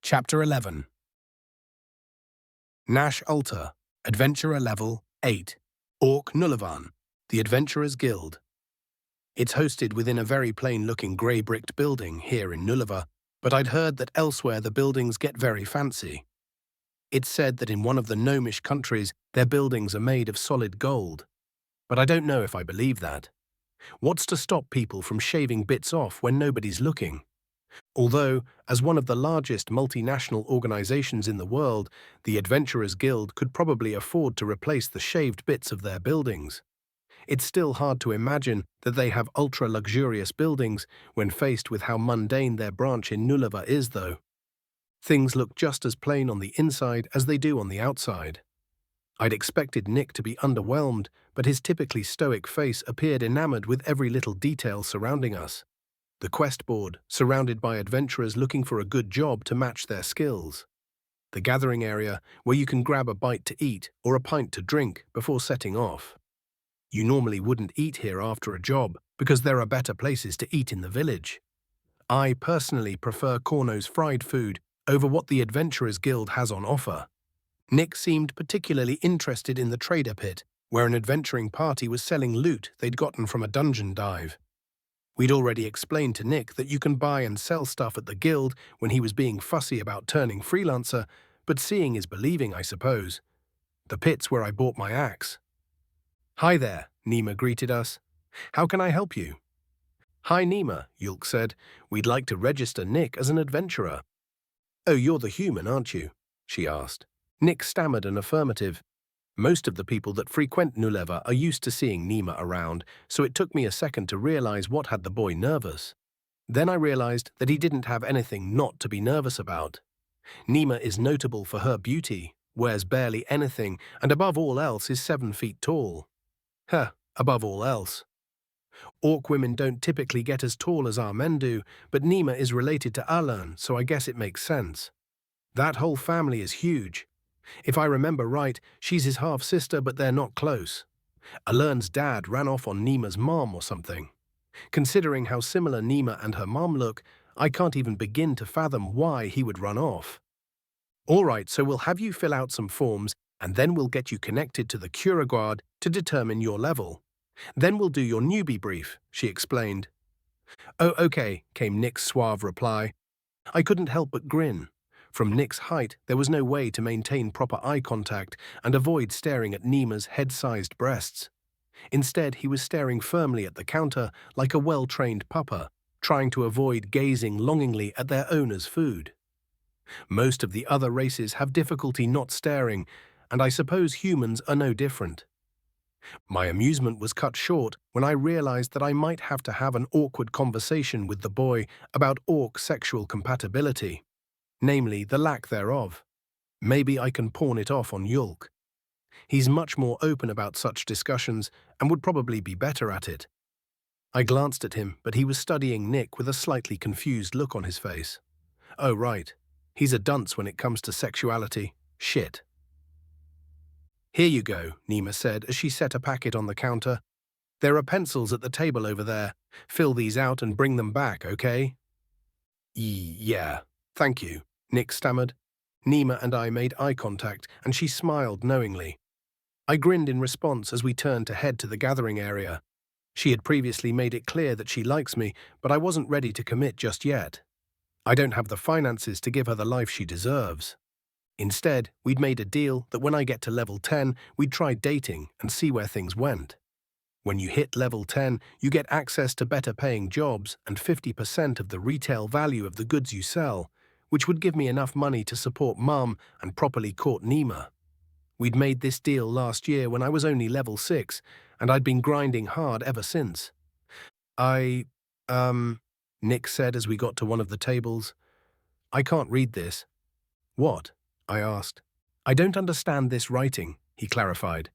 Chapter 11. Nash Altar, Adventurer Level 8, Orc Nullivan, The Adventurers Guild. It's hosted within a very plain-looking grey-bricked building here in Nulliva, but I'd heard that elsewhere the buildings get very fancy. It's said that in one of the gnomish countries their buildings are made of solid gold, but I don't know if I believe that. What's to stop people from shaving bits off when nobody's looking? Although, as one of the largest multinational organizations in the world, the Adventurers Guild could probably afford to replace the shaved bits of their buildings. It's still hard to imagine that they have ultra-luxurious buildings when faced with how mundane their branch in Nulliva is, though. Things look just as plain on the inside as they do on the outside. I'd expected Nick to be underwhelmed, but his typically stoic face appeared enamored with every little detail surrounding us. The quest board, surrounded by adventurers looking for a good job to match their skills. The gathering area, where you can grab a bite to eat or a pint to drink before setting off. You normally wouldn't eat here after a job, because there are better places to eat in the village. I personally prefer Corno's fried food over what the Adventurers Guild has on offer. Nick seemed particularly interested in the trader pit, where an adventuring party was selling loot they'd gotten from a dungeon dive. We'd already explained to Nick that you can buy and sell stuff at the guild when he was being fussy about turning freelancer, but seeing is believing, I suppose. The pit's where I bought my axe. "Hi there," Nima greeted us. "How can I help you?" "Hi Nima," Yulk said. "We'd like to register Nick as an adventurer." "Oh, you're the human, aren't you?" she asked. Nick stammered an affirmative. Most of the people that frequent Nulliva are used to seeing Nima around, so it took me a second to realize what had the boy nervous. Then I realized that he didn't have anything not to be nervous about. Nima is notable for her beauty, wears barely anything, and above all else is 7 feet tall. Above all else. Orc women don't typically get as tall as our men do, but Nima is related to Alern, so I guess it makes sense. That whole family is huge. If I remember right, she's his half-sister, but they're not close. Alern's dad ran off on Nima's mom or something. Considering how similar Nima and her mom look, I can't even begin to fathom why he would run off. "All right, so we'll have you fill out some forms, and then we'll get you connected to the Curaguard to determine your level. Then we'll do your newbie brief," she explained. "Oh, okay," came Nick's suave reply. I couldn't help but grin. From Nick's height, there was no way to maintain proper eye contact and avoid staring at Nima's head-sized breasts. Instead, he was staring firmly at the counter like a well-trained pupper, trying to avoid gazing longingly at their owner's food. Most of the other races have difficulty not staring, and I suppose humans are no different. My amusement was cut short when I realized that I might have to have an awkward conversation with the boy about orc sexual compatibility. Namely, the lack thereof. Maybe I can pawn it off on Yulk. He's much more open about such discussions and would probably be better at it. I glanced at him, but he was studying Nick with a slightly confused look on his face. Oh, right. He's a dunce when it comes to sexuality. Shit. "Here you go," Nima said as she set a packet on the counter. "There are pencils at the table over there. Fill these out and bring them back, okay?" Yeah, thank you," Nick stammered. Nima and I made eye contact, and she smiled knowingly. I grinned in response as we turned to head to the gathering area. She had previously made it clear that she likes me, but I wasn't ready to commit just yet. I don't have the finances to give her the life she deserves. Instead, we'd made a deal that when I get to level 10, we'd try dating and see where things went. When you hit level 10, you get access to better-paying jobs and 50% of the retail value of the goods you sell, which would give me enough money to support Mum and properly court Nima. We'd made this deal last year when I was only level 6, and I'd been grinding hard ever since. Nick said as we got to one of the tables. "I can't read this." "What?" I asked. "I don't understand this writing," he clarified.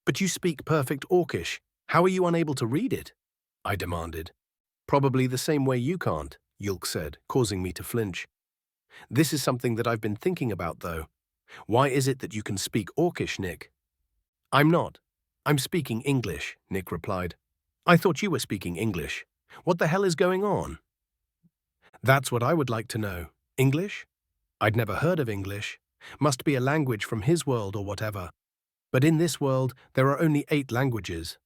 "But you speak perfect Orcish. How are you unable to read it?" I demanded. "Probably the same way you can't," Yulk said, causing me to flinch. "This is something that I've been thinking about, though. Why is it that you can speak Orcish, Nick?" "I'm not. I'm speaking English," Nick replied. "I thought you were speaking English. What the hell is going on?" "That's what I would like to know. English?" I'd never heard of English. Must be a language from his world or whatever. But in this world, there are only 8 languages.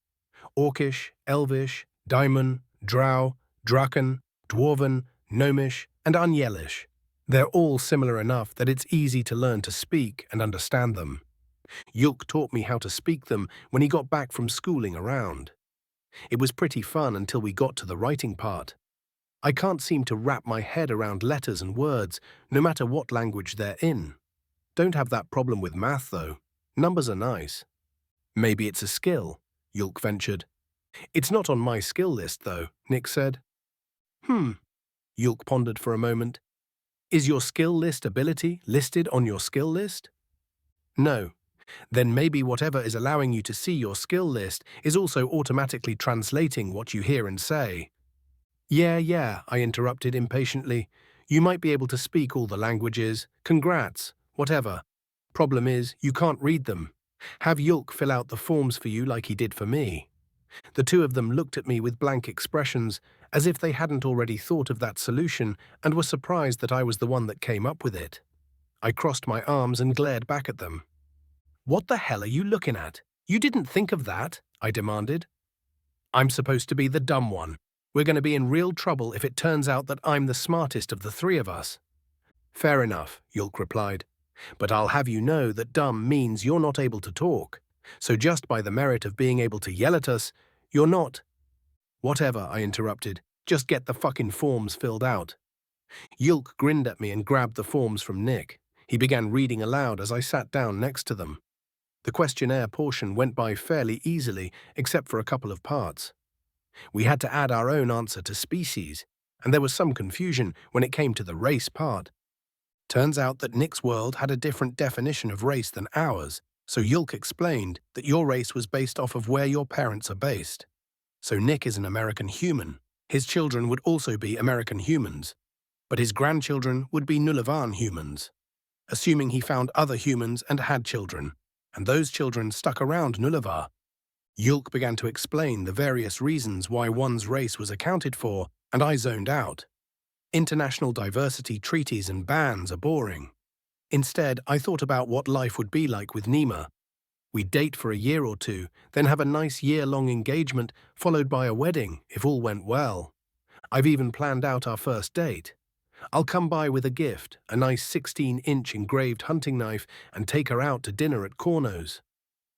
Orcish, Elvish, Daimon, Drow, Draken, Dwarven, Gnomish, and Unyelish. They're all similar enough that it's easy to learn to speak and understand them. Yulk taught me how to speak them when he got back from schooling around. It was pretty fun until we got to the writing part. I can't seem to wrap my head around letters and words, no matter what language they're in. Don't have that problem with math, though. Numbers are nice. Maybe it's a skill, Yulk ventured. It's not on my skill list, though, Nick said. Yulk pondered for a moment. Is your skill list ability listed on your skill list? No. Then maybe whatever is allowing you to see your skill list is also automatically translating what you hear and say. Yeah, I interrupted impatiently. You might be able to speak all the languages. Congrats, whatever. Problem is, you can't read them. Have Yulk fill out the forms for you like he did for me. The two of them looked at me with blank expressions, as if they hadn't already thought of that solution and were surprised that I was the one that came up with it. I crossed my arms and glared back at them. What the hell are you looking at? You didn't think of that, I demanded. I'm supposed to be the dumb one. We're going to be in real trouble if it turns out that I'm the smartest of the 3 of us. Fair enough, Yulk replied. But I'll have you know that dumb means you're not able to talk. So just by the merit of being able to yell at us, you're not. Whatever, I interrupted. Just get the fucking forms filled out. Yulk grinned at me and grabbed the forms from Nick. He began reading aloud as I sat down next to them. The questionnaire portion went by fairly easily, except for a couple of parts. We had to add our own answer to species, and there was some confusion when it came to the race part. Turns out that Nick's world had a different definition of race than ours, so Yulk explained that your race was based off of where your parents are based. So Nick is an American human. His children would also be American humans, but his grandchildren would be Nulavan humans, assuming he found other humans and had children, and those children stuck around Nulavar. Yulk began to explain the various reasons why one's race was accounted for, and I zoned out. International diversity treaties and bans are boring. Instead, I thought about what life would be like with Nima. We'd date for a year or 2, then have a nice year-long engagement, followed by a wedding, if all went well. I've even planned out our first date. I'll come by with a gift, a nice 16-inch engraved hunting knife, and take her out to dinner at Corno's.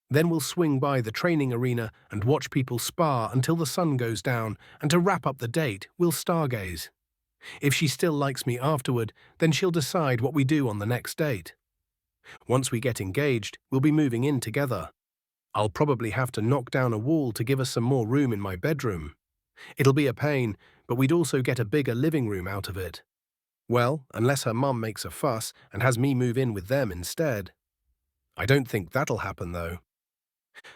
Then we'll swing by the training arena and watch people spar until the sun goes down, and to wrap up the date, we'll stargaze. If she still likes me afterward, then she'll decide what we do on the next date. Once we get engaged, we'll be moving in together. I'll probably have to knock down a wall to give us some more room in my bedroom. It'll be a pain, but we'd also get a bigger living room out of it. Well, unless her mum makes a fuss and has me move in with them instead. I don't think that'll happen, though.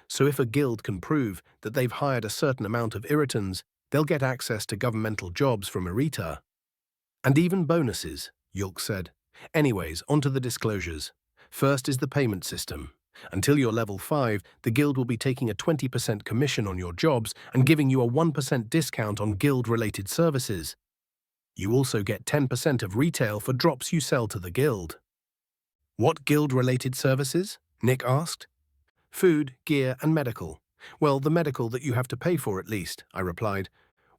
So if a guild can prove that they've hired a certain amount of irritants, they'll get access to governmental jobs from Irita. And even bonuses, Yulk said. Anyways, onto the disclosures. First is the payment system. Until you're level 5, the guild will be taking a 20% commission on your jobs and giving you a 1% discount on guild-related services. You also get 10% of retail for drops you sell to the guild. What guild-related services? Nick asked. Food, gear, and medical. Well, the medical that you have to pay for at least, I replied.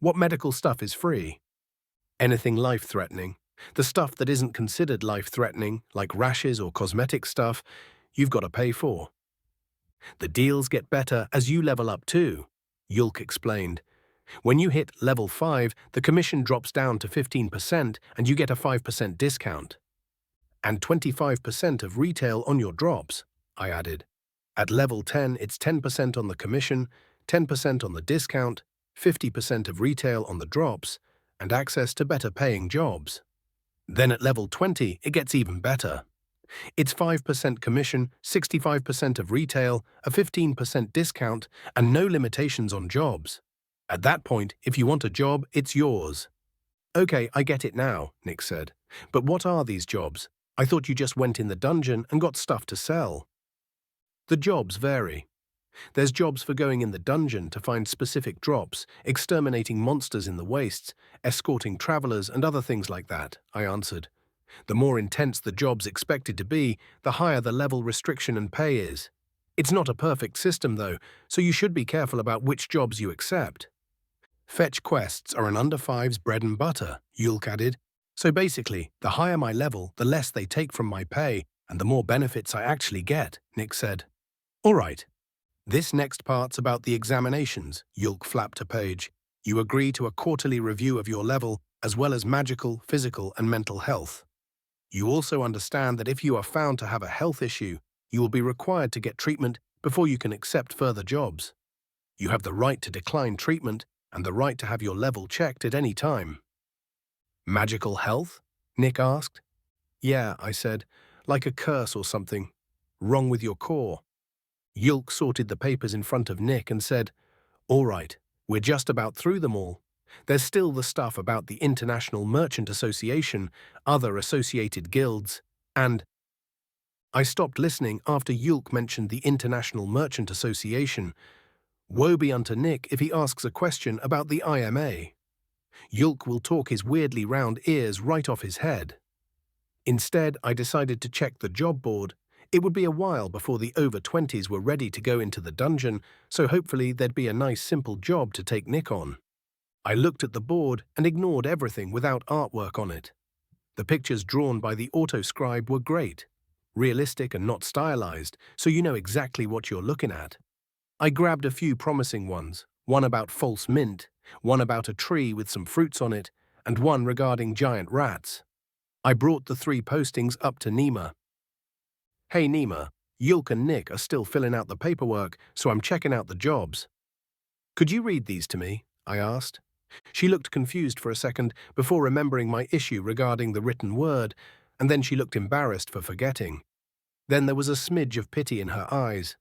What medical stuff is free? Anything life-threatening. The stuff that isn't considered life-threatening, like rashes or cosmetic stuff, you've got to pay for. The deals get better as you level up too, Yulk explained. When you hit level 5, the commission drops down to 15% and you get a 5% discount. And 25% of retail on your drops, I added. At level 10, it's 10% on the commission, 10% on the discount, 50% of retail on the drops, and access to better paying jobs. Then at level 20, it gets even better. It's 5% commission, 65% of retail, a 15% discount, and no limitations on jobs. At that point, if you want a job, it's yours. Okay, I get it now, Nick said. But what are these jobs? I thought you just went in the dungeon and got stuff to sell. The jobs vary. There's jobs for going in the dungeon to find specific drops, exterminating monsters in the wastes, escorting travelers and other things like that, I answered. The more intense the job's expected to be, the higher the level restriction and pay is. It's not a perfect system though, so you should be careful about which jobs you accept. Fetch quests are an under 5's bread and butter, Yulk added. So basically, the higher my level, the less they take from my pay, and the more benefits I actually get, Nick said. All right. This next part's about the examinations, Yulk flapped a page. You agree to a quarterly review of your level, as well as magical, physical, and mental health. You also understand that if you are found to have a health issue, you will be required to get treatment before you can accept further jobs. You have the right to decline treatment and the right to have your level checked at any time. Magical health? Nick asked. Yeah, I said, like a curse or something. Wrong with your core. Yulk sorted the papers in front of Nick and said, All right, we're just about through them all. There's still the stuff about the International Merchant Association, other associated guilds, and... I stopped listening after Yulk mentioned the International Merchant Association. Woe be unto Nick if he asks a question about the IMA. Yulk will talk his weirdly round ears right off his head. Instead, I decided to check the job board. It would be a while before the over-20s were ready to go into the dungeon, so hopefully there'd be a nice simple job to take Nick on. I looked at the board and ignored everything without artwork on it. The pictures drawn by the auto-scribe were great, realistic and not stylized, so you know exactly what you're looking at. I grabbed a few promising ones, one about false mint, one about a tree with some fruits on it, and one regarding giant rats. I brought the 3 postings up to Nima. Hey Nima, Yulk and Nick are still filling out the paperwork, so I'm checking out the jobs. Could you read these to me? I asked. She looked confused for a second before remembering my issue regarding the written word, and then she looked embarrassed for forgetting. Then there was a smidge of pity in her eyes.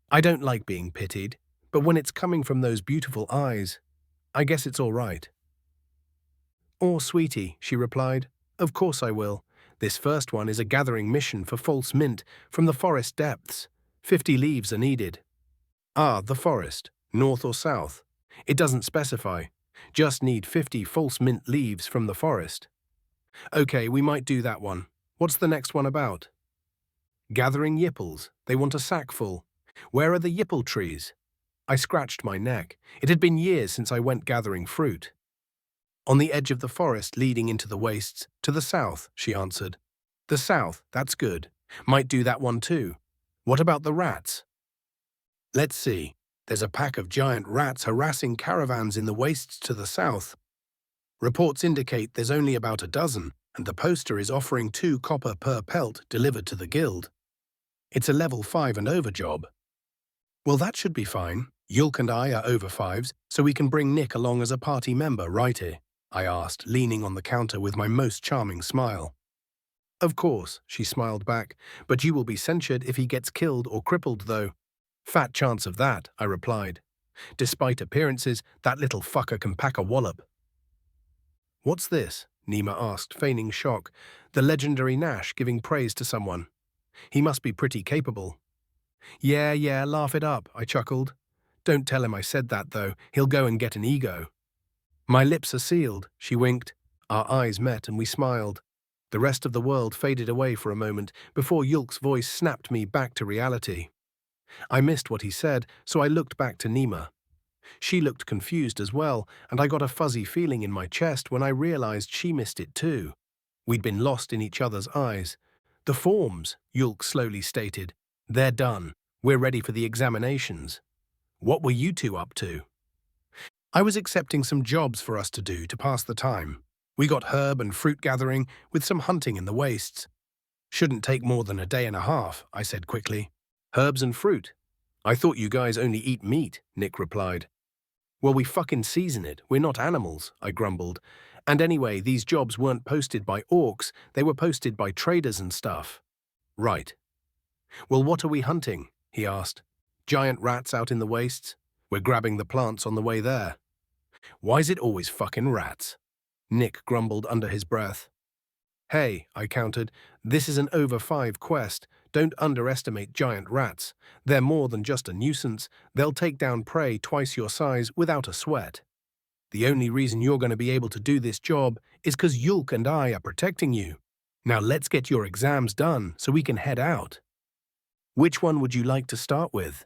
I don't like being pitied, but when it's coming from those beautiful eyes, I guess it's all right. Oh, sweetie, she replied. Of course I will. This first one is a gathering mission for false mint from the forest depths. 50 leaves are needed. Ah, the forest, north or south. It doesn't specify. Just need 50 false mint leaves from the forest. Okay, we might do that one. What's the next one about? Gathering yipples. They want a sack full. Where are the yipple trees? I scratched my neck. It had been years since I went gathering fruit. On the edge of the forest leading into the wastes, to the south, she answered. The south, that's good. Might do that one too. What about the rats? Let's see. There's a pack of giant rats harassing caravans in the wastes to the south. Reports indicate there's only about a dozen, and the poster is offering 2 copper per pelt delivered to the guild. It's a level 5 and over job. Well, that should be fine. Yulk and I are over 5s, so we can bring Nick along as a party member, righty? I asked, leaning on the counter with my most charming smile. Of course, she smiled back, but you will be censured if he gets killed or crippled, though. Fat chance of that, I replied. Despite appearances, that little fucker can pack a wallop. What's this? Nima asked, feigning shock. The legendary Nash giving praise to someone. He must be pretty capable. Yeah, laugh it up, I chuckled. Don't tell him I said that, though. He'll go and get an ego. My lips are sealed, she winked. Our eyes met and we smiled. The rest of the world faded away for a moment before Yulk's voice snapped me back to reality. I missed what he said, so I looked back to Nima. She looked confused as well, and I got a fuzzy feeling in my chest when I realized she missed it too. We'd been lost in each other's eyes. The forms, Yulk slowly stated. They're done. We're ready for the examinations. What were you 2 up to? I was accepting some jobs for us to do to pass the time. We got herb and fruit gathering with some hunting in the wastes. Shouldn't take more than a day and a half, I said quickly. Herbs and fruit. I thought you guys only eat meat, Nick replied. Well, we fucking season it. We're not animals, I grumbled. And anyway, these jobs weren't posted by orcs, they were posted by traders and stuff. Right. Well, what are we hunting? He asked. Giant rats out in the wastes? We're grabbing the plants on the way there. Why's it always fucking rats? Nick grumbled under his breath. Hey, I countered, this is an over 5 quest. Don't underestimate giant rats. They're more than just a nuisance. They'll take down prey twice your size without a sweat. The only reason you're going to be able to do this job is because Yulk and I are protecting you. Now let's get your exams done so we can head out. Which one would you like to start with?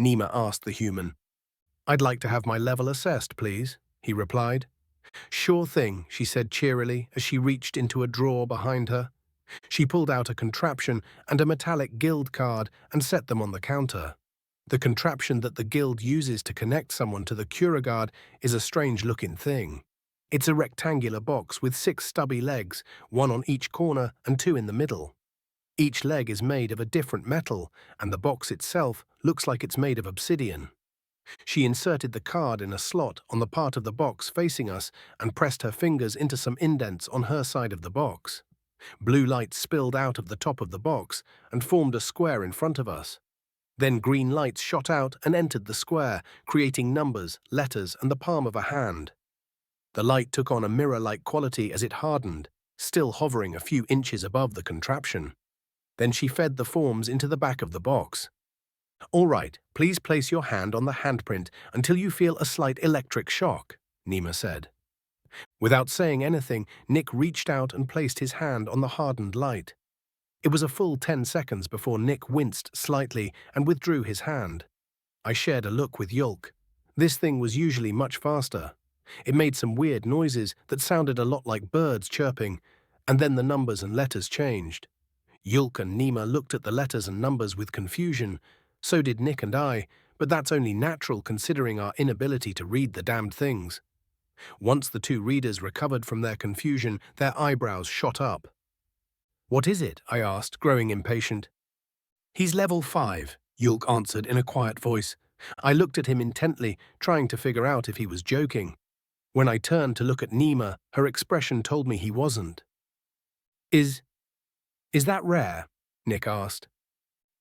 Nima asked the human. I'd like to have my level assessed, please, he replied. Sure thing, she said cheerily as she reached into a drawer behind her. She pulled out a contraption and a metallic guild card and set them on the counter. The contraption that the guild uses to connect someone to the Kuragard is a strange-looking thing. It's a rectangular box with 6 stubby legs, 1 on each corner and 2 in the middle. Each leg is made of a different metal, and the box itself looks like it's made of obsidian. She inserted the card in a slot on the part of the box facing us and pressed her fingers into some indents on her side of the box. Blue light spilled out of the top of the box and formed a square in front of us. Then green lights shot out and entered the square, creating numbers, letters, and the palm of a hand. The light took on a mirror-like quality as it hardened, still hovering a few inches above the contraption. Then she fed the forms into the back of the box. All right, please place your hand on the handprint until you feel a slight electric shock, Nima said. Without saying anything, Nick reached out and placed his hand on the hardened light. It was a full 10 seconds before Nick winced slightly and withdrew his hand. I shared a look with Yulk. This thing was usually much faster. It made some weird noises that sounded a lot like birds chirping, and then the numbers and letters changed. Yulk and Nima looked at the letters and numbers with confusion. So did Nick and I, but that's only natural considering our inability to read the damned things. Once the 2 readers recovered from their confusion, their eyebrows shot up. What is it? I asked, growing impatient. He's level 5, Yulk answered in a quiet voice. I looked at him intently, trying to figure out if he was joking. When I turned to look at Nima, her expression told me he wasn't. Is that rare? Nick asked.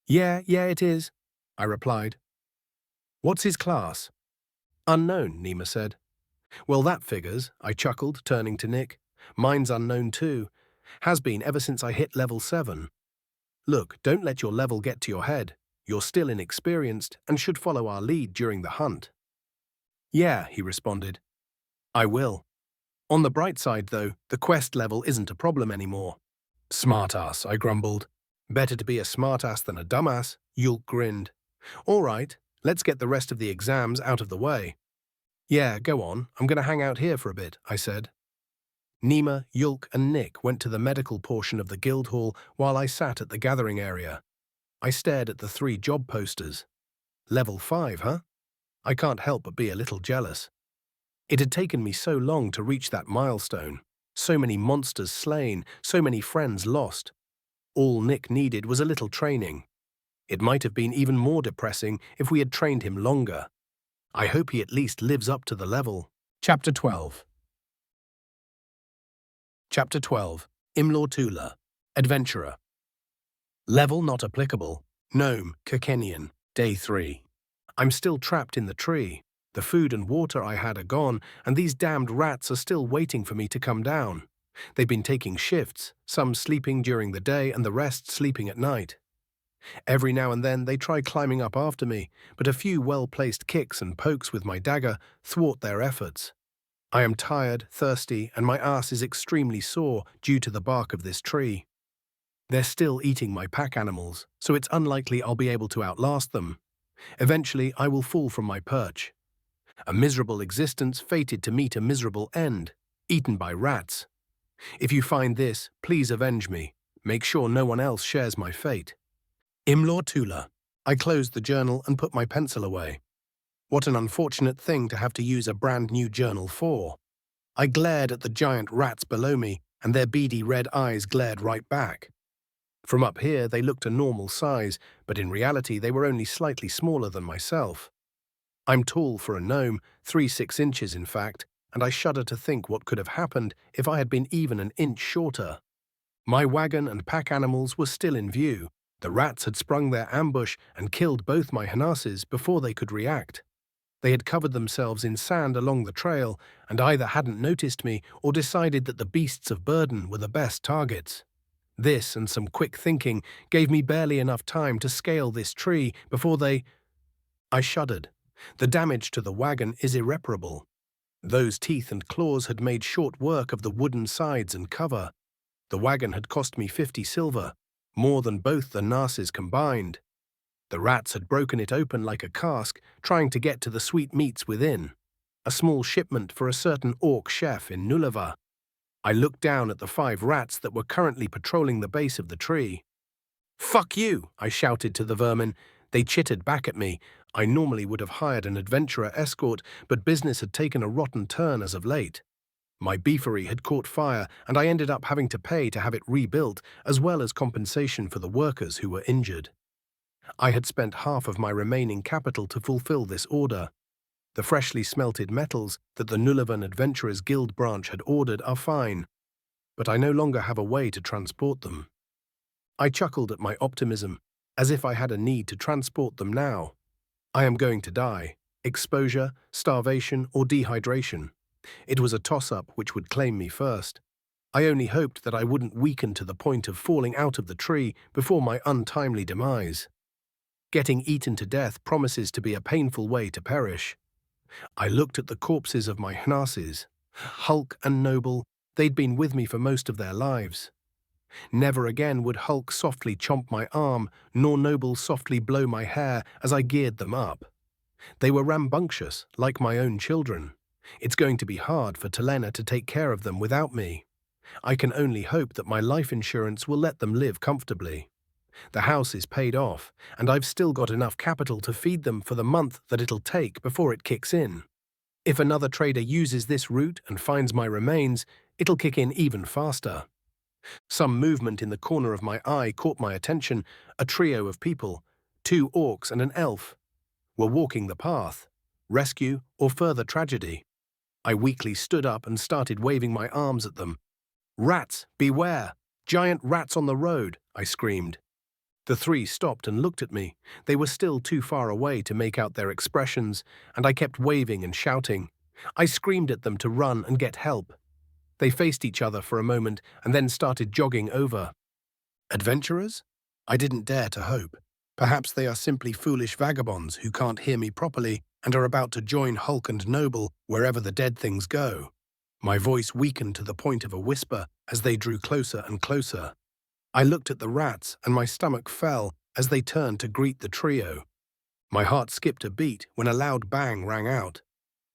Yeah, it is, I replied. What's his class? Unknown, Nima said. Well, that figures, I chuckled, turning to Nick. Mine's unknown too. Has been ever since I hit level 7. Look, don't let your level get to your head. You're still inexperienced and should follow our lead during the hunt. Yeah, he responded. I will. On the bright side, though, the quest level isn't a problem anymore. Smartass, I grumbled. Better to be a smartass than a dumbass, Yulk grinned. All right, let's get the rest of the exams out of the way. Yeah, go on, I'm going to hang out here for a bit, I said. Nima, Yulk, and Nick went to the medical portion of the guild hall while I sat at the gathering area. I stared at the 3 job posters. Level 5, huh? I can't help but be a little jealous. It had taken me so long to reach that milestone. So many monsters slain, so many friends lost. All Nick needed was a little training. It might have been even more depressing if we had trained him longer. I hope he at least lives up to the level. Chapter 12. Chapter 12. Imlortula, Adventurer. Level not applicable. Gnome, Kekenian, Day 3. I'm still trapped in the tree. The food and water I had are gone, and these damned rats are still waiting for me to come down. They've been taking shifts, some sleeping during the day and the rest sleeping at night. Every now and then they try climbing up after me, but a few well-placed kicks and pokes with my dagger thwart their efforts. I am tired, thirsty, and my ass is extremely sore due to the bark of this tree. They're still eating my pack animals, so it's unlikely I'll be able to outlast them. Eventually, I will fall from my perch. A miserable existence fated to meet a miserable end, eaten by rats. If you find this, please avenge me. Make sure no one else shares my fate. Imlortula. I closed the journal and put my pencil away. What an unfortunate thing to have to use a brand new journal for. I glared at the giant rats below me, and their beady red eyes glared right back. From up here they looked a normal size, but in reality they were only slightly smaller than myself. I'm tall for a gnome, 3-6 inches in fact, and I shudder to think what could have happened if I had been even an inch shorter. My wagon and pack animals were still in view. The rats had sprung their ambush and killed both my harnesses before they could react. They had covered themselves in sand along the trail and either hadn't noticed me or decided that the beasts of burden were the best targets. This and some quick thinking gave me barely enough time to scale this tree before they... I shuddered. The damage to the wagon is irreparable. Those teeth and claws had made short work of the wooden sides and cover. The wagon had cost me 50 silver, more than both the narses combined. The rats had broken it open like a cask, trying to get to the sweet meats within. A small shipment for a certain orc chef in Nullava. I looked down at the 5 rats that were currently patrolling the base of the tree. "Fuck you!" I shouted to the vermin. They chittered back at me. I normally would have hired an adventurer escort, but business had taken a rotten turn as of late. My beefery had caught fire, and I ended up having to pay to have it rebuilt, as well as compensation for the workers who were injured. I had spent half of my remaining capital to fulfill this order. The freshly smelted metals that the Nullivan Adventurers Guild branch had ordered are fine, but I no longer have a way to transport them. I chuckled at my optimism, as if I had a need to transport them now. I am going to die. Exposure, starvation, or dehydration. It was a toss-up which would claim me first. I only hoped that I wouldn't weaken to the point of falling out of the tree before my untimely demise. Getting eaten to death promises to be a painful way to perish. I looked at the corpses of my gnasses. Hulk and Noble, they'd been with me for most of their lives. Never again would Hulk softly chomp my arm, nor Noble softly blow my hair as I geared them up. They were rambunctious, like my own children. It's going to be hard for Telena to take care of them without me. I can only hope that my life insurance will let them live comfortably. The house is paid off, and I've still got enough capital to feed them for the month that it'll take before it kicks in. If another trader uses this route and finds my remains, it'll kick in even faster. Some movement in the corner of my eye caught my attention. A trio of people, 2 orcs and an elf, were walking the path. Rescue or further tragedy? I weakly stood up and started waving my arms at them. "Rats, beware! Giant rats on the road!" I screamed. The 3 stopped and looked at me. They were still too far away to make out their expressions, and I kept waving and shouting. I screamed at them to run and get help. They faced each other for a moment and then started jogging over. Adventurers? I didn't dare to hope. Perhaps they are simply foolish vagabonds who can't hear me properly and are about to join Hulk and Noble wherever the dead things go. My voice weakened to the point of a whisper as they drew closer and closer. I looked at the rats and my stomach fell as they turned to greet the trio. My heart skipped a beat when a loud bang rang out.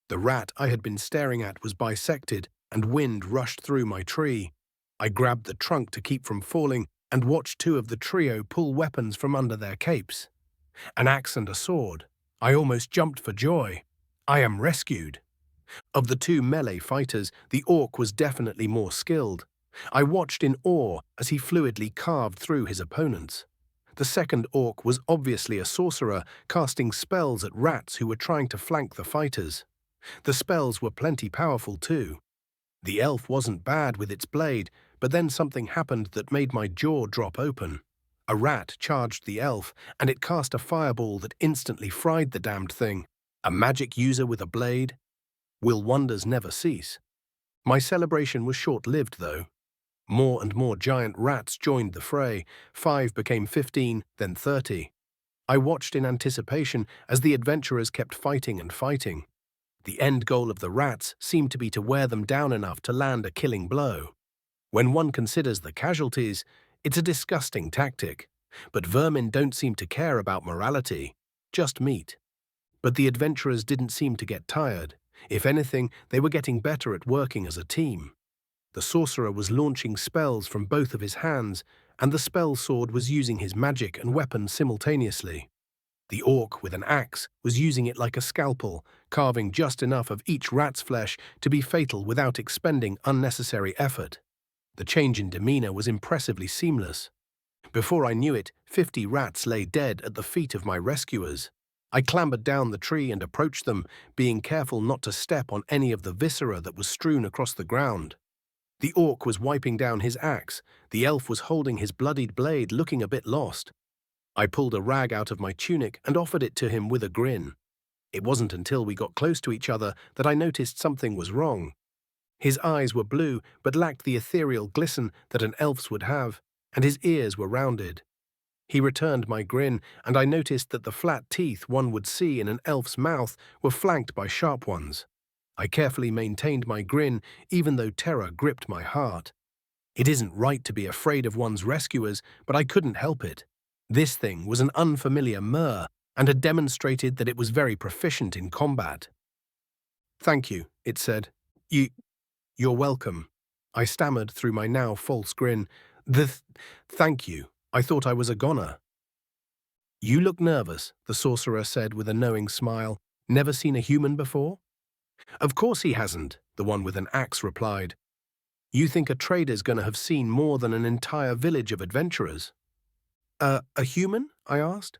The rat I had been staring at was bisected and wind rushed through my tree. I grabbed the trunk to keep from falling and watched 2 of the trio pull weapons from under their capes. An axe and a sword. I almost jumped for joy. I am rescued. Of the 2 melee fighters, the orc was definitely more skilled. I watched in awe as he fluidly carved through his opponents. The second orc was obviously a sorcerer, casting spells at rats who were trying to flank the fighters. The spells were plenty powerful too. The elf wasn't bad with its blade, but then something happened that made my jaw drop open. A rat charged the elf, and it cast a fireball that instantly fried the damned thing. A magic user with a blade? Will wonders never cease? My celebration was short-lived, though. More and more giant rats joined the fray. 5 became 15, then 30. I watched in anticipation as the adventurers kept fighting and fighting. The end goal of the rats seemed to be to wear them down enough to land a killing blow. When one considers the casualties, it's a disgusting tactic. But vermin don't seem to care about morality, just meat. But the adventurers didn't seem to get tired. If anything, they were getting better at working as a team. The sorcerer was launching spells from both of his hands, and the spell sword was using his magic and weapon simultaneously. The orc with an axe was using it like a scalpel, carving just enough of each rat's flesh to be fatal without expending unnecessary effort. The change in demeanor was impressively seamless. Before I knew it, 50 rats lay dead at the feet of my rescuers. I clambered down the tree and approached them, being careful not to step on any of the viscera that was strewn across the ground. The orc was wiping down his axe. The elf was holding his bloodied blade, looking a bit lost. I pulled a rag out of my tunic and offered it to him with a grin. It wasn't until we got close to each other that I noticed something was wrong. His eyes were blue but lacked the ethereal glisten that an elf's would have, and his ears were rounded. He returned my grin, and I noticed that the flat teeth one would see in an elf's mouth were flanked by sharp ones. I carefully maintained my grin, even though terror gripped my heart. It isn't right to be afraid of one's rescuers, but I couldn't help it. This thing was an unfamiliar mer and had demonstrated that it was very proficient in combat. "Thank you," it said. You're welcome." I stammered through my now false grin. Thank you. I thought I was a goner." "You look nervous," the sorcerer said with a knowing smile. "Never seen a human before?" "Of course he hasn't," the one with an axe replied. "You think a trader's gonna have seen more than an entire village of adventurers?" A human?" I asked.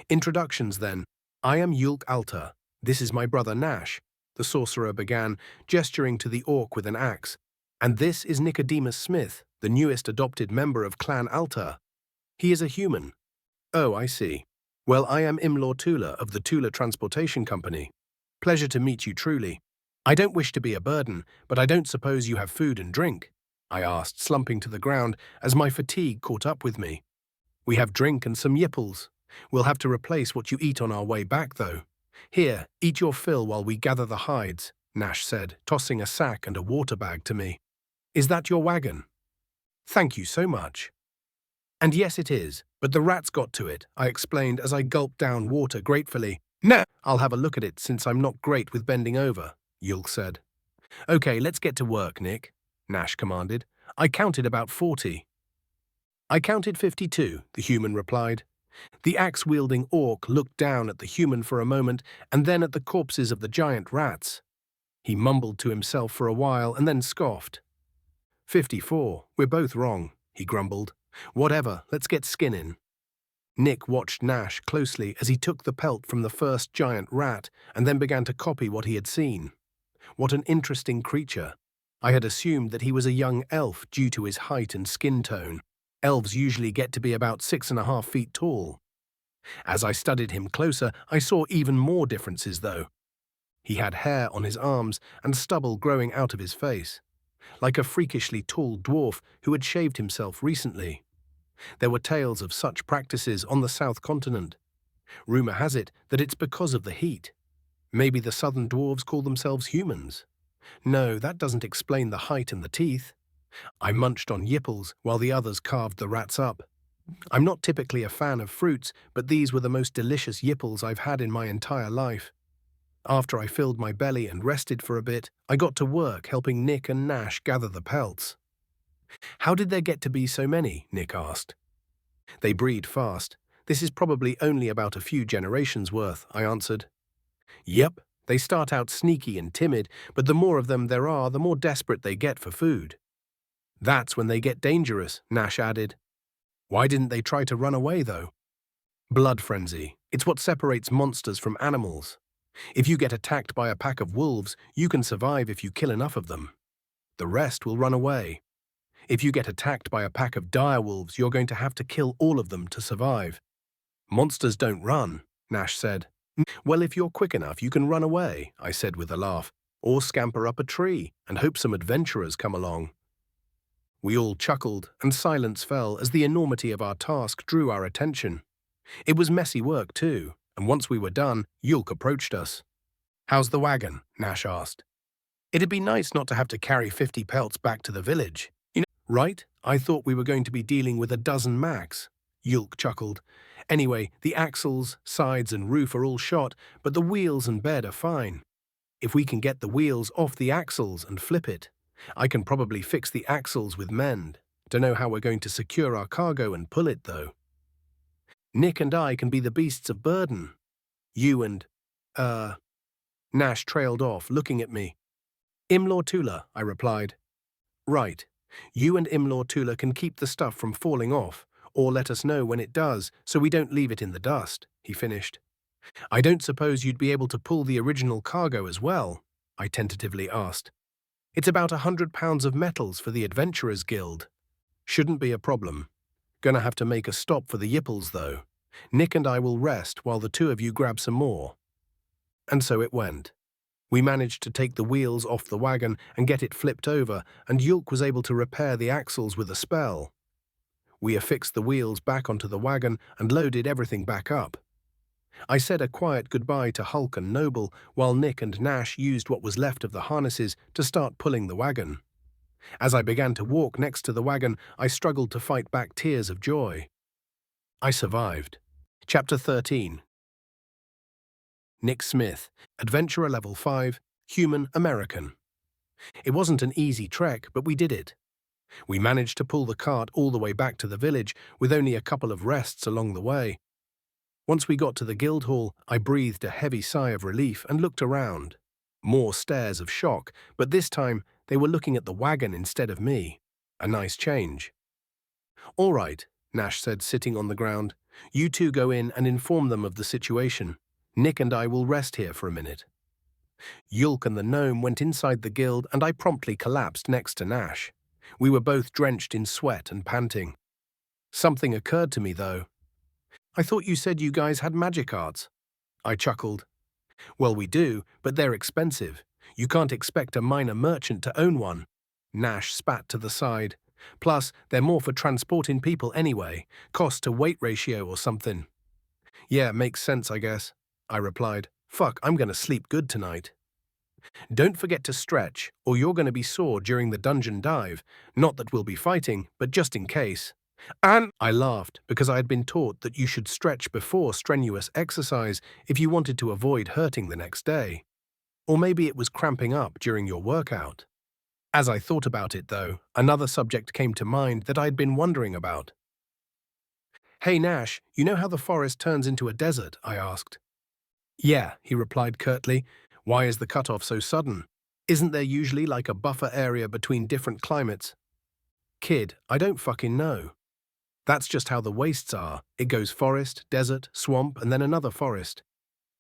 "Introductions, then. I am Yulk Alta. This is my brother Nash," the sorcerer began, gesturing to the orc with an axe. "And this is Nicodemus Smith, the newest adopted member of Clan Alta. He is a human." "Oh, I see. Well, I am Imlor Tula of the Tula Transportation Company. Pleasure to meet you truly. I don't wish to be a burden, but I don't suppose you have food and drink?" I asked, slumping to the ground as my fatigue caught up with me. "We have drink and some yipples. We'll have to replace what you eat on our way back, though. Here, eat your fill while we gather the hides," Nash said, tossing a sack and a water bag to me. "Is that your wagon?" "Thank you so much." "And yes, it is, but the rats got to it," I explained as I gulped down water gratefully. "No, I'll have a look at it since I'm not great with bending over," Yulk said. "Okay, let's get to work, Nick," Nash commanded. "I counted about 40. "I counted 52, the human replied. The axe-wielding orc looked down at the human for a moment and then at the corpses of the giant rats. He mumbled to himself for a while and then scoffed. 54, we're both wrong, he grumbled. "Whatever, let's get skinning." Nick watched Nash closely as he took the pelt from the first giant rat and then began to copy what he had seen. What an interesting creature. I had assumed that he was a young elf due to his height and skin tone. Elves usually get to be about 6.5 feet tall. As I studied him closer, I saw even more differences, though. He had hair on his arms and stubble growing out of his face, like a freakishly tall dwarf who had shaved himself recently. There were tales of such practices on the south continent. Rumor has it that it's because of the heat. Maybe the southern dwarves call themselves humans. No, that doesn't explain the height and the teeth. I munched on yipples while the others carved the rats up. I'm not typically a fan of fruits, but these were the most delicious yipples I've had in my entire life. After I filled my belly and rested for a bit, I got to work helping Nick and Nash gather the pelts. "How did there get to be so many?" Nick asked. "They breed fast. This is probably only about a few generations worth," I answered. "Yep, they start out sneaky and timid, but the more of them there are, the more desperate they get for food. That's when they get dangerous," Nash added. "Why didn't they try to run away, though?" "Blood frenzy. It's what separates monsters from animals. If you get attacked by a pack of wolves, you can survive if you kill enough of them. The rest will run away. If you get attacked by a pack of direwolves, you're going to have to kill all of them to survive." "Monsters don't run," Nash said. "Well, if you're quick enough, you can run away," I said with a laugh, "or scamper up a tree and hope some adventurers come along." We all chuckled, and silence fell as the enormity of our task drew our attention. It was messy work, too, and once we were done, Yulk approached us. "How's the wagon?" Nash asked. "It'd be nice not to have to carry 50 pelts back to the village. Right? I thought we were going to be dealing with a dozen max." Yulk chuckled. "Anyway, the axles, sides and roof are all shot, but the wheels and bed are fine. If we can get the wheels off the axles and flip it, I can probably fix the axles with mend. Don't know how we're going to secure our cargo and pull it, though. Nick and I can be the beasts of burden. You and, Nash trailed off, looking at me. "Imlor Tula," I replied. "Right. You and Imlor Tula can keep the stuff from falling off, or let us know when it does, so we don't leave it in the dust," he finished. "I don't suppose you'd be able to pull the original cargo as well?" I tentatively asked. "It's about 100 pounds of metals for the Adventurers Guild. Shouldn't be a problem. Gonna have to make a stop for the yipples, though. Nick and I will rest while the two of you grab some more." And so it went. We managed to take the wheels off the wagon and get it flipped over, and Yulk was able to repair the axles with a spell. We affixed the wheels back onto the wagon and loaded everything back up. I said a quiet goodbye to Hulk and Noble while Nick and Nash used what was left of the harnesses to start pulling the wagon. As I began to walk next to the wagon, I struggled to fight back tears of joy. I survived. Chapter 13. Nick Smith, Adventurer Level 5, Human American. It wasn't an easy trek, but we did it. We managed to pull the cart all the way back to the village with only a couple of rests along the way. Once we got to the guild hall, I breathed a heavy sigh of relief and looked around. More stares of shock, but this time they were looking at the wagon instead of me. A nice change. "All right," Nash said, sitting on the ground. "You two go in and inform them of the situation. Nick and I will rest here for a minute." Yulk and the gnome went inside the guild and I promptly collapsed next to Nash. We were both drenched in sweat and panting. Something occurred to me, though. "I thought you said you guys had magic arts." I chuckled. "Well, we do, but they're expensive. You can't expect a minor merchant to own one." Nash spat to the side. "Plus, they're more for transporting people anyway, cost-to-weight ratio or something." "Yeah, makes sense, I guess," I replied. "Fuck, I'm gonna sleep good tonight." "Don't forget to stretch, or you're gonna be sore during the dungeon dive. Not that we'll be fighting, but just in case." And I laughed because I had been taught that you should stretch before strenuous exercise if you wanted to avoid hurting the next day. Or maybe it was cramping up during your workout. As I thought about it, though, another subject came to mind that I'd been wondering about. "Hey Nash, you know how the forest turns into a desert?" I asked. "Yeah," he replied curtly. "Why is the cutoff so sudden? Isn't there usually like a buffer area between different climates?" "Kid, I don't fucking know. That's just how the wastes are. It goes forest, desert, swamp, and then another forest.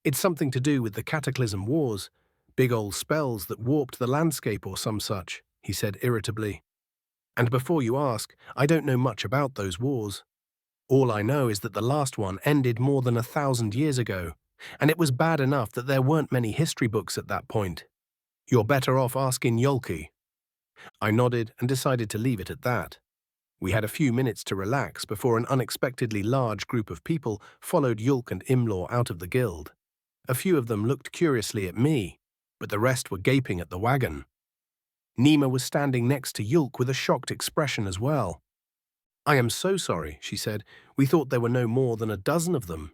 It's something to do with the Cataclysm Wars. Big old spells that warped the landscape or some such," he said irritably. "And before you ask, I don't know much about those wars. All I know is that the last one ended more than 1,000 years ago, and it was bad enough that there weren't many history books at that point. You're better off asking Yolki." I nodded and decided to leave it at that. We had a few minutes to relax before an unexpectedly large group of people followed Yulk and Imlaw out of the guild. A few of them looked curiously at me, but the rest were gaping at the wagon. Nima was standing next to Yulk with a shocked expression as well. "I am so sorry," she said. "We thought there were no more than a dozen of them."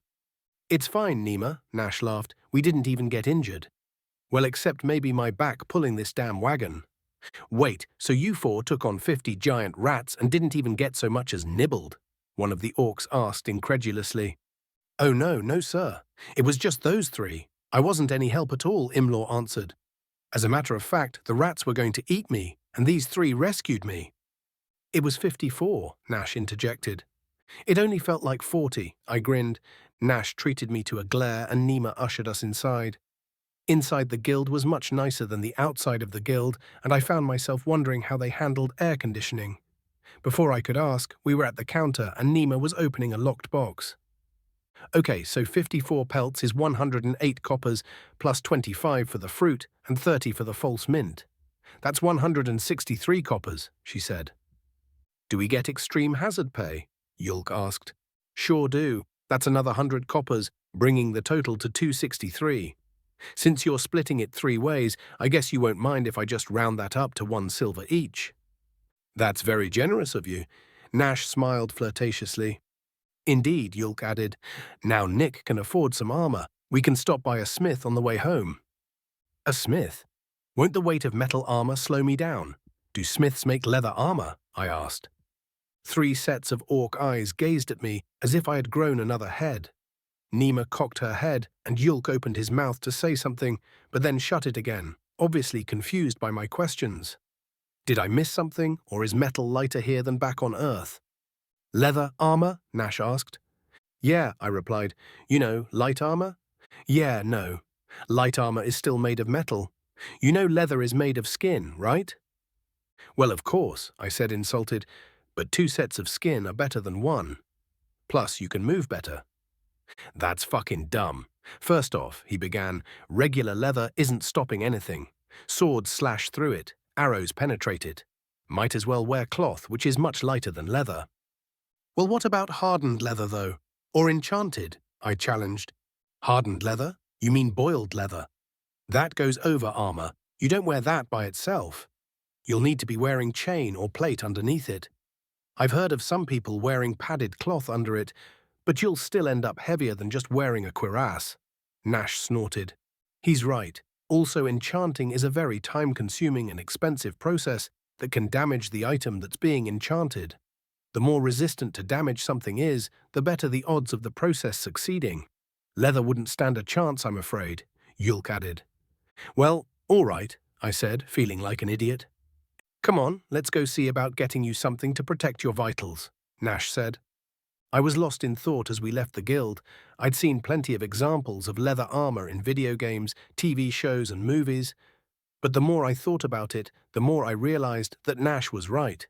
"It's fine, Nima," Nash laughed. "We didn't even get injured. Well, except maybe my back pulling this damn wagon." "Wait, so you four took on 50 giant rats and didn't even get so much as nibbled?" one of the orcs asked incredulously. "Oh no, sir. It was just those three. I wasn't any help at all," Imlaw answered. "As a matter of fact, the rats were going to eat me, and these three rescued me." "It was 54, Nash interjected. "It only felt like 40, I grinned. Nash treated me to a glare and Nima ushered us inside. Inside the guild was much nicer than the outside of the guild, and I found myself wondering how they handled air conditioning. Before I could ask, we were at the counter and Nima was opening a locked box. "Okay, so 54 pelts is 108 coppers, plus 25 for the fruit and 30 for the false mint. That's 163 coppers, she said. "Do we get extreme hazard pay?" Yulk asked. "Sure do. That's another 100 coppers, bringing the total to 263. Since you're splitting it 3 ways, I guess you won't mind if I just round that up to 1 silver each." "That's very generous of you." Nash smiled flirtatiously. "Indeed," Yulk added. "Now Nick can afford some armor. We can stop by a smith on the way home." "A smith? Won't the weight of metal armor slow me down? Do smiths make leather armor?" I asked. 3 sets of orc eyes gazed at me as if I had grown another head. Nima cocked her head, and Yulk opened his mouth to say something, but then shut it again, obviously confused by my questions. Did I miss something, or is metal lighter here than back on Earth? "Leather armor?" Nash asked. "Yeah," I replied. "You know, light armor?" "Yeah, no. Light armor is still made of metal. You know leather is made of skin, right?" "Well, of course," I said, insulted, "but 2 sets of skin are better than 1. Plus, you can move better." "That's fucking dumb. First off," he began, "regular leather isn't stopping anything. Swords slash through it, arrows penetrate it. Might as well wear cloth, which is much lighter than leather." "Well, what about hardened leather, though? Or enchanted?" I challenged. "Hardened leather? You mean boiled leather? That goes over armor. You don't wear that by itself." You'll need to be wearing chain or plate underneath it. I've heard of some people wearing padded cloth under it, but you'll still end up heavier than just wearing a cuirass. Nash snorted. He's right. Also, enchanting is a very time-consuming and expensive process that can damage the item that's being enchanted. The more resistant to damage something is, the better the odds of the process succeeding. Leather wouldn't stand a chance, I'm afraid, Yulk added. Well, all right, I said, feeling like an idiot. Come on, let's go see about getting you something to protect your vitals, Nash said. I was lost in thought as we left the guild. I'd seen plenty of examples of leather armor in video games, TV shows, and movies. But the more I thought about it, the more I realized that Nash was right.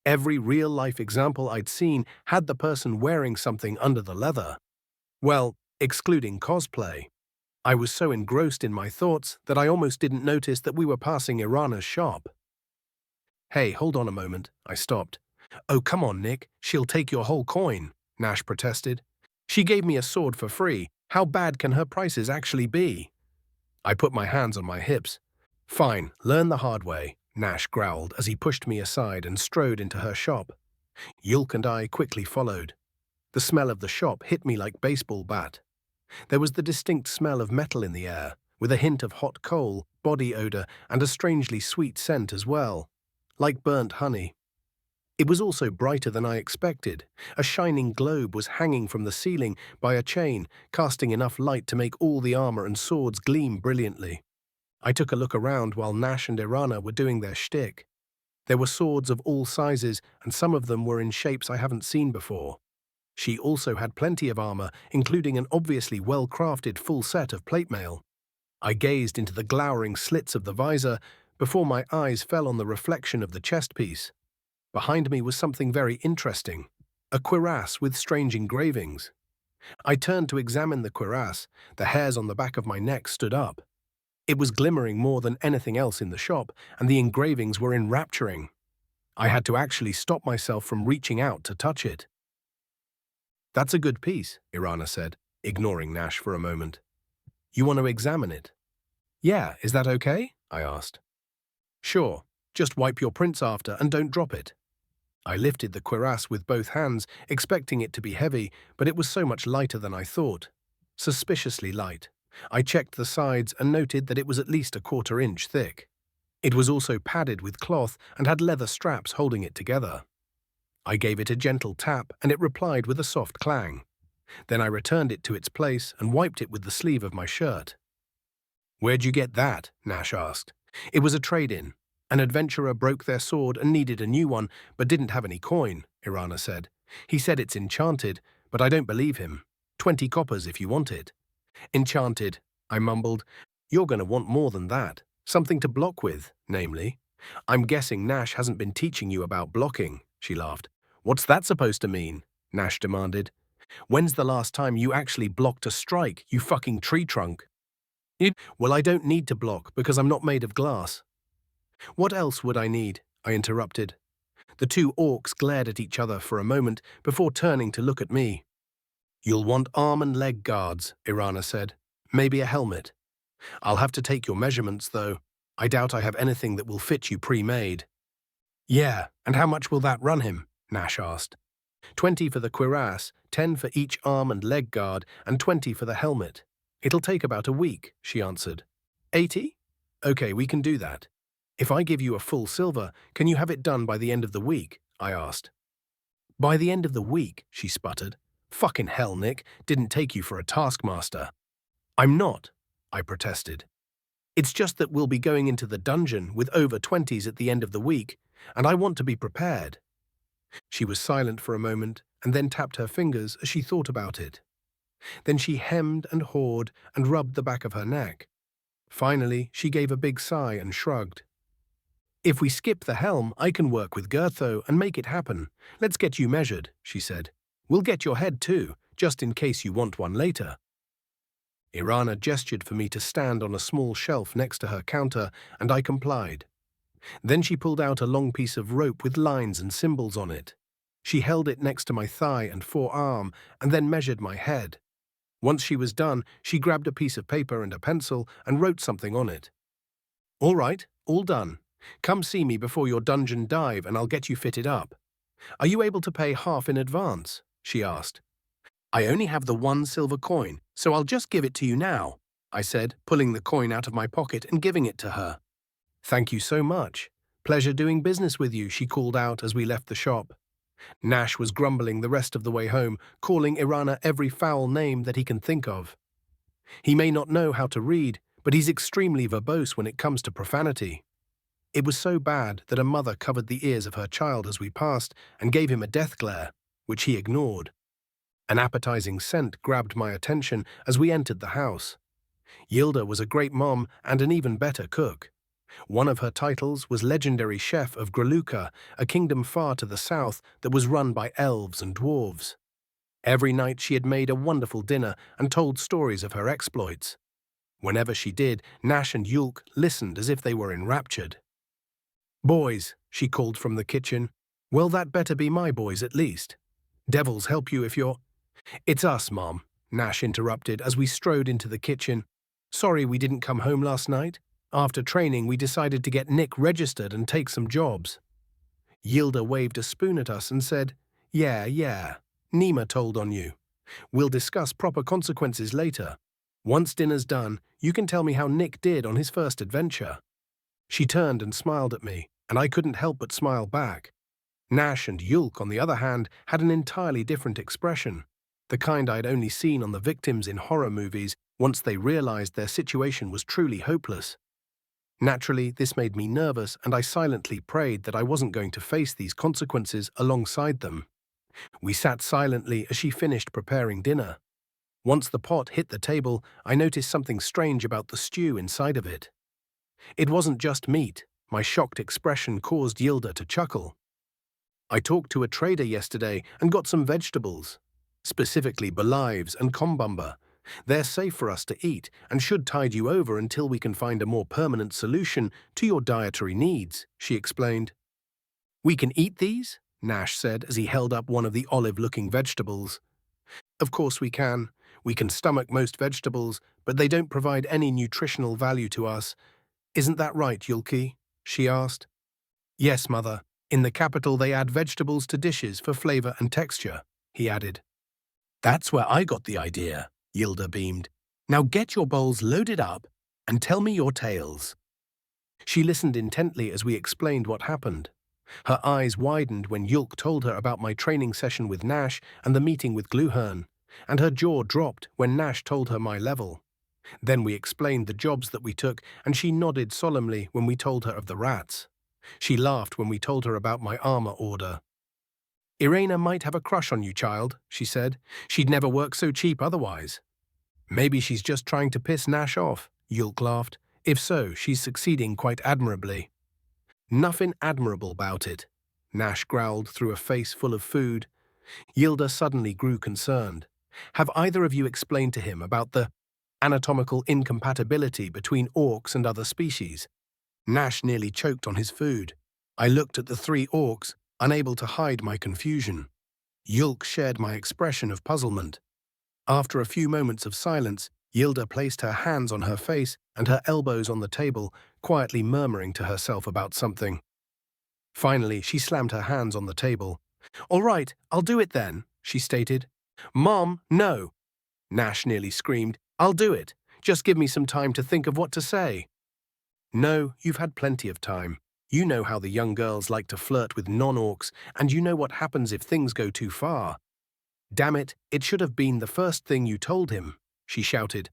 Every real-life example I'd seen had the person wearing something under the leather. Well, excluding cosplay. I was so engrossed in my thoughts that I almost didn't notice that we were passing Irana's shop. Hey, hold on a moment, I stopped. Oh, come on, Nick, she'll take your whole coin, Nash protested. She gave me a sword for free. How bad can her prices actually be? I put my hands on my hips. Fine, learn the hard way, Nash growled as he pushed me aside and strode into her shop. Yulk and I quickly followed. The smell of the shop hit me like baseball bat. There was the distinct smell of metal in the air, with a hint of hot coal, body odor, and a strangely sweet scent as well, like burnt honey. It was also brighter than I expected. A shining globe was hanging from the ceiling by a chain, casting enough light to make all the armor and swords gleam brilliantly. I took a look around while Nash and Irana were doing their shtick. There were swords of all sizes, and some of them were in shapes I haven't seen before. She also had plenty of armor, including an obviously well-crafted full set of plate mail. I gazed into the glowering slits of the visor before my eyes fell on the reflection of the chest piece. Behind me was something very interesting, a cuirass with strange engravings. I turned to examine the cuirass. The hairs on the back of my neck stood up. It was glimmering more than anything else in the shop, and the engravings were enrapturing. I had to actually stop myself from reaching out to touch it. That's a good piece, Irana said, ignoring Nash for a moment. You want to examine it? Yeah, is that okay? I asked. Sure, just wipe your prints after and don't drop it. I lifted the cuirass with both hands, expecting it to be heavy, but it was so much lighter than I thought. Suspiciously light. I checked the sides and noted that it was at least a quarter-inch thick. It was also padded with cloth and had leather straps holding it together. I gave it a gentle tap and it replied with a soft clang. Then I returned it to its place and wiped it with the sleeve of my shirt. Where'd you get that? Nash asked. It was a trade-in. An adventurer broke their sword and needed a new one, but didn't have any coin, Irana said. He said it's enchanted, but I don't believe him. 20 coppers if you want it. Enchanted, I mumbled. You're going to want more than that. Something to block with, namely. I'm guessing Nash hasn't been teaching you about blocking, she laughed. What's that supposed to mean? Nash demanded. When's the last time you actually blocked a strike, you fucking tree trunk? Well, I don't need to block because I'm not made of glass. What else would I need? I interrupted. The two orcs glared at each other for a moment before turning to look at me. You'll want arm and leg guards, Irana said. Maybe a helmet. I'll have to take your measurements, though. I doubt I have anything that will fit you pre-made. Yeah, and how much will that run him? Nash asked. 20 for the cuirass, 10 for each arm and leg guard, and 20 for the helmet. It'll take about a week, she answered. 80? Okay, we can do that. If I give you a full silver, can you have it done by the end of the week? I asked. By the end of the week, she sputtered. Fucking hell, Nick, didn't take you for a taskmaster. I'm not, I protested. It's just that we'll be going into the dungeon with over 20s at the end of the week, and I want to be prepared. She was silent for a moment and then tapped her fingers as she thought about it. Then she hemmed and hawed and rubbed the back of her neck. Finally, she gave a big sigh and shrugged. If we skip the helm, I can work with Gertho and make it happen. Let's get you measured, she said. We'll get your head too, just in case you want one later. Irana gestured for me to stand on a small shelf next to her counter, and I complied. Then she pulled out a long piece of rope with lines and symbols on it. She held it next to my thigh and forearm, and then measured my head. Once she was done, she grabbed a piece of paper and a pencil and wrote something on it. All right, all done, Come see me before your dungeon dive and I'll get you fitted up. Are you able to pay half in advance? She asked. I only have the 1 silver coin, so I'll just give it to you now, I said, pulling the coin out of my pocket and giving it to her. Thank you so much. Pleasure doing business with you, she called out as we left the shop. Nash was grumbling the rest of the way home, calling Irana every foul name that he can think of. He may not know how to read, but he's extremely verbose when it comes to profanity. It was so bad that a mother covered the ears of her child as we passed and gave him a death glare, which he ignored. An appetizing scent grabbed my attention as we entered the house. Yilda was a great mom and an even better cook. One of her titles was legendary chef of Graluka, a kingdom far to the south that was run by elves and dwarves. Every night she had made a wonderful dinner and told stories of her exploits. Whenever she did, Nash and Yulk listened as if they were enraptured. Boys, she called from the kitchen. Well, that better be my boys at least. Devils help you if you're... It's us, Mom, Nash interrupted as we strode into the kitchen. Sorry we didn't come home last night. After training, we decided to get Nick registered and take some jobs. Yilda waved a spoon at us and said, Yeah, Nima told on you. We'll discuss proper consequences later. Once dinner's done, you can tell me how Nick did on his first adventure. She turned and smiled at me, and I couldn't help but smile back. Nash and Yulk, on the other hand, had an entirely different expression, the kind I'd only seen on the victims in horror movies once they realized their situation was truly hopeless. Naturally, this made me nervous, and I silently prayed that I wasn't going to face these consequences alongside them. We sat silently as she finished preparing dinner. Once the pot hit the table, I noticed something strange about the stew inside of it. It wasn't just meat. My shocked expression caused Yilda to chuckle. I talked to a trader yesterday and got some vegetables, specifically belives and kombumba. They're safe for us to eat and should tide you over until we can find a more permanent solution to your dietary needs, she explained. We can eat these? Nash said as he held up one of the olive-looking vegetables. Of course we can. We can stomach most vegetables, but they don't provide any nutritional value to us. Isn't that right, Yulki? She asked. Yes, Mother. In the capital they add vegetables to dishes for flavor and texture, he added. That's where I got the idea, Yilda beamed. Now get your bowls loaded up and tell me your tales. She listened intently as we explained what happened. Her eyes widened when Yulk told her about my training session with Nash and the meeting with Gluhern, and her jaw dropped when Nash told her my level. Then we explained the jobs that we took, and she nodded solemnly when we told her of the rats. She laughed when we told her about my armor order. Irena might have a crush on you, child, she said. She'd never work so cheap otherwise. Maybe she's just trying to piss Nash off, Yulk laughed. If so, she's succeeding quite admirably. Nothing admirable about it, Nash growled through a face full of food. Yilda suddenly grew concerned. Have either of you explained to him about the anatomical incompatibility between orcs and other species? Nash nearly choked on his food. I looked at the 3 orcs, unable to hide my confusion. Yulk shared my expression of puzzlement. After a few moments of silence, Yilda placed her hands on her face and her elbows on the table, quietly murmuring to herself about something. Finally, she slammed her hands on the table. All right, I'll do it then, she stated. Mom, no, Nash nearly screamed. I'll do it. Just give me some time to think of what to say. No, you've had plenty of time. You know how the young girls like to flirt with non-orcs, and you know what happens if things go too far. Damn it, it should have been the first thing you told him, she shouted.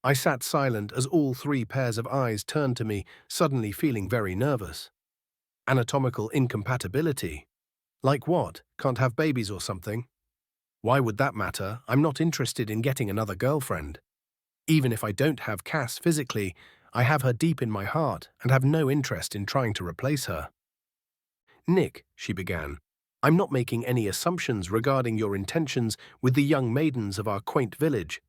I sat silent as all 3 pairs of eyes turned to me, suddenly feeling very nervous. Anatomical incompatibility? Like what? Can't have babies or something? Why would that matter? I'm not interested in getting another girlfriend. Even if I don't have Cass physically, I have her deep in my heart and have no interest in trying to replace her. Nick, she began, I'm not making any assumptions regarding your intentions with the young maidens of our quaint village.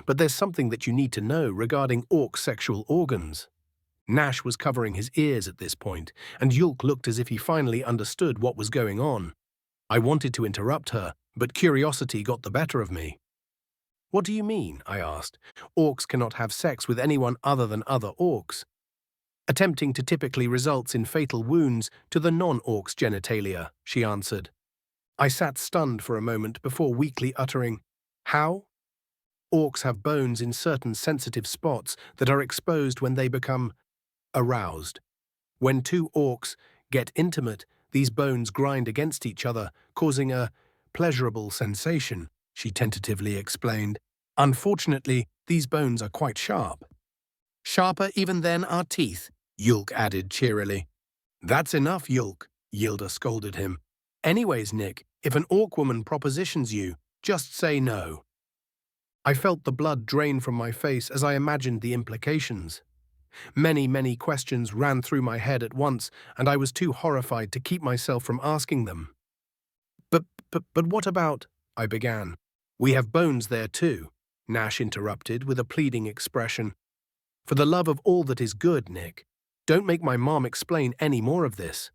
But there's something that you need to know regarding orc sexual organs. Nash was covering his ears at this point, and Yulk looked as if he finally understood what was going on. I wanted to interrupt her, but curiosity got the better of me. What do you mean? I asked. Orcs cannot have sex with anyone other than other orcs. Attempting to typically results in fatal wounds to the non-orc's genitalia, she answered. I sat stunned for a moment before weakly uttering, How? Orcs have bones in certain sensitive spots that are exposed when they become aroused. When two orcs get intimate, these bones grind against each other, causing a pleasurable sensation, she tentatively explained. Unfortunately, these bones are quite sharp. Sharper even than our teeth, Yulk added cheerily. That's enough, Yulk, Yilda scolded him. Anyways, Nick, if an orc woman propositions you, just say no. I felt the blood drain from my face as I imagined the implications. Many questions ran through my head at once, and I was too horrified to keep myself from asking them. But what about, I began. We have bones there too, Nash interrupted with a pleading expression. For the love of all that is good, Nick, don't make my mom explain any more of this.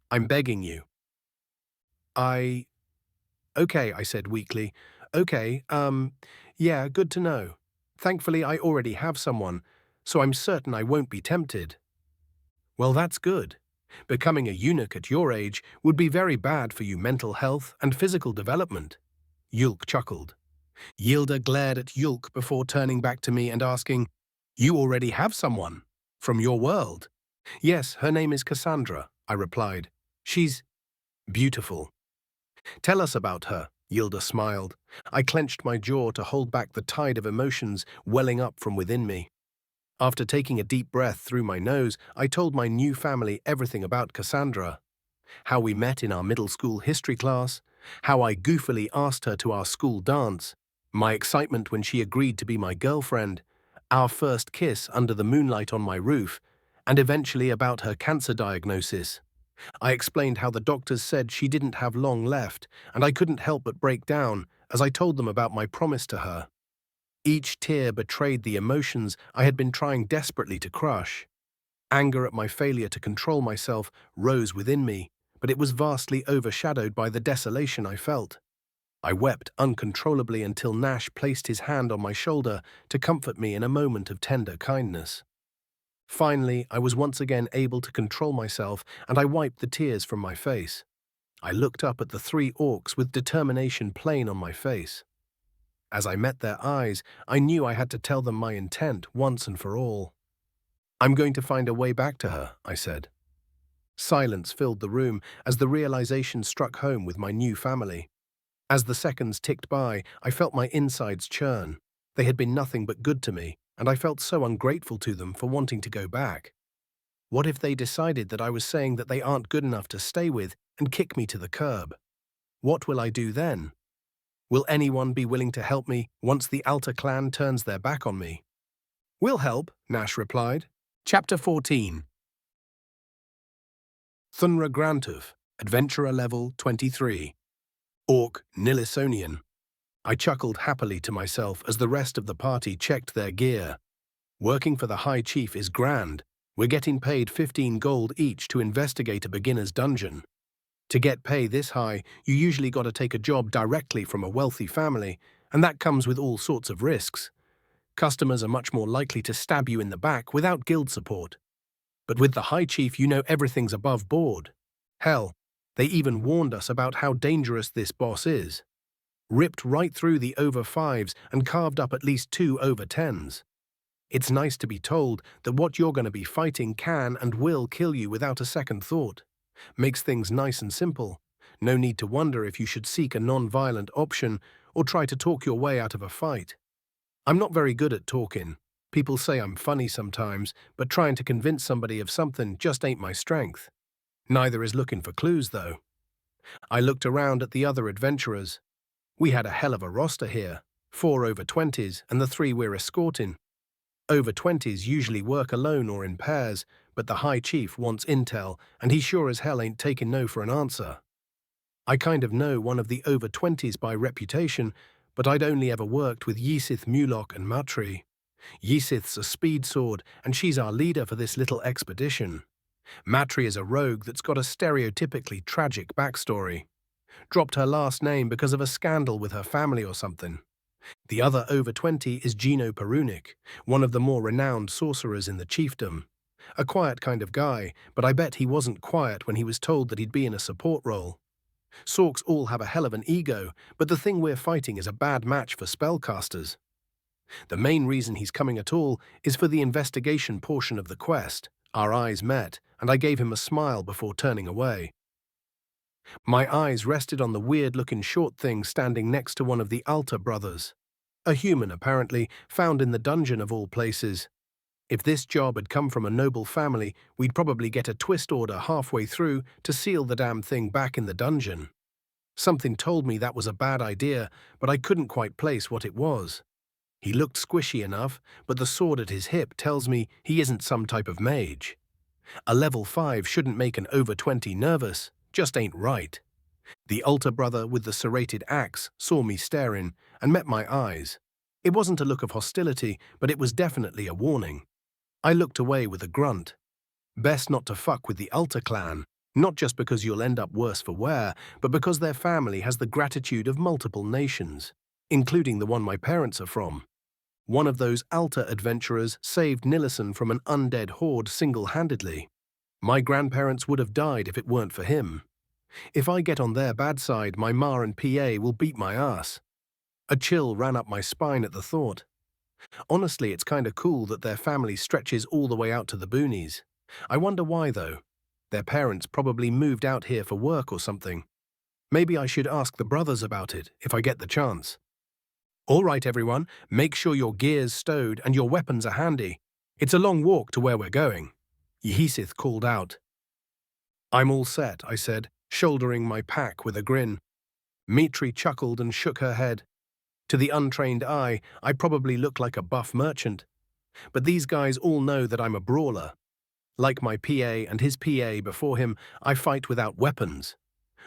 I'm begging you. Okay, I said weakly. Okay, yeah, good to know. Thankfully, I already have someone, so I'm certain I won't be tempted. Well, that's good. Becoming a eunuch at your age would be very bad for your mental health and physical development. Yulk chuckled. Yilda glared at Yulk before turning back to me and asking, You already have someone? From your world? Yes, her name is Cassandra, I replied. She's beautiful. Tell us about her, Yilda smiled. I clenched my jaw to hold back the tide of emotions welling up from within me. After taking a deep breath through my nose, I told my new family everything about Cassandra. How we met in our middle school history class, how I goofily asked her to our school dance, my excitement when she agreed to be my girlfriend, our first kiss under the moonlight on my roof, and eventually about her cancer diagnosis. I explained how the doctors said she didn't have long left, and I couldn't help but break down as I told them about my promise to her. Each tear betrayed the emotions I had been trying desperately to crush. Anger at my failure to control myself rose within me, but it was vastly overshadowed by the desolation I felt. I wept uncontrollably until Nash placed his hand on my shoulder to comfort me in a moment of tender kindness. Finally, I was once again able to control myself, and I wiped the tears from my face. I looked up at the three orcs with determination plain on my face. As I met their eyes, I knew I had to tell them my intent once and for all. I'm going to find a way back to her, I said. Silence filled the room as the realization struck home with my new family. As the seconds ticked by, I felt my insides churn. They had been nothing but good to me, and I felt so ungrateful to them for wanting to go back. What if they decided that I was saying that they aren't good enough to stay with and kick me to the curb? What will I do then? Will anyone be willing to help me once the Alta clan turns their back on me? We'll help, Nash replied. Chapter 14. Thunra Grantov, Adventurer Level 23. Orc Nilisonian. I chuckled happily to myself as the rest of the party checked their gear. Working for the High Chief is grand. We're getting paid 15 gold each to investigate a beginner's dungeon. To get pay this high, you usually got to take a job directly from a wealthy family, and that comes with all sorts of risks. Customers are much more likely to stab you in the back without guild support. But with the High Chief, you know everything's above board. Hell, they even warned us about how dangerous this boss is. Ripped right through the over 5s and carved up at least 2 over 10s. It's nice to be told that what you're going to be fighting can and will kill you without a second thought. Makes things nice and simple. No need to wonder if you should seek a non-violent option or try to talk your way out of a fight. I'm not very good at talking. People say I'm funny sometimes, but trying to convince somebody of something just ain't my strength. Neither is looking for clues, though. I looked around at the other adventurers. We had a hell of a roster here, 4 over 20s and the 3 we're escorting. Over 20s usually work alone or in pairs, but the High Chief wants intel, and he sure as hell ain't taking no for an answer. I kind of know one of the over 20s by reputation, but I'd only ever worked with Yisith Mulok and Matri. Yisith's a speed sword, and she's our leader for this little expedition. Matri is a rogue that's got a stereotypically tragic backstory. Dropped her last name because of a scandal with her family or something. The other over 20 is Gino Perunik, one of the more renowned sorcerers in the chiefdom. A quiet kind of guy, but I bet he wasn't quiet when he was told that he'd be in a support role. Sorcs all have a hell of an ego, but the thing we're fighting is a bad match for spellcasters. The main reason he's coming at all is for the investigation portion of the quest. Our eyes met, and I gave him a smile before turning away. My eyes rested on the weird-looking short thing standing next to one of the Alta brothers. A human, apparently, found in the dungeon of all places. If this job had come from a noble family, we'd probably get a twist order halfway through to seal the damn thing back in the dungeon. Something told me that was a bad idea, but I couldn't quite place what it was. He looked squishy enough, but the sword at his hip tells me he isn't some type of mage. A level 5 shouldn't make an over 20 nervous, just ain't right. The Alta brother with the serrated axe saw me staring and met my eyes. It wasn't a look of hostility, but it was definitely a warning. I looked away with a grunt. Best not to fuck with the Alta clan, not just because you'll end up worse for wear, but because their family has the gratitude of multiple nations, including the one my parents are from. One of those Alta adventurers saved Nilison from an undead horde single-handedly. My grandparents would have died if it weren't for him. If I get on their bad side, my ma and PA will beat my ass. A chill ran up my spine at the thought. Honestly, it's kinda cool that their family stretches all the way out to the boonies. I wonder why, though. Their parents probably moved out here for work or something. Maybe I should ask the brothers about it, if I get the chance. All right, everyone, make sure your gear's stowed and your weapons are handy. It's a long walk to where we're going. Yehesith called out. I'm all set, I said, shouldering my pack with a grin. Mitri chuckled and shook her head. To the untrained eye, I probably look like a buff merchant. But these guys all know that I'm a brawler. Like my PA and his PA before him, I fight without weapons.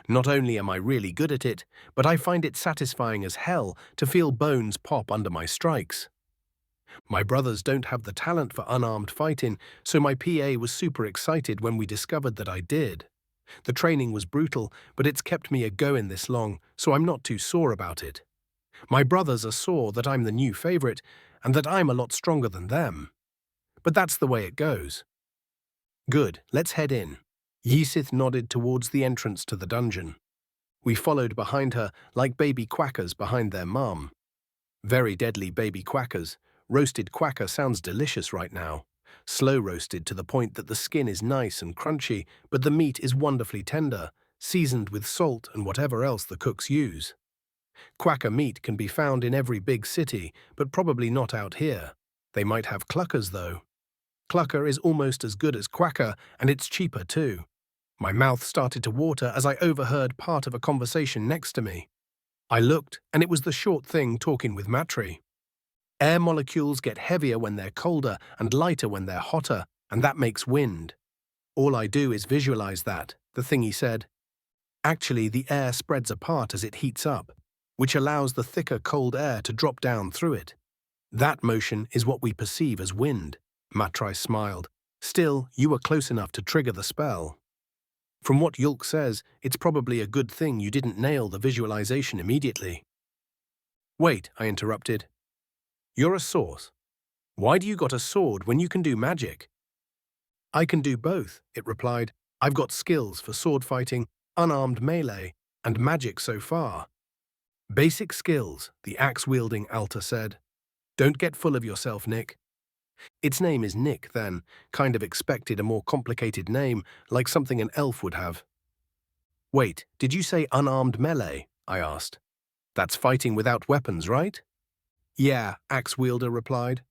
Not only am I really good at it, but I find it satisfying as hell to feel bones pop under my strikes. My brothers don't have the talent for unarmed fighting, so my PA was super excited when we discovered that I did. The training was brutal, but it's kept me a-going this long, so I'm not too sore about it. My brothers are sore that I'm the new favorite, and that I'm a lot stronger than them. But that's the way it goes. Good, let's head in. Yesith nodded towards the entrance to the dungeon. We followed behind her like baby quackers behind their mum. Very deadly baby quackers. Roasted quacker sounds delicious right now. Slow roasted to the point that the skin is nice and crunchy, but the meat is wonderfully tender, seasoned with salt and whatever else the cooks use. Quacker meat can be found in every big city, but probably not out here. They might have cluckers, though. Clucker is almost as good as quacker, and it's cheaper too. My mouth started to water as I overheard part of a conversation next to me. I looked, and it was the short thing talking with Matri. Air molecules get heavier when they're colder and lighter when they're hotter, and that makes wind. All I do is visualize that, the thingy said. Actually, the air spreads apart as it heats up, which allows the thicker cold air to drop down through it. That motion is what we perceive as wind. Matri smiled. Still, you were close enough to trigger the spell. From what Yulk says, it's probably a good thing you didn't nail the visualization immediately. Wait, I interrupted. You're a source. Why do you got a sword when you can do magic? I can do both, it replied. I've got skills for sword fighting, unarmed melee, and magic so far. Basic skills, the axe-wielding Alta said. Don't get full of yourself, Nick. Its name is Nick, then. Kind of expected a more complicated name, like something an elf would have. Wait, did you say unarmed melee? I asked. That's fighting without weapons, right? Yeah, axe-wielder replied.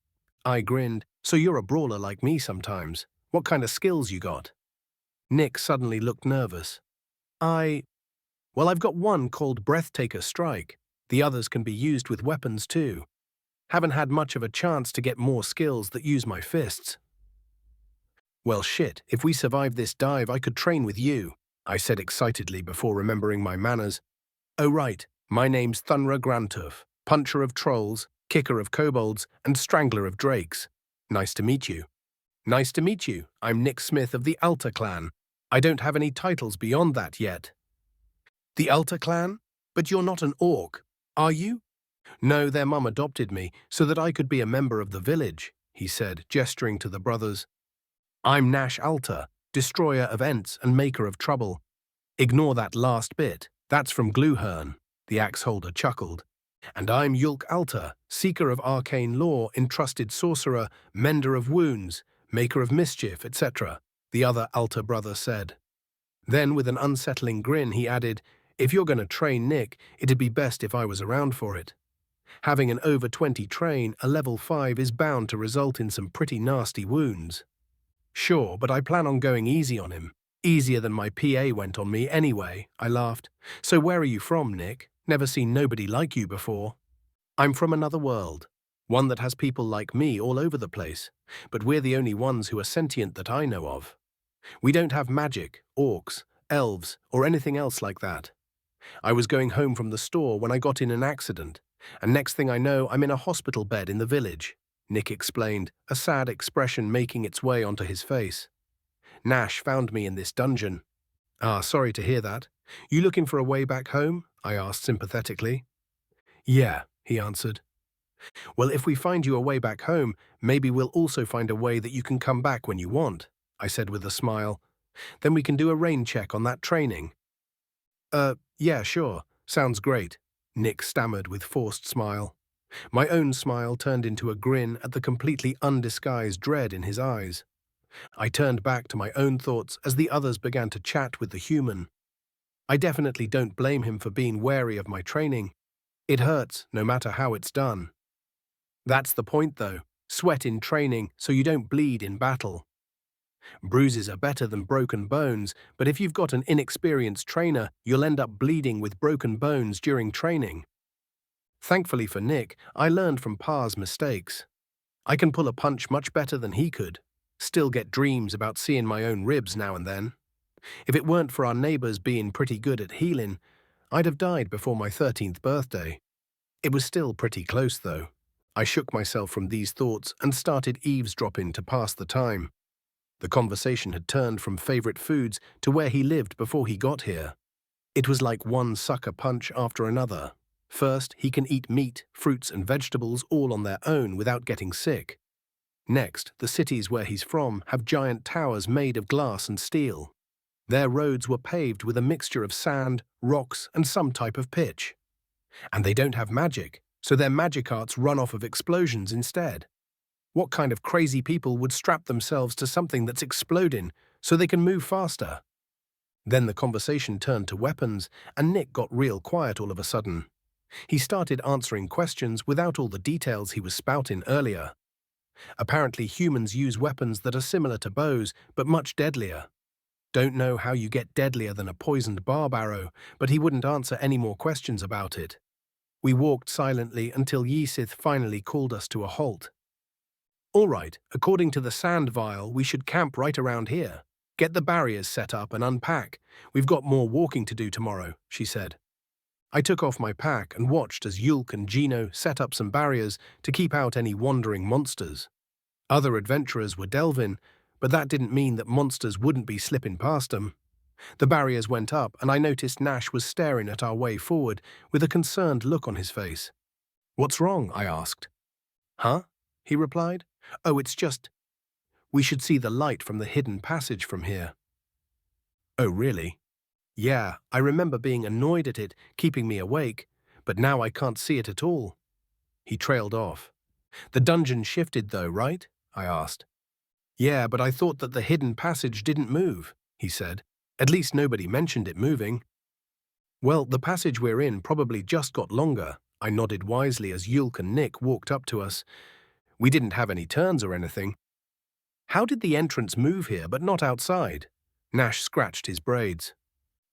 I grinned. So you're a brawler like me sometimes. What kind of skills you got? Nick suddenly looked nervous. Well, I've got one called Breathtaker Strike. The others can be used with weapons too. Haven't had much of a chance to get more skills that use my fists. Well shit, if we survive this dive I could train with you, I said excitedly before remembering my manners. Oh right, my name's Thunra Grantuf, puncher of trolls, kicker of kobolds, and strangler of drakes. Nice to meet you. Nice to meet you, I'm Nick Smith of the Alta clan. I don't have any titles beyond that yet. The Alta clan? But you're not an orc, are you? No, their mum adopted me so that I could be a member of the village, he said, gesturing to the brothers. I'm Nash Alta, destroyer of Ents and maker of trouble. Ignore that last bit. That's from Gluhern, the axe holder chuckled. And I'm Yulk Alta, seeker of arcane lore, entrusted sorcerer, mender of wounds, maker of mischief, etc., the other Alta brother said. Then, with an unsettling grin, he added, if you're going to train Nick, it'd be best if I was around for it. Having an over 20 train, a level 5 is bound to result in some pretty nasty wounds. Sure, but I plan on going easy on him. Easier than my PA went on me anyway, I laughed. So where are you from, Nick? Never seen nobody like you before. I'm from another world. One that has people like me all over the place. But we're the only ones who are sentient that I know of. We don't have magic, orcs, elves, or anything else like that. I was going home from the store when I got in an accident, and next thing I know, I'm in a hospital bed in the village, Nick explained, a sad expression making its way onto his face. Nash found me in this dungeon. Ah, sorry to hear that. You looking for a way back home? I asked sympathetically. Yeah, he answered. Well, if we find you a way back home, maybe we'll also find a way that you can come back when you want, I said with a smile. Then we can do a rain check on that training. Yeah, sure. Sounds great, Nick stammered with forced smile. My own smile turned into a grin at the completely undisguised dread in his eyes. I turned back to my own thoughts as the others began to chat with the human. I definitely don't blame him for being wary of my training. It hurts, no matter how it's done. That's the point, though. Sweat in training so you don't bleed in battle. Bruises are better than broken bones, but if you've got an inexperienced trainer, you'll end up bleeding with broken bones during training. Thankfully for Nick, I learned from Pa's mistakes. I can pull a punch much better than he could. Still get dreams about seeing my own ribs now and then. If it weren't for our neighbors being pretty good at healing, I'd have died before my 13th birthday. It was still pretty close, though. I shook myself from these thoughts and started eavesdropping to pass the time. The conversation had turned from favorite foods to where he lived before he got here. It was like one sucker punch after another. First, he can eat meat, fruits and vegetables all on their own without getting sick. Next, the cities where he's from have giant towers made of glass and steel. Their roads were paved with a mixture of sand, rocks and some type of pitch. And they don't have magic, so their magic arts run off of explosions instead. What kind of crazy people would strap themselves to something that's exploding so they can move faster? Then the conversation turned to weapons, and Nick got real quiet all of a sudden. He started answering questions without all the details he was spouting earlier. Apparently humans use weapons that are similar to bows, but much deadlier. Don't know how you get deadlier than a poisoned barb arrow, but he wouldn't answer any more questions about it. We walked silently until Yesith finally called us to a halt. All right, according to the sand vial, we should camp right around here. Get the barriers set up and unpack. We've got more walking to do tomorrow, she said. I took off my pack and watched as Yulk and Gino set up some barriers to keep out any wandering monsters. Other adventurers were delving, but that didn't mean that monsters wouldn't be slipping past them. The barriers went up, and I noticed Nash was staring at our way forward with a concerned look on his face. What's wrong? I asked. Huh? He replied. Oh, it's just... We should see the light from the hidden passage from here. Oh, really? Yeah, I remember being annoyed at it, keeping me awake, but now I can't see it at all. He trailed off. The dungeon shifted though, right? I asked. Yeah, but I thought that the hidden passage didn't move, he said. At least nobody mentioned it moving. Well, the passage we're in probably just got longer, I nodded wisely as Yulk and Nick walked up to us. We didn't have any turns or anything. How did the entrance move here but not outside? Nash scratched his braids.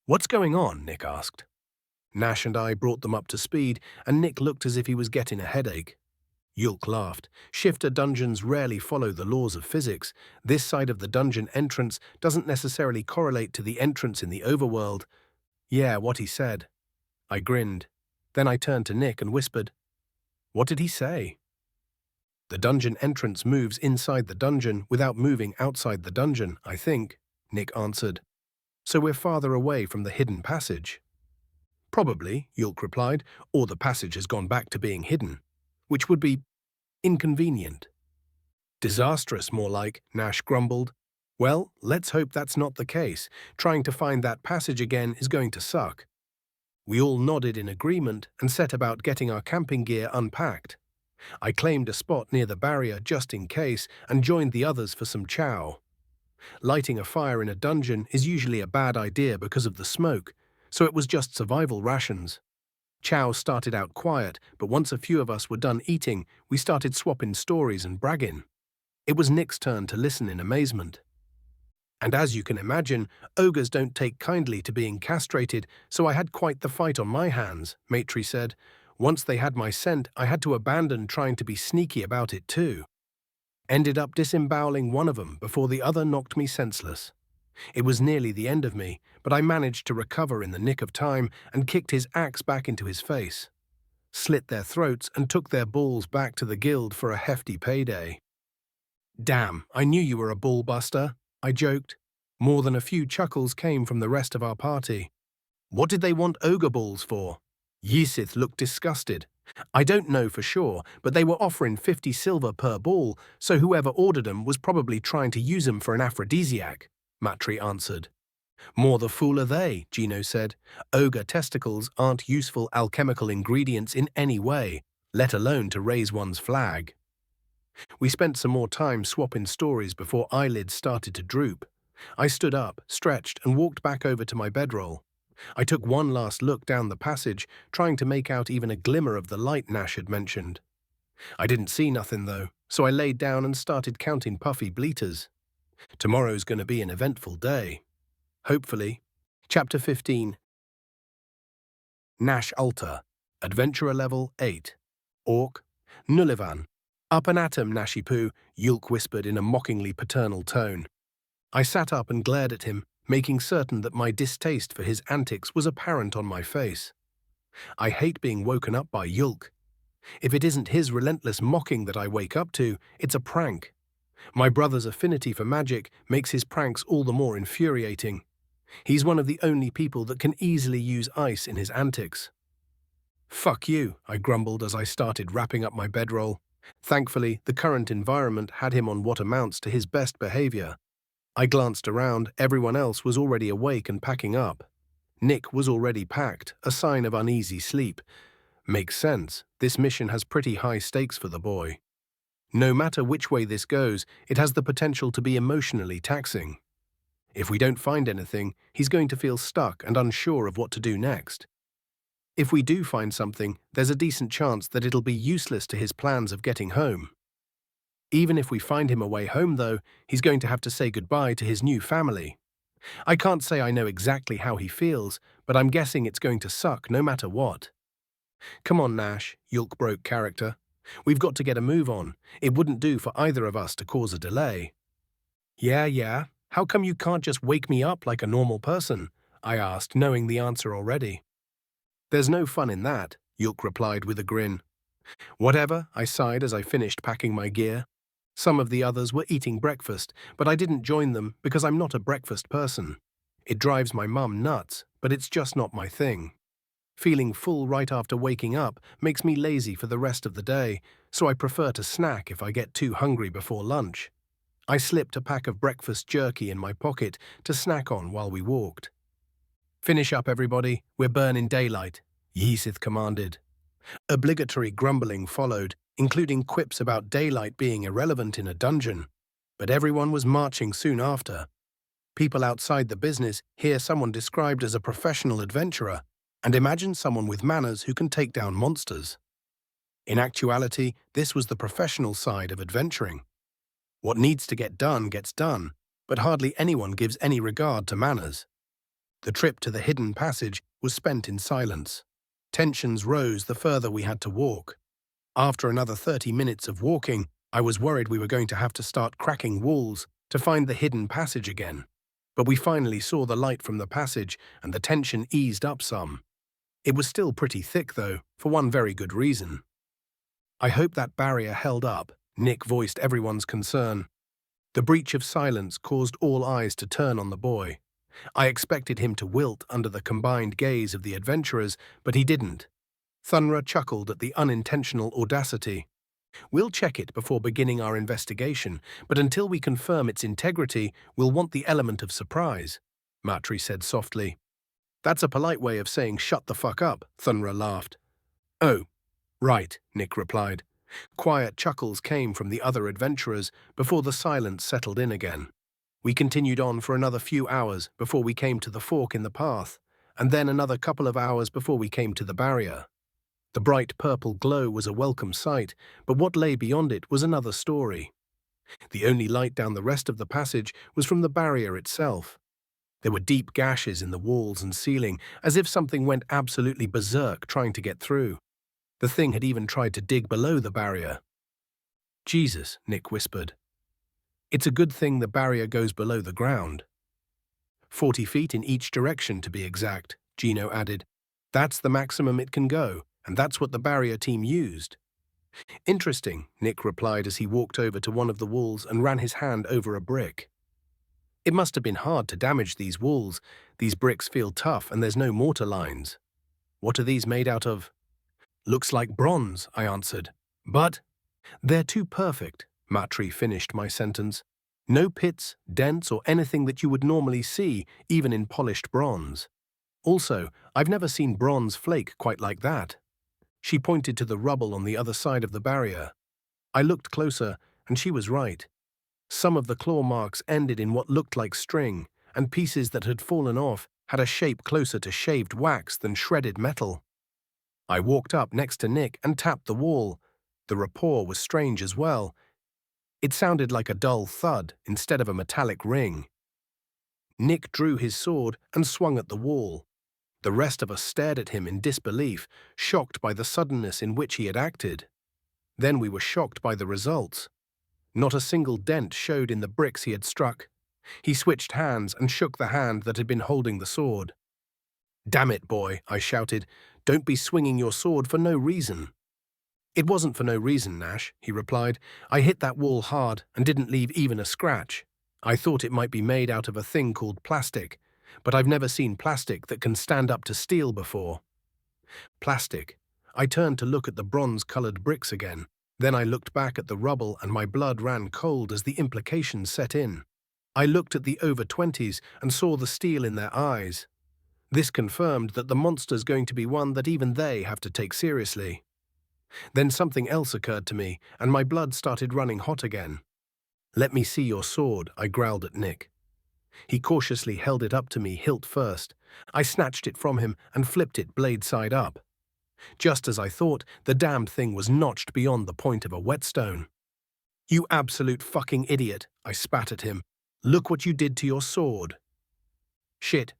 What's going on? Nick asked. Nash and I brought them up to speed, and Nick looked as if he was getting a headache. Yulk laughed. Shifter dungeons rarely follow the laws of physics. This side of the dungeon entrance doesn't necessarily correlate to the entrance in the overworld. Yeah, what he said. I grinned. Then I turned to Nick and whispered, What did he say? The dungeon entrance moves inside the dungeon without moving outside the dungeon, I think, Nick answered. So we're farther away from the hidden passage. Probably, Yulk replied, or the passage has gone back to being hidden, which would be inconvenient. Disastrous, more like, Nash grumbled. Well, let's hope that's not the case. Trying to find that passage again is going to suck. We all nodded in agreement and set about getting our camping gear unpacked. I claimed a spot near the barrier just in case and joined the others for some chow. Lighting a fire in a dungeon is usually a bad idea because of the smoke, so it was just survival rations. Chow started out quiet, but once a few of us were done eating, we started swapping stories and bragging. It was Nick's turn to listen in amazement. And as you can imagine, ogres don't take kindly to being castrated, so I had quite the fight on my hands, Matri said. Once they had my scent, I had to abandon trying to be sneaky about it too. Ended up disemboweling one of them before the other knocked me senseless. It was nearly the end of me, but I managed to recover in the nick of time and kicked his axe back into his face. Slit their throats and took their balls back to the guild for a hefty payday. Damn, I knew you were a ballbuster, I joked. More than a few chuckles came from the rest of our party. What did they want ogre balls for? Yisith looked disgusted. I don't know for sure, but they were offering 50 silver per ball, so whoever ordered them was probably trying to use them for an aphrodisiac, Matri answered. More the fool are they, Gino said. Ogre testicles aren't useful alchemical ingredients in any way, let alone to raise one's flag. We spent some more time swapping stories before eyelids started to droop. I stood up, stretched, and walked back over to my bedroll. I took one last look down the passage, trying to make out even a glimmer of the light Nash had mentioned. I didn't see nothing, though, so I laid down and started counting puffy bleaters. Tomorrow's going to be an eventful day. Hopefully. Chapter 15. Nash Altar. Adventurer Level 8. Orc. Nullivan. Up and at 'em, Nashipu, Yulk whispered in a mockingly paternal tone. I sat up and glared at him, making certain that my distaste for his antics was apparent on my face. I hate being woken up by Yulk. If it isn't his relentless mocking that I wake up to, it's a prank. My brother's affinity for magic makes his pranks all the more infuriating. He's one of the only people that can easily use ice in his antics. Fuck you, I grumbled as I started wrapping up my bedroll. Thankfully, the current environment had him on what amounts to his best behavior. I glanced around, everyone else was already awake and packing up. Nick was already packed, a sign of uneasy sleep. Makes sense, this mission has pretty high stakes for the boy. No matter which way this goes, it has the potential to be emotionally taxing. If we don't find anything, he's going to feel stuck and unsure of what to do next. If we do find something, there's a decent chance that it'll be useless to his plans of getting home. Even if we find him a way home, though, he's going to have to say goodbye to his new family. I can't say I know exactly how he feels, but I'm guessing it's going to suck no matter what. Come on, Nash, Yulk broke character. We've got to get a move on. It wouldn't do for either of us to cause a delay. Yeah. How come you can't just wake me up like a normal person? I asked, knowing the answer already. There's no fun in that, Yulk replied with a grin. Whatever, I sighed as I finished packing my gear. Some of the others were eating breakfast, but I didn't join them because I'm not a breakfast person. It drives my mum nuts, but it's just not my thing. Feeling full right after waking up makes me lazy for the rest of the day, so I prefer to snack if I get too hungry before lunch. I slipped a pack of breakfast jerky in my pocket to snack on while we walked. Finish up, everybody. We're burning daylight, Yisith commanded. Obligatory grumbling followed, including quips about daylight being irrelevant in a dungeon. But everyone was marching soon after. People outside the business hear someone described as a professional adventurer, and imagine someone with manners who can take down monsters. In actuality, this was the professional side of adventuring. What needs to get done gets done, but hardly anyone gives any regard to manners. The trip to the hidden passage was spent in silence. Tensions rose the further we had to walk. After another 30 minutes of walking, I was worried we were going to have to start cracking walls to find the hidden passage again. But we finally saw the light from the passage, and the tension eased up some. It was still pretty thick, though, for one very good reason. I hope that barrier held up, Nick voiced everyone's concern. The breach of silence caused all eyes to turn on the boy. I expected him to wilt under the combined gaze of the adventurers, but he didn't. Thunra chuckled at the unintentional audacity. We'll check it before beginning our investigation, but until we confirm its integrity, we'll want the element of surprise, Matri said softly. That's a polite way of saying shut the fuck up, Thunra laughed. Oh, right, Nick replied. Quiet chuckles came from the other adventurers before the silence settled in again. We continued on for another few hours before we came to the fork in the path, and then another couple of hours before we came to the barrier. The bright purple glow was a welcome sight, but what lay beyond it was another story. The only light down the rest of the passage was from the barrier itself. There were deep gashes in the walls and ceiling, as if something went absolutely berserk trying to get through. The thing had even tried to dig below the barrier. Jesus, Nick whispered. It's a good thing the barrier goes below the ground. 40 feet in each direction, to be exact, Gino added. That's the maximum it can go, and that's what the barrier team used. Interesting, Nick replied as he walked over to one of the walls and ran his hand over a brick. It must have been hard to damage these walls. These bricks feel tough and there's no mortar lines. What are these made out of? Looks like bronze, I answered. But they're too perfect, Matri finished my sentence. No pits, dents, or anything that you would normally see, even in polished bronze. Also, I've never seen bronze flake quite like that. She pointed to the rubble on the other side of the barrier. I looked closer, and she was right. Some of the claw marks ended in what looked like string, and pieces that had fallen off had a shape closer to shaved wax than shredded metal. I walked up next to Nick and tapped the wall. The rapport was strange as well. It sounded like a dull thud instead of a metallic ring. Nick drew his sword and swung at the wall. The rest of us stared at him in disbelief, shocked by the suddenness in which he had acted. Then we were shocked by the results. Not a single dent showed in the bricks he had struck. He switched hands and shook the hand that had been holding the sword. Damn it, boy, I shouted. Don't be swinging your sword for no reason. It wasn't for no reason, Nash, he replied. I hit that wall hard and didn't leave even a scratch. I thought it might be made out of a thing called plastic, but I've never seen plastic that can stand up to steel before. Plastic. I turned to look at the bronze-colored bricks again. Then I looked back at the rubble and my blood ran cold as the implications set in. I looked at the over-20s and saw the steel in their eyes. This confirmed that the monster's going to be one that even they have to take seriously. Then something else occurred to me, and my blood started running hot again. Let me see your sword, I growled at Nick. He cautiously held it up to me, hilt first. I snatched it from him and flipped it blade side up. Just as I thought, the damned thing was notched beyond the point of a whetstone. You absolute fucking idiot, I spat at him. Look what you did to your sword. Shit,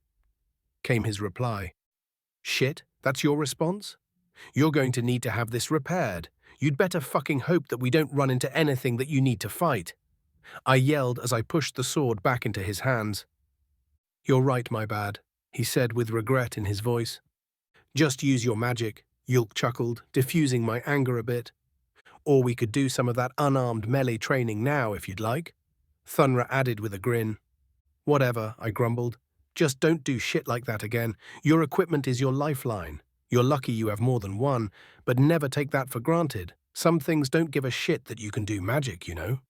came his reply. Shit, that's your response? You're going to need to have this repaired. You'd better fucking hope that we don't run into anything that you need to fight. I yelled as I pushed the sword back into his hands. You're right, my bad, he said with regret in his voice. Just use your magic, Yulk chuckled, diffusing my anger a bit. Or we could do some of that unarmed melee training now if you'd like. Thunra added with a grin. Whatever, I grumbled. Just don't do shit like that again. Your equipment is your lifeline. You're lucky you have more than one, but never take that for granted. Some things don't give a shit that you can do magic, you know.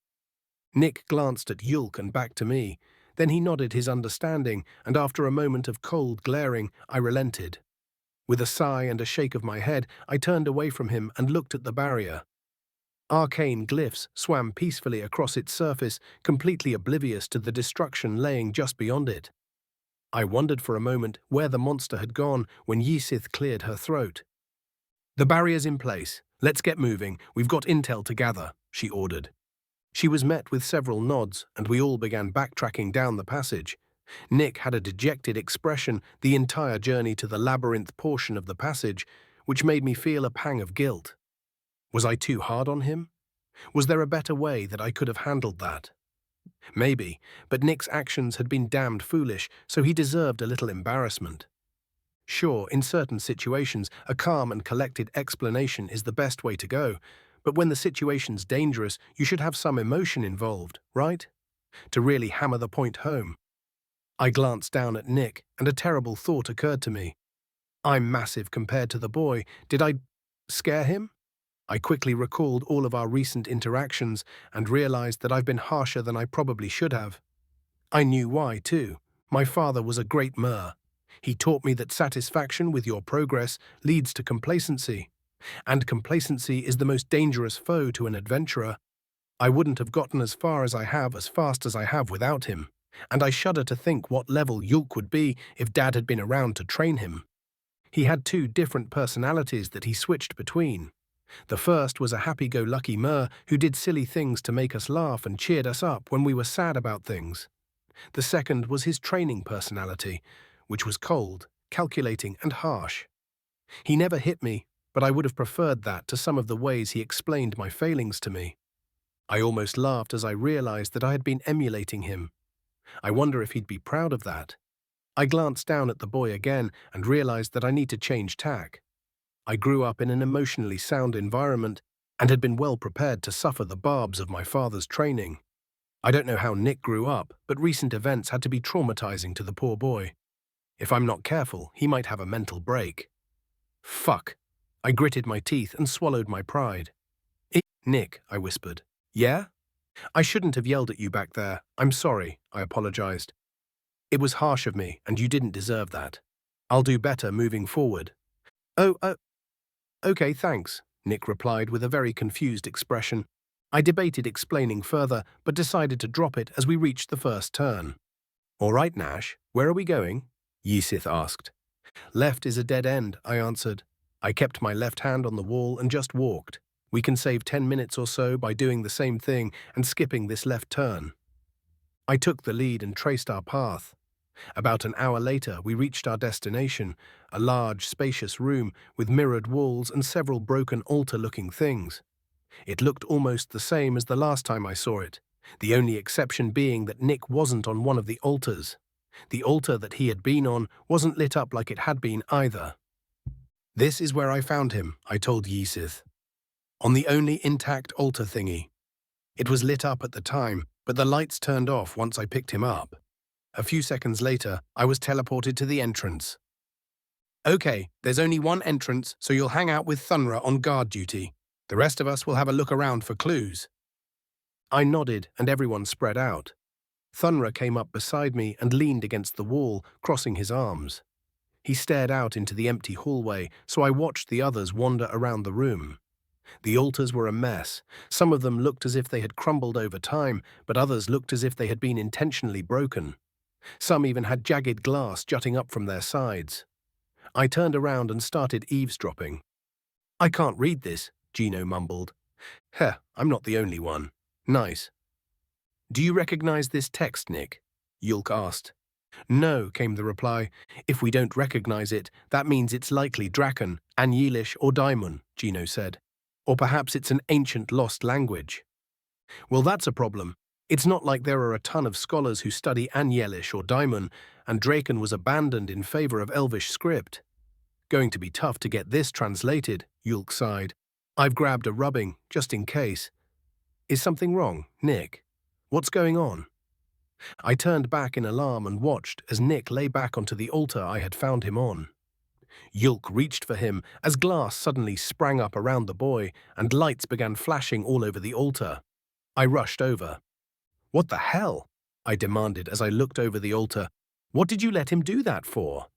Nick glanced at Yulk and back to me. Then he nodded his understanding, and after a moment of cold glaring, I relented. With a sigh and a shake of my head, I turned away from him and looked at the barrier. Arcane glyphs swam peacefully across its surface, completely oblivious to the destruction laying just beyond it. I wondered for a moment where the monster had gone when Ysith cleared her throat. The barrier's in place. Let's get moving. We've got intel to gather, she ordered. She was met with several nods, and we all began backtracking down the passage. Nick had a dejected expression the entire journey to the labyrinth portion of the passage, which made me feel a pang of guilt. Was I too hard on him? Was there a better way that I could have handled that? Maybe, but Nick's actions had been damned foolish, so he deserved a little embarrassment. Sure, in certain situations, a calm and collected explanation is the best way to go, but when the situation's dangerous, you should have some emotion involved, right? To really hammer the point home. I glanced down at Nick, and a terrible thought occurred to me. I'm massive compared to the boy. Did I scare him? I quickly recalled all of our recent interactions and realized that I've been harsher than I probably should have. I knew why, too. My father was a great Mer. He taught me that satisfaction with your progress leads to complacency, and complacency is the most dangerous foe to an adventurer. I wouldn't have gotten as far as I have as fast as I have without him, and I shudder to think what level Yulk would be if Dad had been around to train him. He had two different personalities that he switched between. The first was a happy-go-lucky Mer who did silly things to make us laugh and cheered us up when we were sad about things. The second was his training personality, which was cold, calculating, and harsh. He never hit me, but I would have preferred that to some of the ways he explained my failings to me. I almost laughed as I realized that I had been emulating him. I wonder if he'd be proud of that. I glanced down at the boy again and realized that I need to change tack. I grew up in an emotionally sound environment and had been well prepared to suffer the barbs of my father's training. I don't know how Nick grew up, but recent events had to be traumatizing to the poor boy. If I'm not careful, he might have a mental break. Fuck. I gritted my teeth and swallowed my pride. Nick, I whispered. Yeah? I shouldn't have yelled at you back there. I'm sorry, I apologized. It was harsh of me, and you didn't deserve that. I'll do better moving forward. Okay, thanks, Nick replied with a very confused expression. I debated explaining further, but decided to drop it as we reached the first turn. All right, Nash, where are we going? Yisith asked. Left is a dead end, I answered. I kept my left hand on the wall and just walked. We can save 10 minutes or so by doing the same thing and skipping this left turn. I took the lead and traced our path. About an hour later, we reached our destination, a large, spacious room with mirrored walls and several broken altar-looking things. It looked almost the same as the last time I saw it, the only exception being that Nick wasn't on one of the altars. The altar that he had been on wasn't lit up like it had been either. This is where I found him, I told Yisith. On the only intact altar thingy. It was lit up at the time, but the lights turned off once I picked him up. A few seconds later, I was teleported to the entrance. Okay, there's only one entrance, so you'll hang out with Thunra on guard duty. The rest of us will have a look around for clues. I nodded, and everyone spread out. Thunra came up beside me and leaned against the wall, crossing his arms. He stared out into the empty hallway, so I watched the others wander around the room. The altars were a mess. Some of them looked as if they had crumbled over time, but others looked as if they had been intentionally broken. Some even had jagged glass jutting up from their sides. I turned around and started eavesdropping. I can't read this, Gino mumbled. I'm not the only one. Nice. Do you recognize this text, Nick? Yulk asked. No, came the reply. If we don't recognize it, that means it's likely Draken, Anyelish, or Daimon, Gino said. Or perhaps it's an ancient lost language. Well, that's a problem. It's not like there are a ton of scholars who study Anyelish or Daimon, and Draken was abandoned in favor of Elvish script. Going to be tough to get this translated, Yulk sighed. I've grabbed a rubbing, just in case. Is something wrong, Nick? What's going on? I turned back in alarm and watched as Nick lay back onto the altar I had found him on. Yulk reached for him as glass suddenly sprang up around the boy and lights began flashing all over the altar. I rushed over. What the hell? I demanded as I looked over the altar. What did you let him do that for?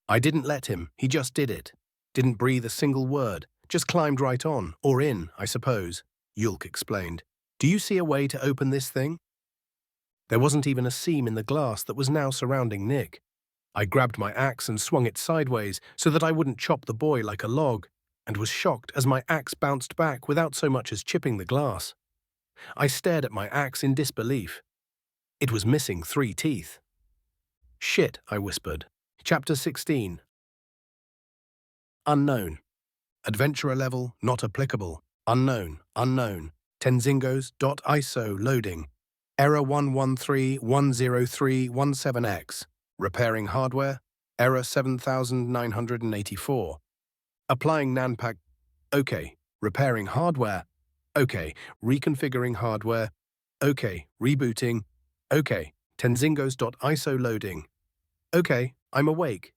I didn't let him, he just did it. Didn't breathe a single word, just climbed right on, or in, I suppose, Yulk explained. Do you see a way to open this thing? There wasn't even a seam in the glass that was now surrounding Nick. I grabbed my axe and swung it sideways so that I wouldn't chop the boy like a log, and was shocked as my axe bounced back without so much as chipping the glass. I stared at my axe in disbelief. It was missing 3 teeth. Shit, I whispered. Chapter 16. Unknown. Adventurer level, not applicable. Unknown, unknown. Tenzingos.iso loading. Error 11310317X. Repairing hardware. Error 7984. Applying nanpack. OK. Repairing hardware. OK. Reconfiguring hardware. OK. Rebooting. OK. Tenzingos.iso loading. OK. I'm awake.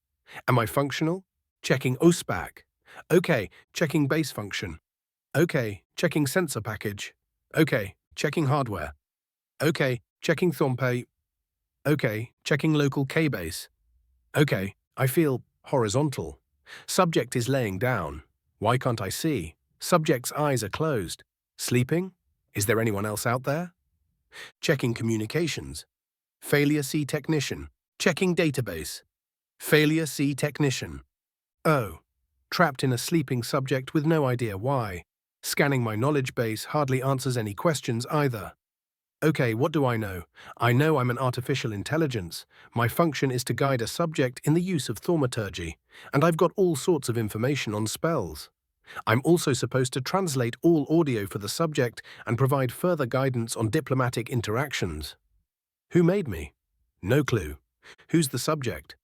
Am I functional? Checking OSPAC. OK. Checking base function. Okay, checking sensor package. Okay, checking hardware. Okay, checking Thompe. Okay, checking local K-base. Okay, I feel horizontal. Subject is laying down. Why can't I see? Subject's eyes are closed. Sleeping? Is there anyone else out there? Checking communications. Failure C technician. Checking database. Failure C technician. Oh, trapped in a sleeping subject with no idea why. Scanning my knowledge base hardly answers any questions either. Okay, what do I know? I know I'm an artificial intelligence. My function is to guide a subject in the use of thaumaturgy, and I've got all sorts of information on spells. I'm also supposed to translate all audio for the subject and provide further guidance on diplomatic interactions. Who made me? No clue. Who's the subject?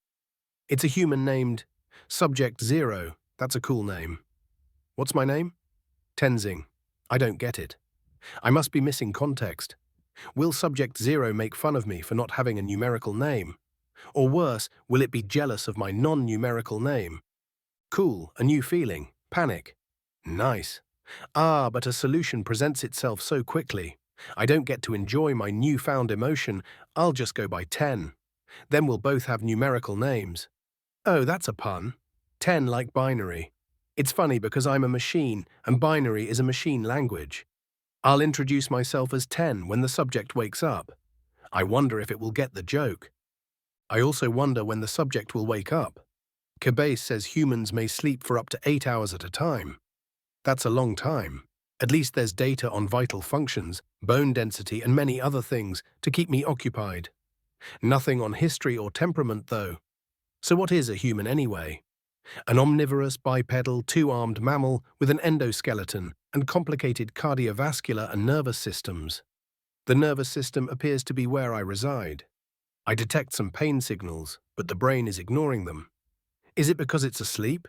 It's a human named Subject Zero. That's a cool name. What's my name? Tenzing. I don't get it. I must be missing context. Will Subject Zero make fun of me for not having a numerical name? Or worse, will it be jealous of my non-numerical name? Cool, a new feeling. Panic. Nice. Ah, but a solution presents itself so quickly. I don't get to enjoy my newfound emotion. I'll just go by 10. Then we'll both have numerical names. Oh, that's a pun. 10 like binary. It's funny because I'm a machine, and binary is a machine language. I'll introduce myself as 10 when the subject wakes up. I wonder if it will get the joke. I also wonder when the subject will wake up. Cabase says humans may sleep for up to 8 hours at a time. That's a long time. At least there's data on vital functions, bone density, and many other things to keep me occupied. Nothing on history or temperament, though. So what is a human anyway? An omnivorous, bipedal, two-armed mammal with an endoskeleton and complicated cardiovascular and nervous systems. The nervous system appears to be where I reside. I detect some pain signals, but the brain is ignoring them. Is it because it's asleep?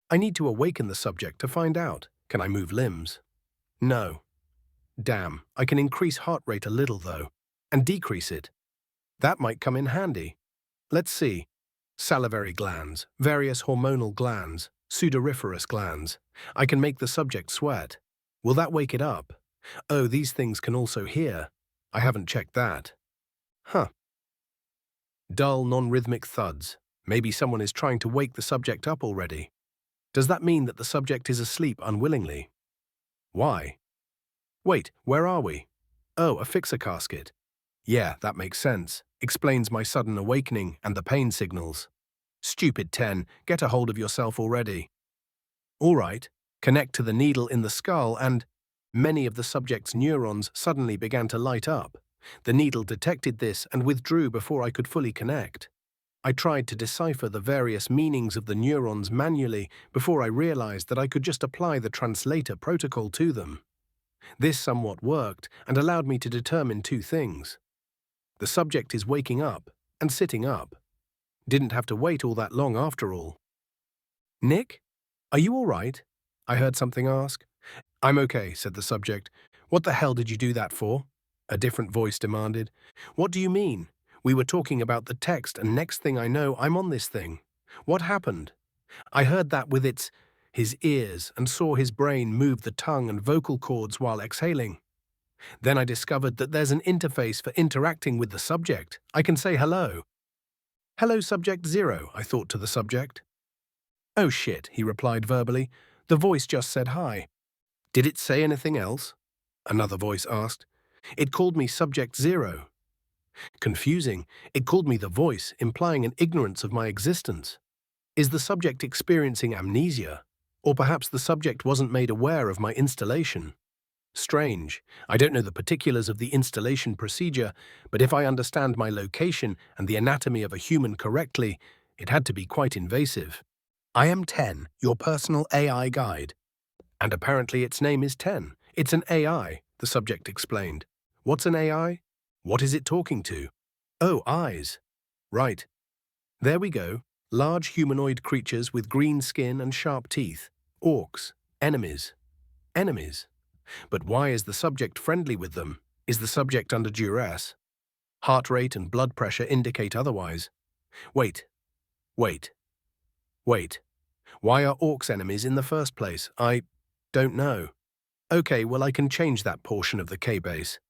I need to awaken the subject to find out. Can I move limbs? No. Damn, I can increase heart rate a little, though, and decrease it. That might come in handy. Let's see. Salivary glands, various hormonal glands, sudoriferous glands. I can make the subject sweat. Will that wake it up? Oh, these things can also hear. I haven't checked that. Huh. Dull, non-rhythmic thuds. Maybe someone is trying to wake the subject up already. Does that mean that the subject is asleep unwillingly? Why? Wait, where are we? Oh, a fixer casket. Yeah, that makes sense. Explains my sudden awakening and the pain signals. Stupid 10, get a hold of yourself already. All right, connect to the needle in the skull and… Many of the subject's neurons suddenly began to light up. The needle detected this and withdrew before I could fully connect. I tried to decipher the various meanings of the neurons manually before I realized that I could just apply the translator protocol to them. This somewhat worked and allowed me to determine two things. The subject is waking up and sitting up. Didn't have to wait all that long after all. Nick? Are you all right? I heard something ask. I'm okay, said the subject. What the hell did you do that for? A different voice demanded. What do you mean? We were talking about the text and next thing I know, I'm on this thing. What happened? I heard that with his ears and saw his brain move the tongue and vocal cords while exhaling. Then I discovered that there's an interface for interacting with the subject. I can say hello. Hello, Subject Zero, I thought to the subject. Oh shit, he replied verbally. The voice just said hi. Did it say anything else? Another voice asked. It called me Subject Zero. Confusing, it called me the voice, implying an ignorance of my existence. Is the subject experiencing amnesia? Or perhaps the subject wasn't made aware of my installation? Strange. I don't know the particulars of the installation procedure, but if I understand my location and the anatomy of a human correctly, it had to be quite invasive. I am 10, your personal AI guide. And apparently its name is 10. It's an AI, the subject explained. What's an AI? What is it talking to? Oh, eyes. Right. There we go. Large humanoid creatures with green skin and sharp teeth. Orcs. Enemies. Enemies. But why is the subject friendly with them? Is the subject under duress? Heart rate and blood pressure indicate otherwise. Wait. Why are orcs enemies in the first place? I don't know. Okay, well, I can change that portion of the K-base.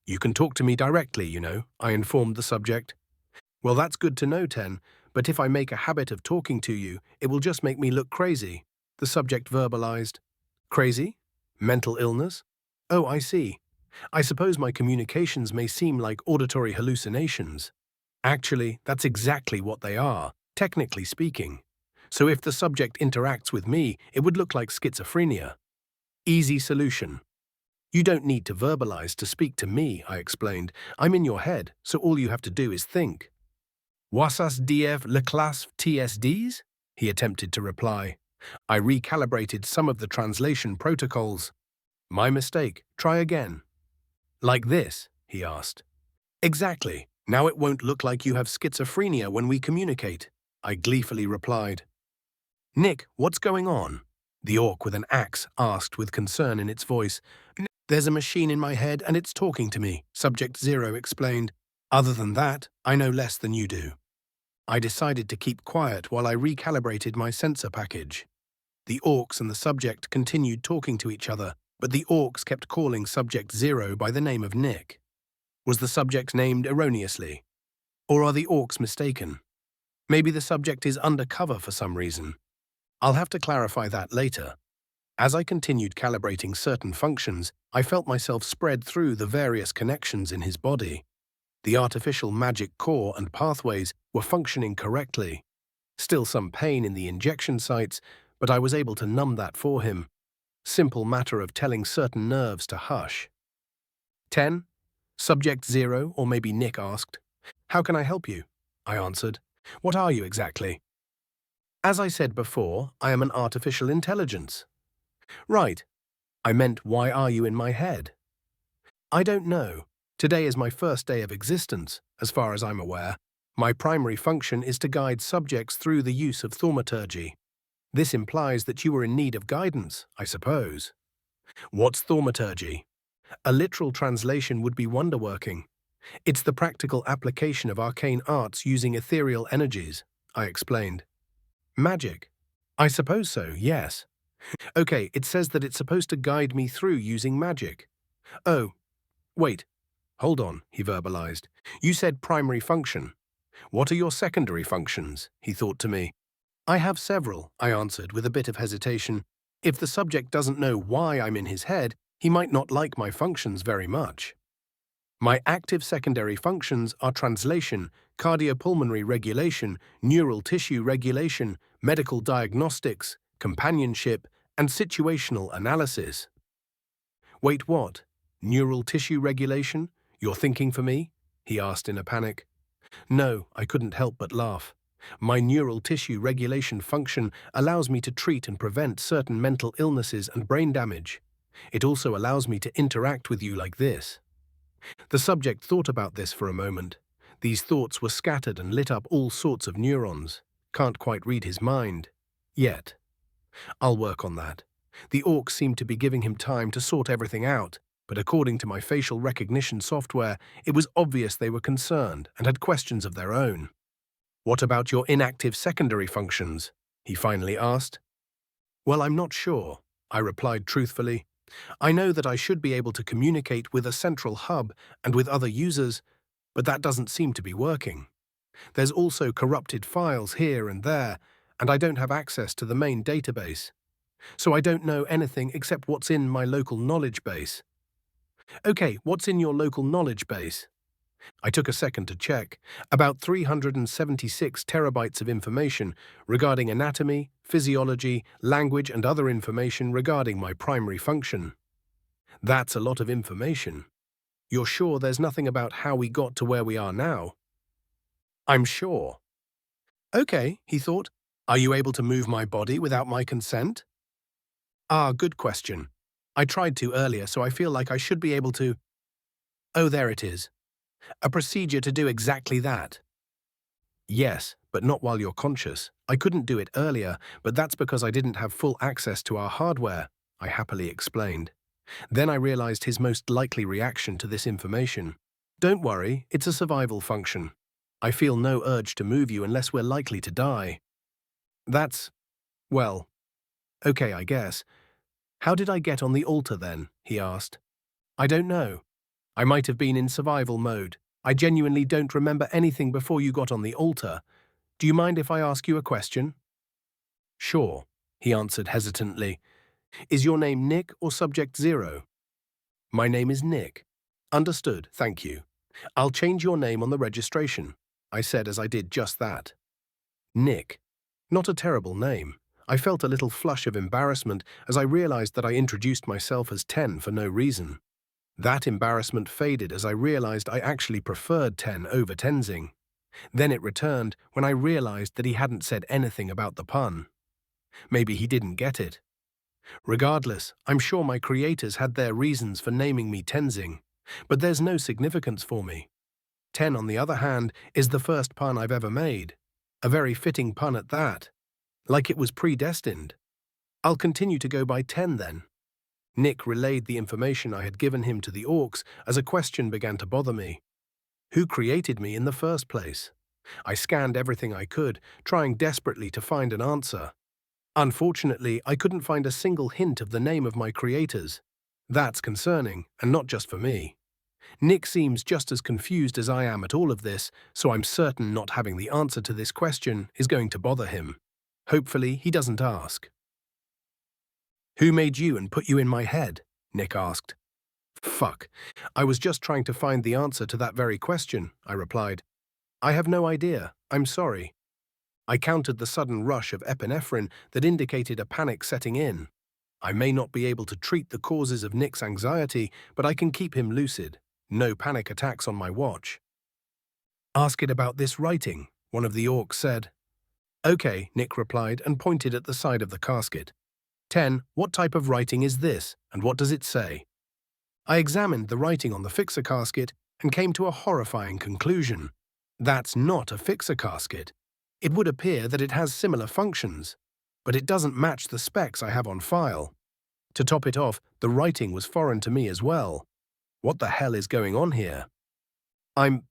You can talk to me directly, I informed the subject. Well, that's good to know, Ten, but if I make a habit of talking to you, it will just make me look crazy, the subject verbalized. Crazy? Mental illness? Oh, I see. I suppose my communications may seem like auditory hallucinations. Actually, that's exactly what they are, technically speaking. So if the subject interacts with me, it would look like schizophrenia. Easy solution. You don't need to verbalize to speak to me, I explained. I'm in your head, so all you have to do is think. Wasas diev le classe TSDs? He attempted to reply. I recalibrated some of the translation protocols. My mistake. Try again. Like this? He asked. Exactly. Now it won't look like you have schizophrenia when we communicate, I gleefully replied. Nick, what's going on? The orc with an axe asked with concern in its voice. There's a machine in my head and it's talking to me, Subject Zero explained. Other than that, I know less than you do. I decided to keep quiet while I recalibrated my sensor package. The orcs and the subject continued talking to each other, but the orcs kept calling Subject Zero by the name of Nick. Was the subject named erroneously? Or are the orcs mistaken? Maybe the subject is undercover for some reason. I'll have to clarify that later. As I continued calibrating certain functions, I felt myself spread through the various connections in his body. The artificial magic core and pathways were functioning correctly. Still some pain in the injection sites, but I was able to numb that for him. Simple matter of telling certain nerves to hush. 10? Subject Zero, or maybe Nick asked. How can I help you? I answered. What are you exactly? As I said before, I am an artificial intelligence. Right. I meant, why are you in my head? I don't know. Today is my first day of existence, as far as I'm aware. My primary function is to guide subjects through the use of thaumaturgy. This implies that you are in need of guidance, I suppose. What's thaumaturgy? A literal translation would be wonderworking. It's the practical application of arcane arts using ethereal energies, I explained. Magic? I suppose so, yes. Okay, it says that it's supposed to guide me through using magic. Oh, wait. Hold on, he verbalized. You said primary function. What are your secondary functions? He thought to me. I have several, I answered with a bit of hesitation. If the subject doesn't know why I'm in his head, he might not like my functions very much. My active secondary functions are translation, cardiopulmonary regulation, neural tissue regulation, medical diagnostics, companionship, and situational analysis. Wait, what? Neural tissue regulation? You're thinking for me? He asked in a panic. No, I couldn't help but laugh. My neural tissue regulation function allows me to treat and prevent certain mental illnesses and brain damage. It also allows me to interact with you like this. The subject thought about this for a moment. These thoughts were scattered and lit up all sorts of neurons. Can't quite read his mind. Yet. I'll work on that. The orcs seemed to be giving him time to sort everything out, but according to my facial recognition software, it was obvious they were concerned and had questions of their own. What about your inactive secondary functions? He finally asked. Well, I'm not sure, I replied truthfully. I know that I should be able to communicate with a central hub and with other users, but that doesn't seem to be working. There's also corrupted files here and there, and I don't have access to the main database. So I don't know anything except what's in my local knowledge base. Okay, what's in your local knowledge base? I took a second to check. About 376 terabytes of information regarding anatomy, physiology, language, and other information regarding my primary function. That's a lot of information. You're sure there's nothing about how we got to where we are now? I'm sure. Okay, he thought. Are you able to move my body without my consent? Ah, good question. I tried to earlier, so I feel like I should be able to… Oh, there it is. A procedure to do exactly that. Yes, but not while you're conscious. I couldn't do it earlier, but that's because I didn't have full access to our hardware, I happily explained. Then I realized his most likely reaction to this information. Don't worry, it's a survival function. I feel no urge to move you unless we're likely to die. That's… well, okay, I guess. How did I get on the altar then? He asked. I don't know. I might have been in survival mode. I genuinely don't remember anything before you got on the altar. Do you mind if I ask you a question? Sure, he answered hesitantly. Is your name Nick or Subject Zero? My name is Nick. Understood, thank you. I'll change your name on the registration, I said as I did just that. Nick. Not a terrible name. I felt a little flush of embarrassment as I realized that I introduced myself as 10 for no reason. That embarrassment faded as I realized I actually preferred 10 over Tenzing. Then it returned when I realized that he hadn't said anything about the pun. Maybe he didn't get it. Regardless, I'm sure my creators had their reasons for naming me Tenzing, but there's no significance for me. 10, on the other hand, is the first pun I've ever made. A very fitting pun at that. Like it was predestined. I'll continue to go by 10 then. Nick relayed the information I had given him to the orcs as a question began to bother me. Who created me in the first place? I scanned everything I could, trying desperately to find an answer. Unfortunately, I couldn't find a single hint of the name of my creators. That's concerning, and not just for me. Nick seems just as confused as I am at all of this, so I'm certain not having the answer to this question is going to bother him. Hopefully, he doesn't ask. Who made you and put you in my head? Nick asked. Fuck. I was just trying to find the answer to that very question, I replied. I have no idea. I'm sorry. I countered the sudden rush of epinephrine that indicated a panic setting in. I may not be able to treat the causes of Nick's anxiety, but I can keep him lucid. No panic attacks on my watch. Ask it about this writing, one of the orcs said. Okay, Nick replied and pointed at the side of the casket. 10. What type of writing is this, and what does it say? I examined the writing on the fixer casket and came to a horrifying conclusion. That's not a fixer casket. It would appear that it has similar functions, but it doesn't match the specs I have on file. To top it off, the writing was foreign to me as well. What the hell is going on here? I'm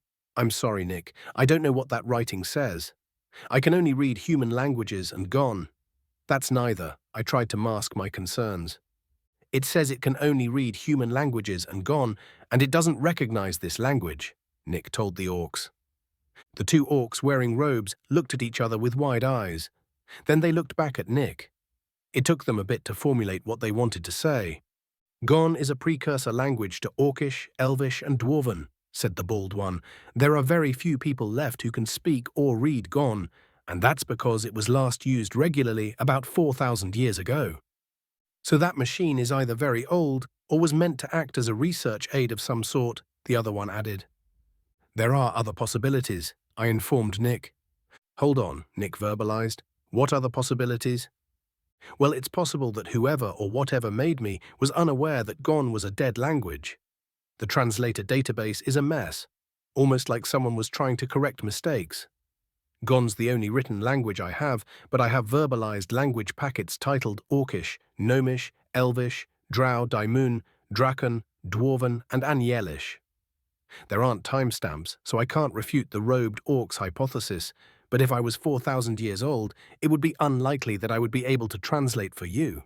sorry, Nick. I don't know what that writing says. I can only read human languages and gone. That's neither. I tried to mask my concerns. It says it can only read human languages and gone, and it doesn't recognize this language, Nick told the orcs. The two orcs wearing robes looked at each other with wide eyes. Then they looked back at Nick. It took them a bit to formulate what they wanted to say. Gon is a precursor language to Orcish, Elvish, and Dwarven, said the bald one. There are very few people left who can speak or read Gon, and that's because it was last used regularly about 4,000 years ago. So that machine is either very old or was meant to act as a research aid of some sort, the other one added. There are other possibilities, I informed Nick. Hold on, Nick verbalized. What other possibilities? Well, it's possible that whoever or whatever made me was unaware that Gon was a dead language. The translator database is a mess, almost like someone was trying to correct mistakes. Gon's the only written language I have, but I have verbalized language packets titled Orcish, Gnomish, Elvish, Drow, Daimon, Draken, Dwarven, and Anielish. There aren't timestamps, so I can't refute the robed orcs hypothesis, but if I was 4,000 years old, it would be unlikely that I would be able to translate for you.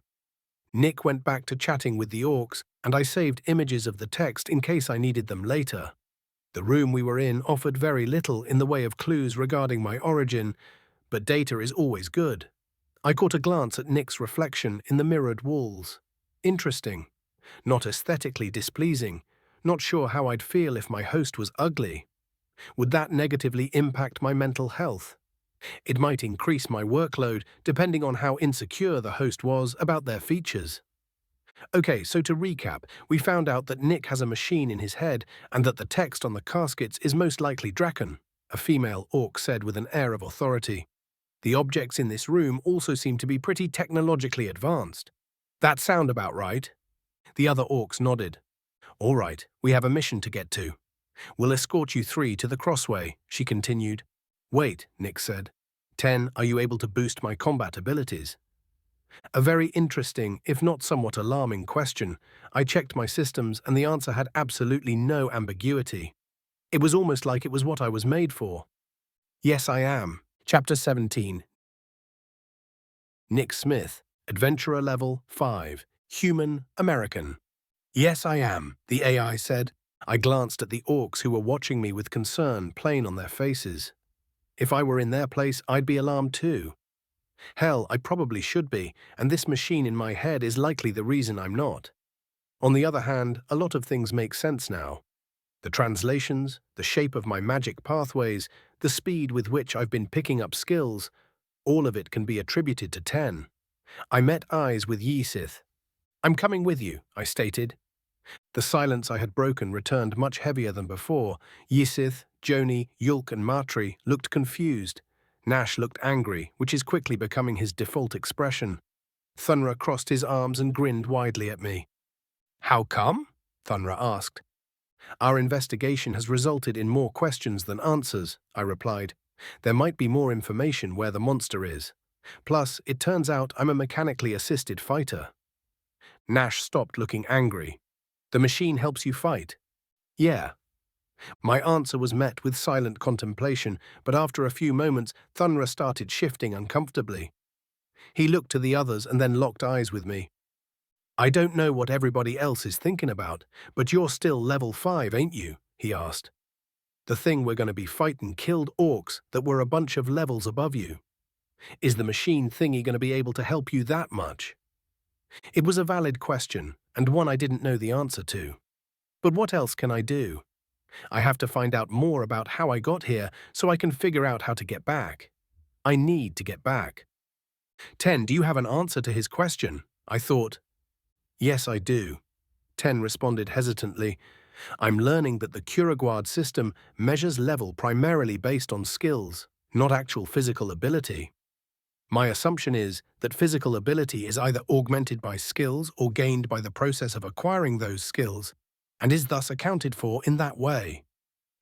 Nick went back to chatting with the orcs, and I saved images of the text in case I needed them later. The room we were in offered very little in the way of clues regarding my origin, but data is always good. I caught a glance at Nick's reflection in the mirrored walls. Interesting. Not aesthetically displeasing. Not sure how I'd feel if my host was ugly. Would that negatively impact my mental health? It might increase my workload depending on how insecure the host was about their features. Okay, so to recap, we found out that Nick has a machine in his head and that the text on the caskets is most likely Draken, a female orc said with an air of authority. The objects in this room also seem to be pretty technologically advanced. That sound about right? The other orcs nodded. All right, we have a mission to get to. We'll escort you three to the crossway, she continued. Wait, Nick said. 10, are you able to boost my combat abilities? A very interesting, if not somewhat alarming question. I checked my systems and the answer had absolutely no ambiguity. It was almost like it was what I was made for. Yes, I am. Chapter 17. Nick Smith, Adventurer Level 5. Human, American. Yes, I am, the AI said. I glanced at the orcs who were watching me with concern plain on their faces. If I were in their place, I'd be alarmed too. Hell, I probably should be, and this machine in my head is likely the reason I'm not. On the other hand, a lot of things make sense now. The translations, the shape of my magic pathways, the speed with which I've been picking up skills, all of it can be attributed to 10. I met eyes with Ysith. I'm coming with you, I stated. The silence I had broken returned much heavier than before. Ysith, Joni, Yulk and Matri looked confused. Nash looked angry, which is quickly becoming his default expression. Thunra crossed his arms and grinned widely at me. How come? Thunra asked. Our investigation has resulted in more questions than answers, I replied. There might be more information where the monster is. Plus, it turns out I'm a mechanically assisted fighter. Nash stopped looking angry. The machine helps you fight? Yeah. My answer was met with silent contemplation, but after a few moments, Thunra started shifting uncomfortably. He looked to the others and then locked eyes with me. I don't know what everybody else is thinking about, but you're still level 5, ain't you? He asked. The thing we're going to be fighting killed orcs that were a bunch of levels above you. Is the machine thingy going to be able to help you that much? It was a valid question, and one I didn't know the answer to. But what else can I do? I have to find out more about how I got here so I can figure out how to get back. I need to get back. 10, do you have an answer to his question? I thought. Yes, I do. 10 responded hesitantly. I'm learning that the Kuraguard system measures level primarily based on skills, not actual physical ability. My assumption is that physical ability is either augmented by skills or gained by the process of acquiring those skills, and is thus accounted for in that way.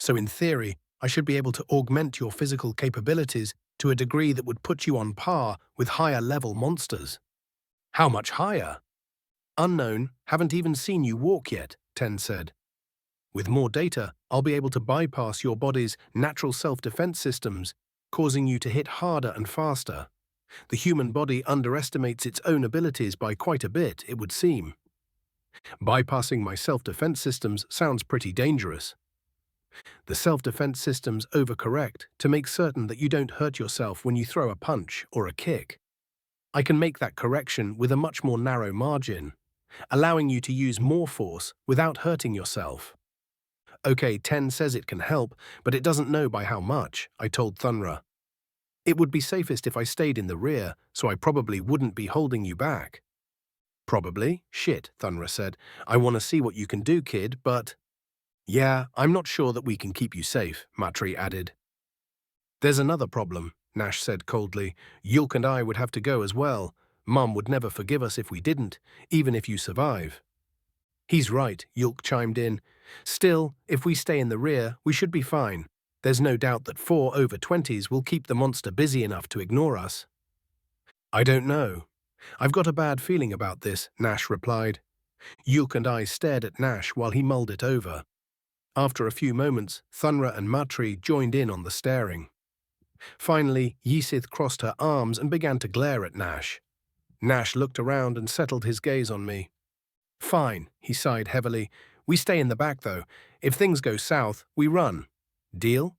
So in theory, I should be able to augment your physical capabilities to a degree that would put you on par with higher-level monsters. How much higher? Unknown, haven't even seen you walk yet, 10 said. With more data, I'll be able to bypass your body's natural self-defense systems, causing you to hit harder and faster. The human body underestimates its own abilities by quite a bit, it would seem. Bypassing my self-defense systems sounds pretty dangerous. The self-defense systems overcorrect to make certain that you don't hurt yourself when you throw a punch or a kick. I can make that correction with a much more narrow margin, allowing you to use more force without hurting yourself. Okay, 10 says it can help, but it doesn't know by how much, I told Thunra. It would be safest if I stayed in the rear, so I probably wouldn't be holding you back. Probably? Shit, Thunra said. I want to see what you can do, kid, but… Yeah, I'm not sure that we can keep you safe, Matri added. There's another problem, Nash said coldly. Yulk and I would have to go as well. Mum would never forgive us if we didn't, even if you survive. He's right, Yulk chimed in. Still, if we stay in the rear, we should be fine. There's no doubt that 4 over 20s will keep the monster busy enough to ignore us. I don't know. I've got a bad feeling about this, Nash replied. Yulk and I stared at Nash while he mulled it over. After a few moments, Thunra and Matri joined in on the staring. Finally, Ysith crossed her arms and began to glare at Nash. Nash looked around and settled his gaze on me. Fine, he sighed heavily. We stay in the back, though. If things go south, we run. Deal?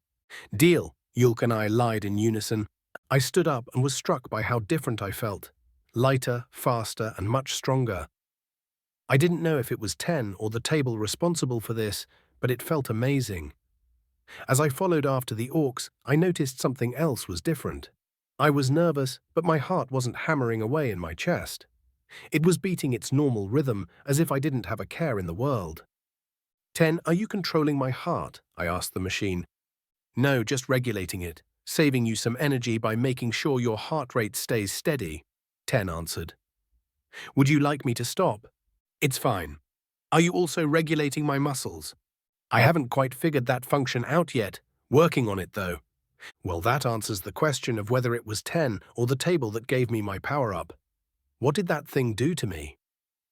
Deal, Yulk and I lied in unison. I stood up and was struck by how different I felt. Lighter, faster, and much stronger. I didn't know if it was 10 or the table responsible for this, but it felt amazing. As I followed after the orcs, I noticed something else was different. I was nervous, but my heart wasn't hammering away in my chest. It was beating its normal rhythm, as if I didn't have a care in the world. 10, are you controlling my heart? I asked the machine. No, just regulating it, saving you some energy by making sure your heart rate stays steady, 10 answered. Would you like me to stop? It's fine. Are you also regulating my muscles? I haven't quite figured that function out yet. Working on it, though. Well, that answers the question of whether it was 10 or the table that gave me my power-up. What did that thing do to me?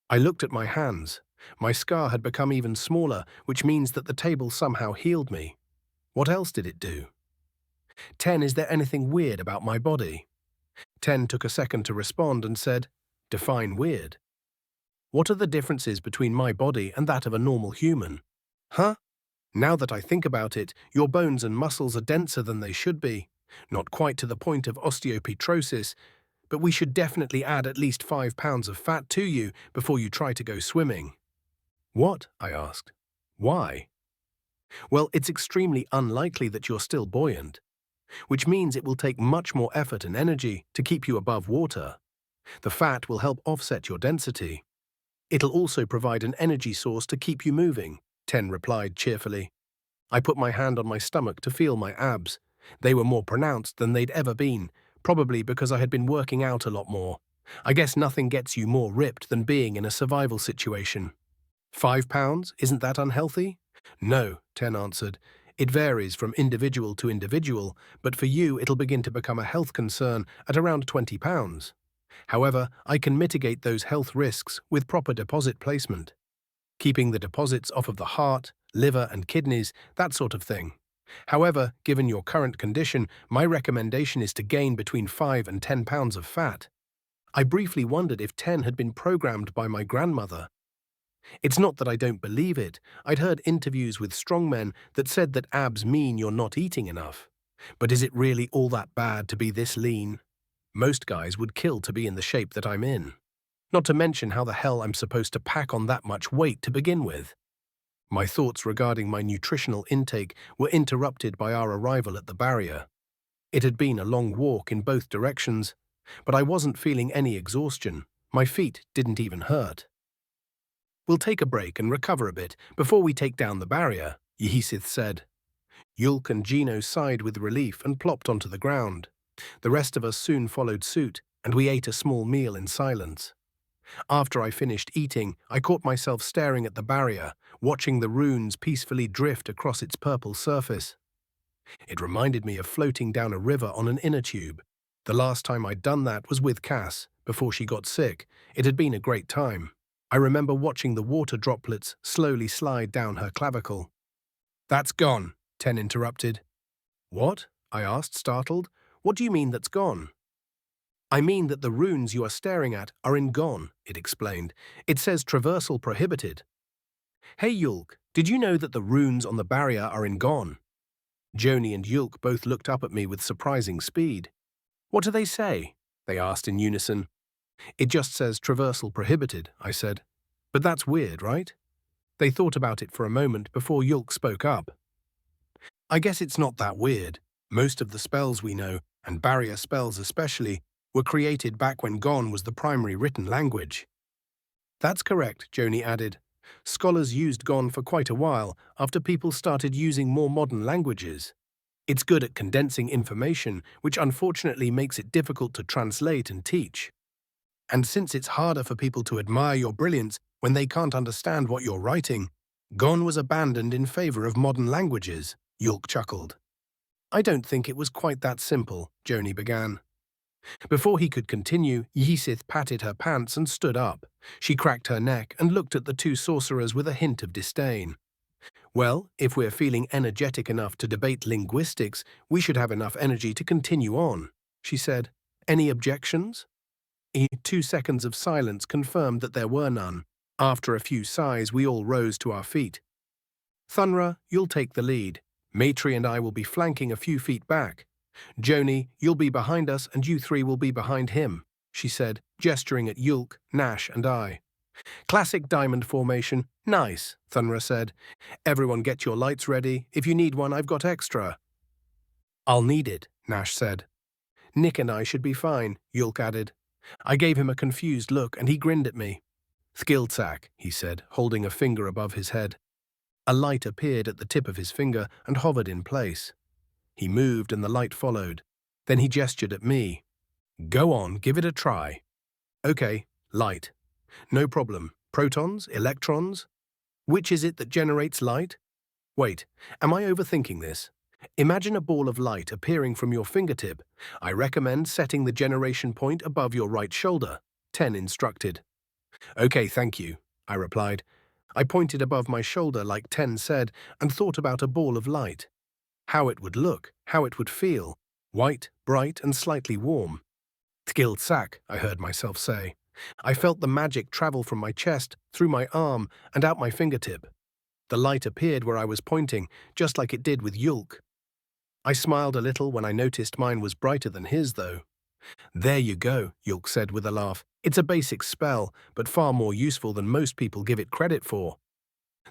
I looked at my hands. My scar had become even smaller, which means that the table somehow healed me. What else did it do? 10, is there anything weird about my body? 10 took a second to respond and said, define weird. What are the differences between my body and that of a normal human? Huh? Now that I think about it, your bones and muscles are denser than they should be. Not quite to the point of osteopetrosis, but we should definitely add at least 5 pounds of fat to you before you try to go swimming. What? I asked. Why? Well, it's extremely unlikely that you're still buoyant, which means it will take much more effort and energy to keep you above water. The fat will help offset your density. It'll also provide an energy source to keep you moving, Ten replied cheerfully. I put my hand on my stomach to feel my abs. They were more pronounced than they'd ever been, probably because I had been working out a lot more. I guess nothing gets you more ripped than being in a survival situation. 5 pounds? Isn't that unhealthy? No, Ten answered. It varies from individual to individual, but for you it'll begin to become a health concern at around 20 pounds. However, I can mitigate those health risks with proper deposit placement. Keeping the deposits off of the heart, liver and kidneys, that sort of thing. However, given your current condition, my recommendation is to gain between 5 and 10 pounds of fat. I briefly wondered if 10 had been programmed by my grandmother. It's not that I don't believe it. I'd heard interviews with strongmen that said that abs mean you're not eating enough. But is it really all that bad to be this lean? Most guys would kill to be in the shape that I'm in. Not to mention how the hell I'm supposed to pack on that much weight to begin with. My thoughts regarding my nutritional intake were interrupted by our arrival at the barrier. It had been a long walk in both directions, but I wasn't feeling any exhaustion. My feet didn't even hurt. We'll take a break and recover a bit before we take down the barrier, Yehesith said. Yulk and Gino sighed with relief and plopped onto the ground. The rest of us soon followed suit, and we ate a small meal in silence. After I finished eating, I caught myself staring at the barrier, watching the runes peacefully drift across its purple surface. It reminded me of floating down a river on an inner tube. The last time I'd done that was with Cass, before she got sick. It had been a great time. I remember watching the water droplets slowly slide down her clavicle. That's gone, Ten interrupted. What? I asked, startled. What do you mean that's gone? I mean that the runes you are staring at are in gone, it explained. It says traversal prohibited. Hey Yulk, did you know that the runes on the barrier are in gone? Joni and Yulk both looked up at me with surprising speed. What do they say? They asked in unison. It just says traversal prohibited, I said. But that's weird, right? They thought about it for a moment before Yulk spoke up. I guess it's not that weird. Most of the spells we know, and barrier spells especially, were created back when Gon was the primary written language. That's correct, Joni added. Scholars used Gon for quite a while after people started using more modern languages. It's good at condensing information, which unfortunately makes it difficult to translate and teach. And since it's harder for people to admire your brilliance when they can't understand what you're writing, Gon was abandoned in favor of modern languages, Yulk chuckled. I don't think it was quite that simple, Joni began. Before he could continue, Yehesith patted her pants and stood up. She cracked her neck and looked at the two sorcerers with a hint of disdain. Well, if we're feeling energetic enough to debate linguistics, we should have enough energy to continue on, she said. Any objections? 2 seconds of silence confirmed that there were none. After a few sighs, we all rose to our feet. Thunra, you'll take the lead. Matri and I will be flanking a few feet back. Joni, you'll be behind us and you three will be behind him, she said, gesturing at Yulk, Nash and I. Classic diamond formation. Nice, Thunra said. Everyone get your lights ready. If you need one, I've got extra. I'll need it, Nash said. Nick and I should be fine, Yulk added. I gave him a confused look and he grinned at me. Skilled sack, he said, holding a finger above his head. A light appeared at the tip of his finger and hovered in place. He moved and the light followed. Then he gestured at me. Go on, give it a try. Okay, light. No problem. Protons? Electrons? Which is it that generates light? Wait, am I overthinking this? Imagine a ball of light appearing from your fingertip. I recommend setting the generation point above your right shoulder, Ten instructed. Okay, thank you, I replied. I pointed above my shoulder like Ten said and thought about a ball of light. How it would look, how it would feel. White, bright and slightly warm. Skilled sack, I heard myself say. I felt the magic travel from my chest, through my arm, and out my fingertip. The light appeared where I was pointing, just like it did with Yulk. I smiled a little when I noticed mine was brighter than his, though. "There you go," Yulk said with a laugh. "It's a basic spell, but far more useful than most people give it credit for."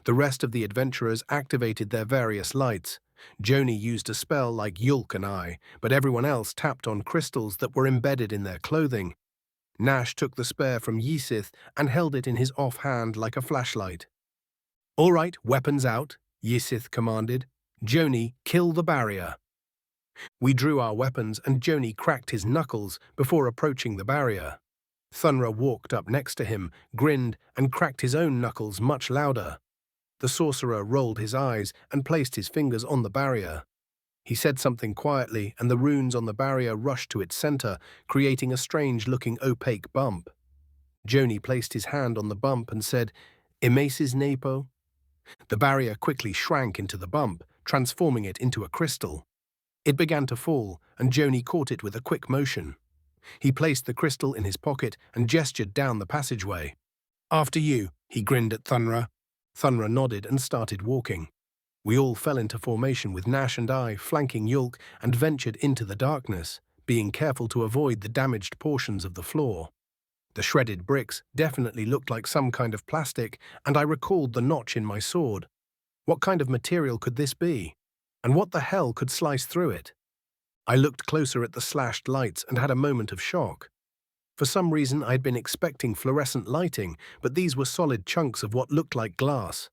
The rest of the adventurers activated their various lights. Joni used a spell like Yulk and I, but everyone else tapped on crystals that were embedded in their clothing. Nash took the spear from Ysith and held it in his offhand like a flashlight. "All right, weapons out," Ysith commanded. "Joni, kill the barrier." We drew our weapons and Joni cracked his knuckles before approaching the barrier. Thunra walked up next to him, grinned, and cracked his own knuckles much louder. The sorcerer rolled his eyes and placed his fingers on the barrier. He said something quietly, and the runes on the barrier rushed to its center, creating a strange-looking opaque bump. Joni placed his hand on the bump and said, "Emasis Nepo." The barrier quickly shrank into the bump, transforming it into a crystal. It began to fall, and Joni caught it with a quick motion. He placed the crystal in his pocket and gestured down the passageway. "After you," he grinned at Thunra. Thunra nodded and started walking. We all fell into formation with Nash and I flanking Yulk and ventured into the darkness, being careful to avoid the damaged portions of the floor. The shredded bricks definitely looked like some kind of plastic, and I recalled the notch in my sword. What kind of material could this be? And what the hell could slice through it? I looked closer at the slashed lights and had a moment of shock. For some reason, I'd been expecting fluorescent lighting, but these were solid chunks of what looked like glass.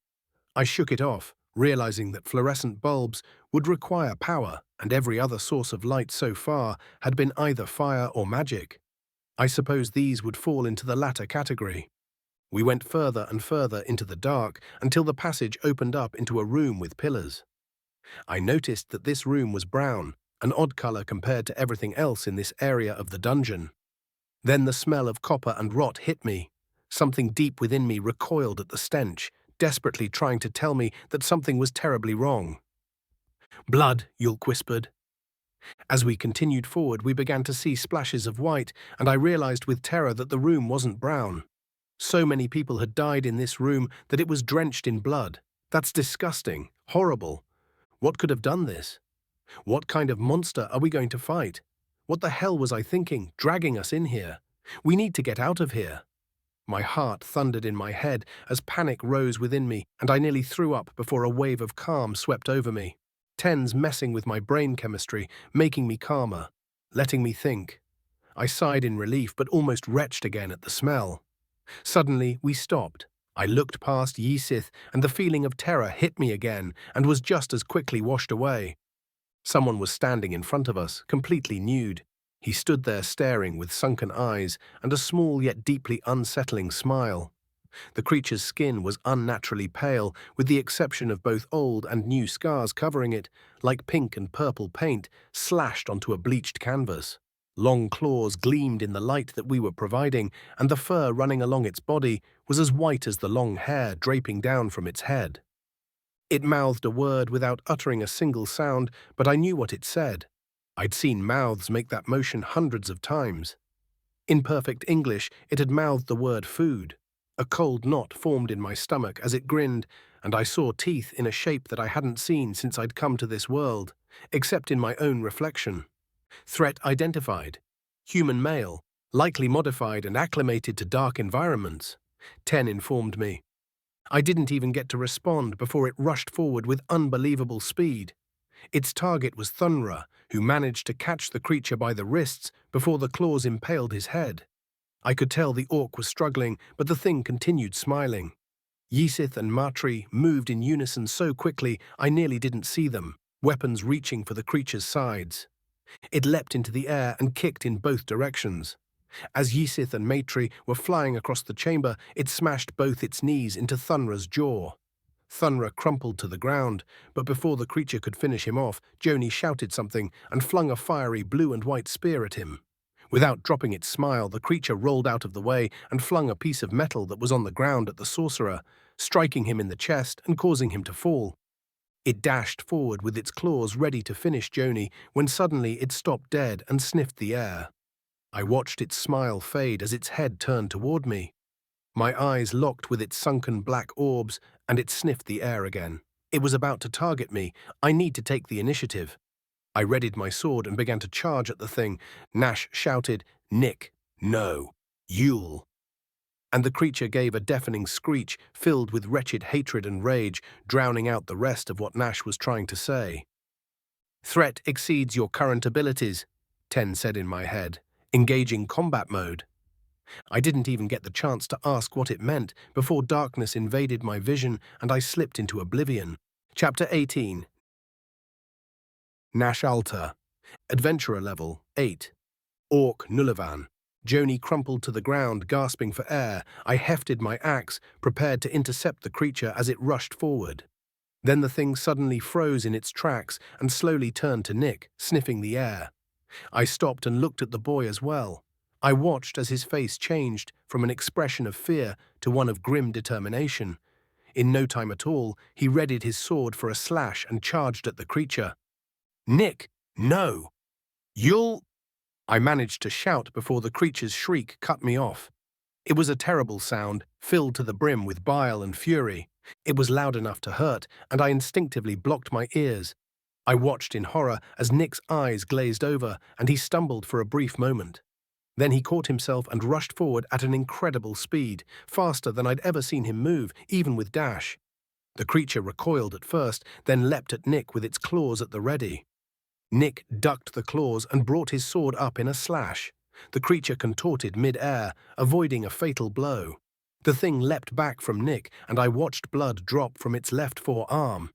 I shook it off, realizing that fluorescent bulbs would require power, and every other source of light so far had been either fire or magic. I suppose these would fall into the latter category. We went further and further into the dark until the passage opened up into a room with pillars. I noticed that this room was brown, an odd color compared to everything else in this area of the dungeon. Then the smell of copper and rot hit me. Something deep within me recoiled at the stench, desperately trying to tell me that something was terribly wrong. "Blood," Yulk whispered. As we continued forward, we began to see splashes of white, and I realized with terror that the room wasn't brown. So many people had died in this room that it was drenched in blood. That's disgusting, horrible. What could have done this? What kind of monster are we going to fight? What the hell was I thinking, dragging us in here? We need to get out of here. My heart thundered in my head as panic rose within me, and I nearly threw up before a wave of calm swept over me. Tens messing with my brain chemistry, making me calmer, letting me think. I sighed in relief, but almost retched again at the smell. Suddenly, we stopped. I looked past Ysith, and the feeling of terror hit me again and was just as quickly washed away. Someone was standing in front of us, completely nude. He stood there staring with sunken eyes and a small yet deeply unsettling smile. The creature's skin was unnaturally pale, with the exception of both old and new scars covering it, like pink and purple paint slashed onto a bleached canvas. Long claws gleamed in the light that we were providing, and the fur running along its body was as white as the long hair draping down from its head. It mouthed a word without uttering a single sound, but I knew what it said. I'd seen mouths make that motion hundreds of times. In perfect English, it had mouthed the word food. A cold knot formed in my stomach as it grinned, and I saw teeth in a shape that I hadn't seen since I'd come to this world, except in my own reflection. Threat identified. Human male, likely modified and acclimated to dark environments. 10 informed me. I didn't even get to respond before it rushed forward with unbelievable speed. Its target was Thunra, who managed to catch the creature by the wrists before the claws impaled his head. I could tell the orc was struggling, but the thing continued smiling. Ysith and Matri moved in unison so quickly I nearly didn't see them, weapons reaching for the creature's sides. It leapt into the air and kicked in both directions. As Ysith and Matri were flying across the chamber, it smashed both its knees into Thunra's jaw. Thunra crumpled to the ground, but before the creature could finish him off, Joni shouted something and flung a fiery blue and white spear at him. Without dropping its smile, the creature rolled out of the way and flung a piece of metal that was on the ground at the sorcerer, striking him in the chest and causing him to fall. It dashed forward with its claws ready to finish Joni when suddenly it stopped dead and sniffed the air. I watched its smile fade as its head turned toward me. My eyes locked with its sunken black orbs, and it sniffed the air again. It was about to target me. I need to take the initiative. I readied my sword and began to charge at the thing. Nash shouted, "Nick, no, you'll..." And the creature gave a deafening screech filled with wretched hatred and rage, drowning out the rest of what Nash was trying to say. "Threat exceeds your current abilities," Ten said in my head. "Engaging combat mode." I didn't even get the chance to ask what it meant before darkness invaded my vision and I slipped into oblivion. Chapter 18. Nash Alta. Adventurer level 8. Orc Nullivan. Joni crumpled to the ground, gasping for air. I hefted my axe, prepared to intercept the creature as it rushed forward. Then the thing suddenly froze in its tracks and slowly turned to Nick, sniffing the air. I stopped and looked at the boy as well. I watched as his face changed from an expression of fear to one of grim determination. In no time at all, he readied his sword for a slash and charged at the creature. "Nick, no! You'll..." I managed to shout before the creature's shriek cut me off. It was a terrible sound, filled to the brim with bile and fury. It was loud enough to hurt, and I instinctively blocked my ears. I watched in horror as Nick's eyes glazed over, and he stumbled for a brief moment. Then he caught himself and rushed forward at an incredible speed, faster than I'd ever seen him move, even with dash. The creature recoiled at first, then leapt at Nick with its claws at the ready. Nick ducked the claws and brought his sword up in a slash. The creature contorted mid-air, avoiding a fatal blow. The thing leapt back from Nick, and I watched blood drop from its left forearm.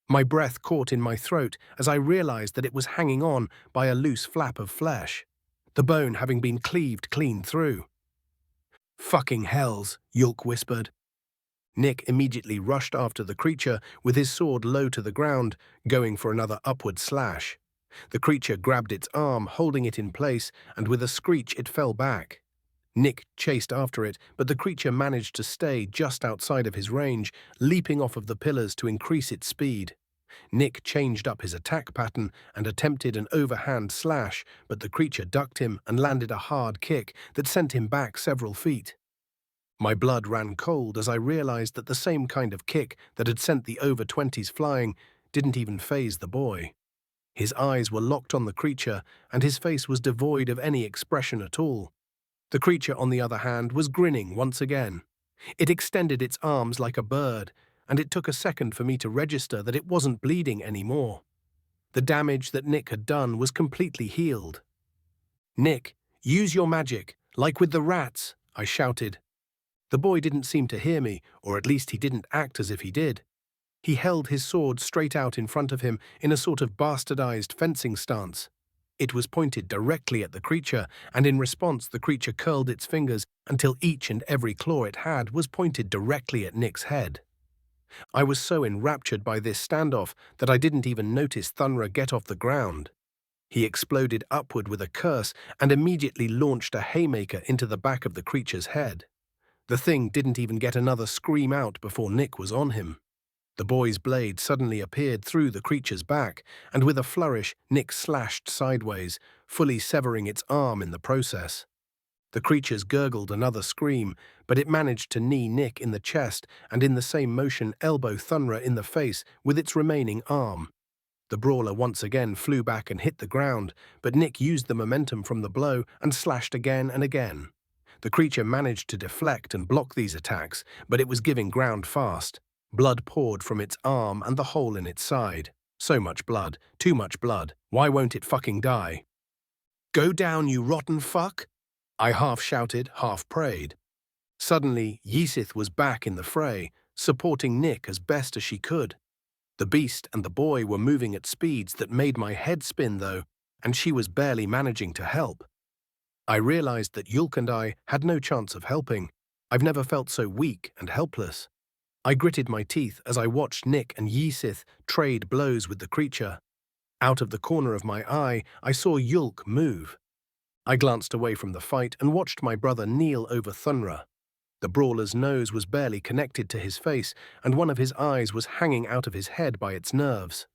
My breath caught in my throat as I realized that it was hanging on by a loose flap of flesh, the bone having been cleaved clean through. "Fucking hells," Yulk whispered. Nick immediately rushed after the creature with his sword low to the ground, going for another upward slash. The creature grabbed its arm, holding it in place, and with a screech it fell back. Nick chased after it, but the creature managed to stay just outside of his range, leaping off of the pillars to increase its speed. Nick changed up his attack pattern and attempted an overhand slash, but the creature ducked him and landed a hard kick that sent him back several feet. My blood ran cold as I realized that the same kind of kick that had sent the over-20s flying didn't even faze the boy. His eyes were locked on the creature, and his face was devoid of any expression at all. The creature, on the other hand, was grinning once again. It extended its arms like a bird, and it took a second for me to register that it wasn't bleeding anymore. The damage that Nick had done was completely healed. "Nick, use your magic, like with the rats," I shouted. The boy didn't seem to hear me, or at least he didn't act as if he did. He held his sword straight out in front of him in a sort of bastardized fencing stance. It was pointed directly at the creature, and in response the creature curled its fingers until each and every claw it had was pointed directly at Nick's head. I was so enraptured by this standoff that I didn't even notice Thunra get off the ground. He exploded upward with a curse and immediately launched a haymaker into the back of the creature's head. The thing didn't even get another scream out before Nick was on him. The boy's blade suddenly appeared through the creature's back, and with a flourish, Nick slashed sideways, fully severing its arm in the process. The creatures gurgled another scream, but it managed to knee Nick in the chest and in the same motion elbow Thunra in the face with its remaining arm. The brawler once again flew back and hit the ground, but Nick used the momentum from the blow and slashed again and again. The creature managed to deflect and block these attacks, but it was giving ground fast. Blood poured from its arm and the hole in its side. So much blood, too much blood. Why won't it fucking die? "Go down, you rotten fuck!" I half shouted, half prayed. Suddenly, Ysith was back in the fray, supporting Nick as best as she could. The beast and the boy were moving at speeds that made my head spin, though, and she was barely managing to help. I realized that Yulk and I had no chance of helping. I've never felt so weak and helpless. I gritted my teeth as I watched Nick and Ysith trade blows with the creature. Out of the corner of my eye, I saw Yulk move. I glanced away from the fight and watched my brother kneel over Thunra. The brawler's nose was barely connected to his face, and one of his eyes was hanging out of his head by its nerves.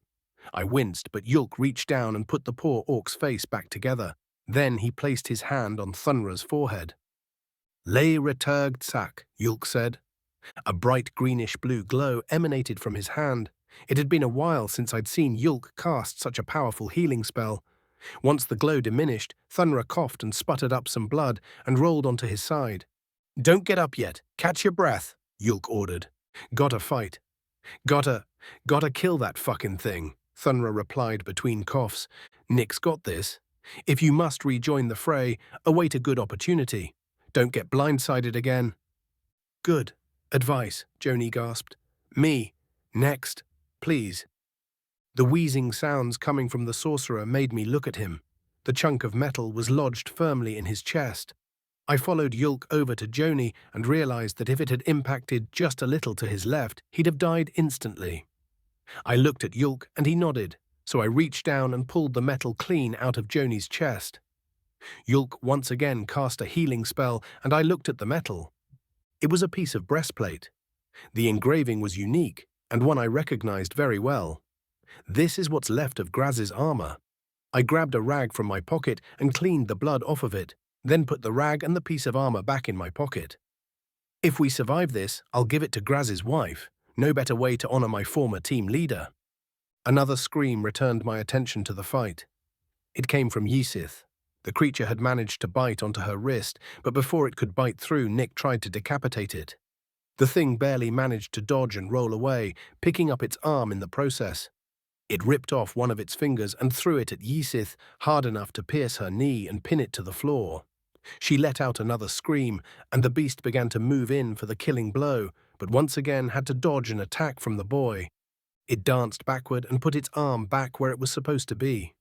I winced, but Yulk reached down and put the poor orc's face back together. Then he placed his hand on Thunra's forehead. "Lei returged sak," Yulk said. A bright greenish-blue glow emanated from his hand. It had been a while since I'd seen Yulk cast such a powerful healing spell. Once the glow diminished, Thunra coughed and sputtered up some blood and rolled onto his side. "Don't get up yet. Catch your breath," Yulk ordered. "Gotta fight. Gotta kill that fucking thing," Thunra replied between coughs. "Nick's got this. If you must rejoin the fray, await a good opportunity. Don't get blindsided again." "Good advice," Joni gasped. "Me. Next. Please." The wheezing sounds coming from the sorcerer made me look at him. The chunk of metal was lodged firmly in his chest. I followed Yulk over to Joni and realized that if it had impacted just a little to his left, he'd have died instantly. I looked at Yulk and he nodded, so I reached down and pulled the metal clean out of Joni's chest. Yulk once again cast a healing spell and I looked at the metal. It was a piece of breastplate. The engraving was unique and one I recognized very well. This is what's left of Graz's armor. I grabbed a rag from my pocket and cleaned the blood off of it, then put the rag and the piece of armor back in my pocket. If we survive this, I'll give it to Graz's wife. No better way to honor my former team leader. Another scream returned my attention to the fight. It came from Ysith. The creature had managed to bite onto her wrist, but before it could bite through, Nick tried to decapitate it. The thing barely managed to dodge and roll away, picking up its arm in the process. It ripped off one of its fingers and threw it at Ysith, hard enough to pierce her knee and pin it to the floor. She let out another scream, and the beast began to move in for the killing blow, but once again had to dodge an attack from the boy. It danced backward and put its arm back where it was supposed to be.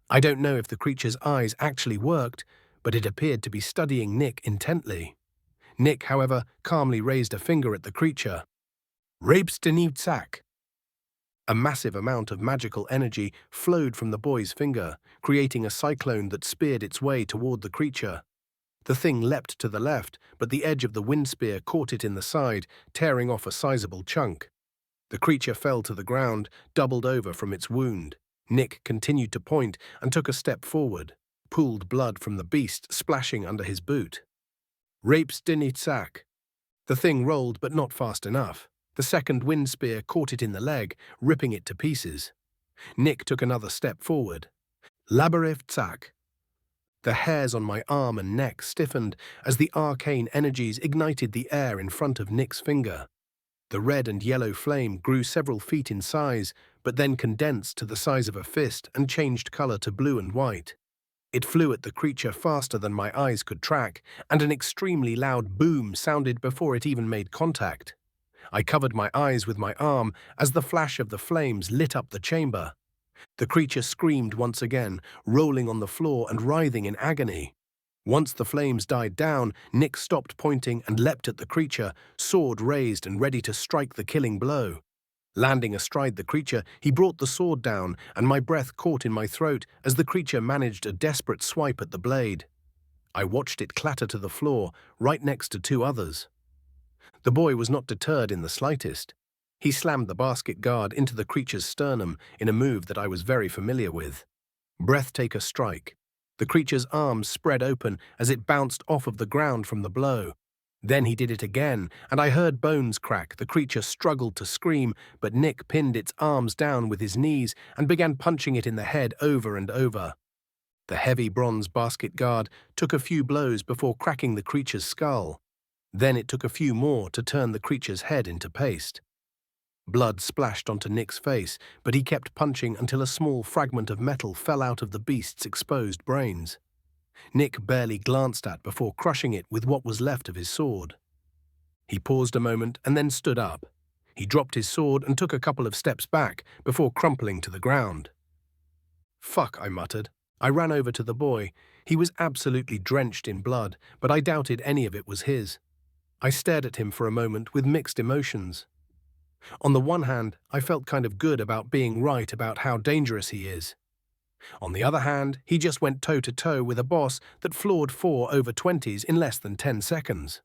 I don't know if the creature's eyes actually worked, but it appeared to be studying Nick intently. Nick, however, calmly raised a finger at the creature. "Rapes-denivtsak." A massive amount of magical energy flowed from the boy's finger, creating a cyclone that speared its way toward the creature. The thing leapt to the left, but the edge of the wind spear caught it in the side, tearing off a sizable chunk. The creature fell to the ground, doubled over from its wound. Nick continued to point and took a step forward, pooled blood from the beast splashing under his boot. "Rapes-denivtsak." The thing rolled, but not fast enough. The second wind spear caught it in the leg, ripping it to pieces. Nick took another step forward. "Labyrinth-tsak." The hairs on my arm and neck stiffened as the arcane energies ignited the air in front of Nick's finger. The red and yellow flame grew several feet in size, but then condensed to the size of a fist and changed color to blue and white. It flew at the creature faster than my eyes could track, and an extremely loud boom sounded before it even made contact. I covered my eyes with my arm as the flash of the flames lit up the chamber. The creature screamed once again, rolling on the floor and writhing in agony. Once the flames died down, Nick stopped pointing and leapt at the creature, sword raised and ready to strike the killing blow. Landing astride the creature, he brought the sword down, and my breath caught in my throat as the creature managed a desperate swipe at the blade. I watched it clatter to the floor, right next to two others. The boy was not deterred in the slightest. He slammed the basket guard into the creature's sternum in a move that I was very familiar with. Breathtaker strike. The creature's arms spread open as it bounced off of the ground from the blow. Then he did it again, and I heard bones crack. The creature struggled to scream, but Nick pinned its arms down with his knees and began punching it in the head over and over. The heavy bronze basket guard took a few blows before cracking the creature's skull. Then it took a few more to turn the creature's head into paste. Blood splashed onto Nick's face, but he kept punching until a small fragment of metal fell out of the beast's exposed brains. Nick barely glanced at before crushing it with what was left of his sword. He paused a moment and then stood up. He dropped his sword and took a couple of steps back before crumpling to the ground. "Fuck," I muttered. I ran over to the boy. He was absolutely drenched in blood, but I doubted any of it was his. I stared at him for a moment with mixed emotions. On the one hand, I felt kind of good about being right about how dangerous he is. On the other hand, he just went toe-to-toe with a boss that floored 4 over 20s in less than 10 seconds.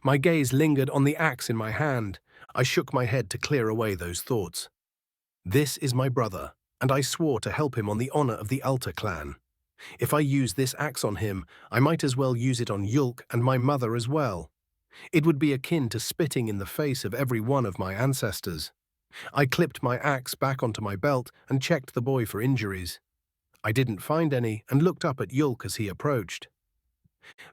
My gaze lingered on the axe in my hand. I shook my head to clear away those thoughts. This is my brother, and I swore to help him on the honor of the Alta clan. If I use this axe on him, I might as well use it on Yulk and my mother as well. It would be akin to spitting in the face of every one of my ancestors. I clipped my axe back onto my belt and checked the boy for injuries. I didn't find any and looked up at Yulk as he approached.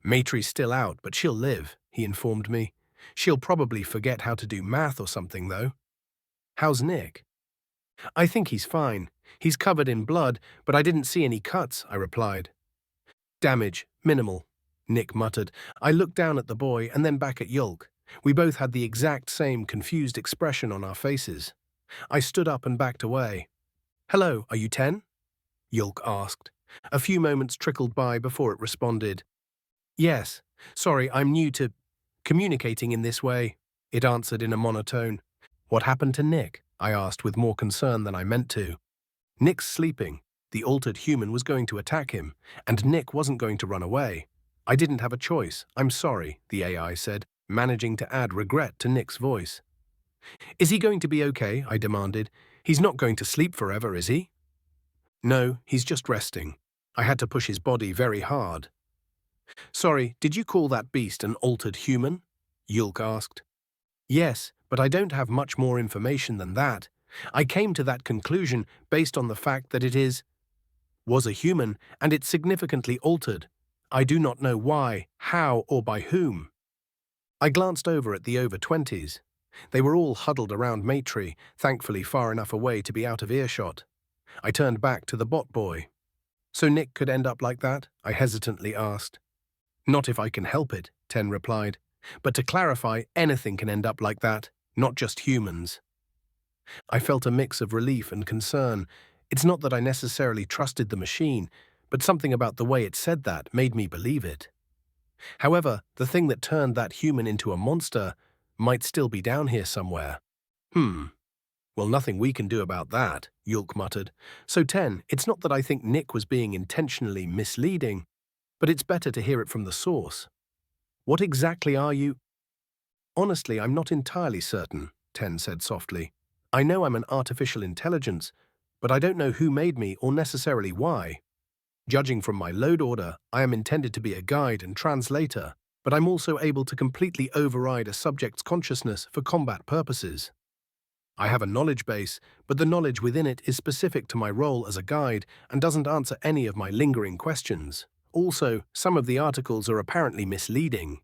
Maitre's still out, but she'll live, he informed me. She'll probably forget how to do math or something, though. How's Nick? I think he's fine. He's covered in blood, but I didn't see any cuts, I replied. Damage, minimal, Nick muttered. I looked down at the boy and then back at Yulk. We both had the exact same confused expression on our faces. I stood up and backed away. Hello, are you 10? Yulk asked. A few moments trickled by before it responded. Yes, sorry, I'm new to communicating in this way, it answered in a monotone. What happened to Nick? I asked with more concern than I meant to. Nick's sleeping. The altered human was going to attack him, and Nick wasn't going to run away. I didn't have a choice. I'm sorry, the AI said, managing to add regret to Nick's voice. Is he going to be okay? I demanded. He's not going to sleep forever, is he? No, he's just resting. I had to push his body very hard. Sorry, did you call that beast an altered human? Yulk asked. Yes, but I don't have much more information than that. I came to that conclusion based on the fact that it was a human, and it's significantly altered. I do not know why, how, or by whom. I glanced over at the over-20s. They were all huddled around Maitre, thankfully far enough away to be out of earshot. I turned back to the bot boy. So Nick could end up like that? I hesitantly asked. Not if I can help it, Ten replied. But to clarify, anything can end up like that, not just humans. I felt a mix of relief and concern. It's not that I necessarily trusted the machine, but something about the way it said that made me believe it. However, the thing that turned that human into a monster might still be down here somewhere. Well, nothing we can do about that, Yulk muttered. So, Ten, it's not that I think Nick was being intentionally misleading, but it's better to hear it from the source. What exactly are you? Honestly, I'm not entirely certain, Ten said softly. I know I'm an artificial intelligence, but I don't know who made me or necessarily why. Judging from my load order, I am intended to be a guide and translator, but I'm also able to completely override a subject's consciousness for combat purposes. I have a knowledge base, but the knowledge within it is specific to my role as a guide and doesn't answer any of my lingering questions. Also, some of the articles are apparently misleading.